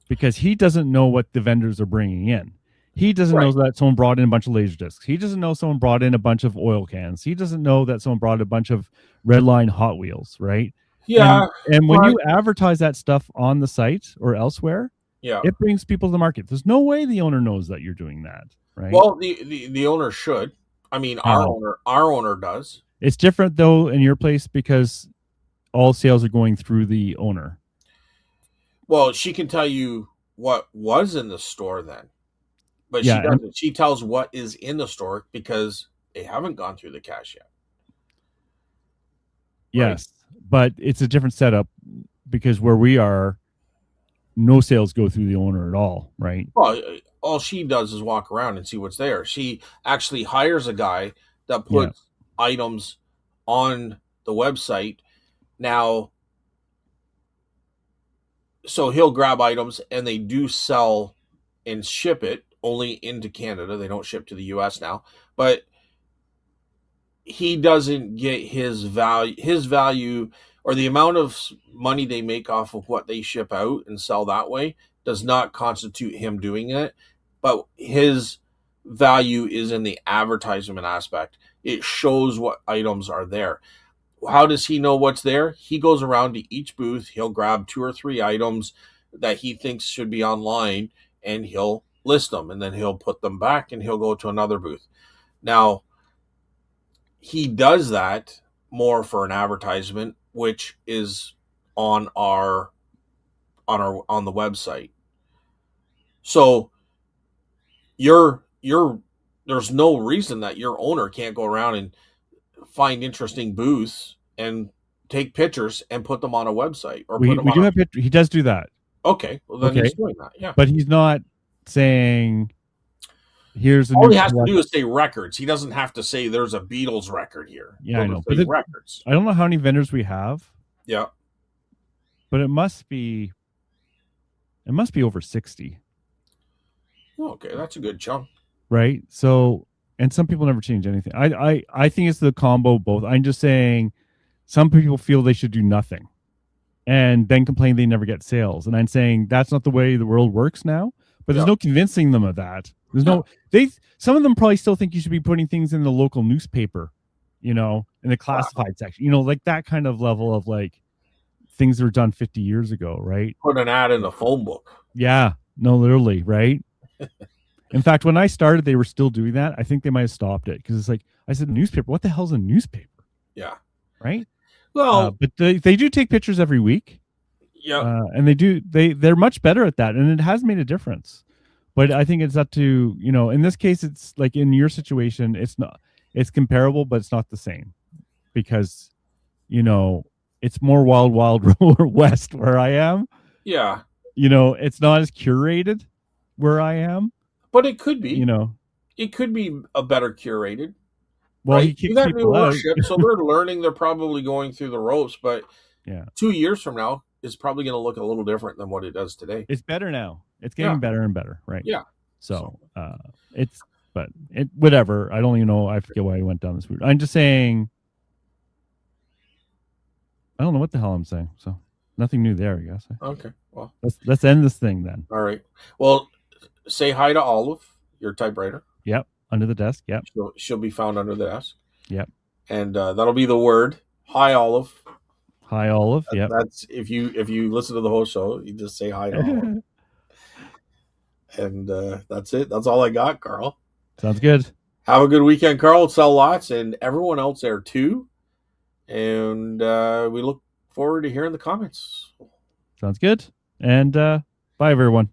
because he doesn't know what the vendors are bringing in. He doesn't know Right. that someone brought in a bunch of laser discs. He doesn't know someone brought in a bunch of oil cans. He doesn't know that someone brought a bunch of Redline Hot Wheels, right? Yeah, And when but you advertise that stuff on the site or elsewhere, yeah. it brings people to the market. There's no way the owner knows that you're doing that, right? Well, the owner should. I mean, How? our owner does. It's different though in your place because all sales are going through the owner. Well, she can tell you what was in the store then, but she Yeah, and doesn't. She tells what is in the store because they haven't gone through the cash yet, right? yes, but it's a different setup because where we are, no sales go through the owner at all, right? Well, all she does is walk around and see what's there. She actually hires a guy that Yeah. puts items on the website. Now, so he'll grab items and they do sell and ship it only into Canada. They don't ship to the US now, but he doesn't get his value or the amount of money they make off of what they ship out and sell that way does not constitute him doing it, but his value is in the advertisement aspect. It shows what items are there. How does he know what's there? He goes around to each booth, he'll grab 2 or 3 items that he thinks should be online, and he'll list them, and then he'll put them back and he'll go to another booth. Now, he does that more for an advertisement, which is on the website. So you're there's no reason that your owner can't go around and find interesting booths and take pictures and put them on a website or put them we on do have pictures. He does do that. Okay, well then Okay. he's doing that. Yeah. But he's not saying here's a All new he has to do is say records. He doesn't have to say there's a Beatles record here. Yeah, I know. But records. I don't know how many vendors we have. Yeah. But it must be over 60. Okay, that's a good chunk. Right? So, and some people never change anything. I think it's the combo of both. I'm just saying some people feel they should do nothing and then complain they never get sales. And I'm saying that's not the way the world works now. But there's no convincing them of that. There's some of them probably still think you should be putting things in the local newspaper, in the classified section, like that kind of level of like things that were done 50 years ago, right? Put an ad in the phone book. Yeah, no, literally, right? In fact, when I started, they were still doing that. I think they might have stopped it because it's like, I said, newspaper, what the hell's a newspaper? Yeah. Right? Well, but they do take pictures every week. Yeah. And they're much better at that. And it has made a difference. But I think it's up to, in this case, it's like in your situation, it's comparable, but it's not the same because, it's more wild, wild west where I am. Yeah. It's not as curated where I am. But it could be. It could be a better curated. Well, right? He kicks people out. So they're learning. They're probably going through the ropes. But 2 years from now, it's probably going to look a little different than what it does today. It's better now. It's getting better and better, right? Yeah. So whatever. I don't even know. I forget why I went down this route. I'm just saying. I don't know what the hell I'm saying. So nothing new there, I guess. Okay. Well, let's end this thing then. All right. Well, say hi to Olive, your typewriter. Yep. Under the desk. Yep. She'll be found under the desk. Yep. And that'll be the word. Hi, Olive. Hi, Olive. Yep. That's if you listen to the whole show, you just say hi to Olive. And that's it. That's all I got, Carl. Sounds good. Have a good weekend, Carl. Sell lots, and everyone else there too. And we look forward to hearing the comments. Sounds good. And bye, everyone.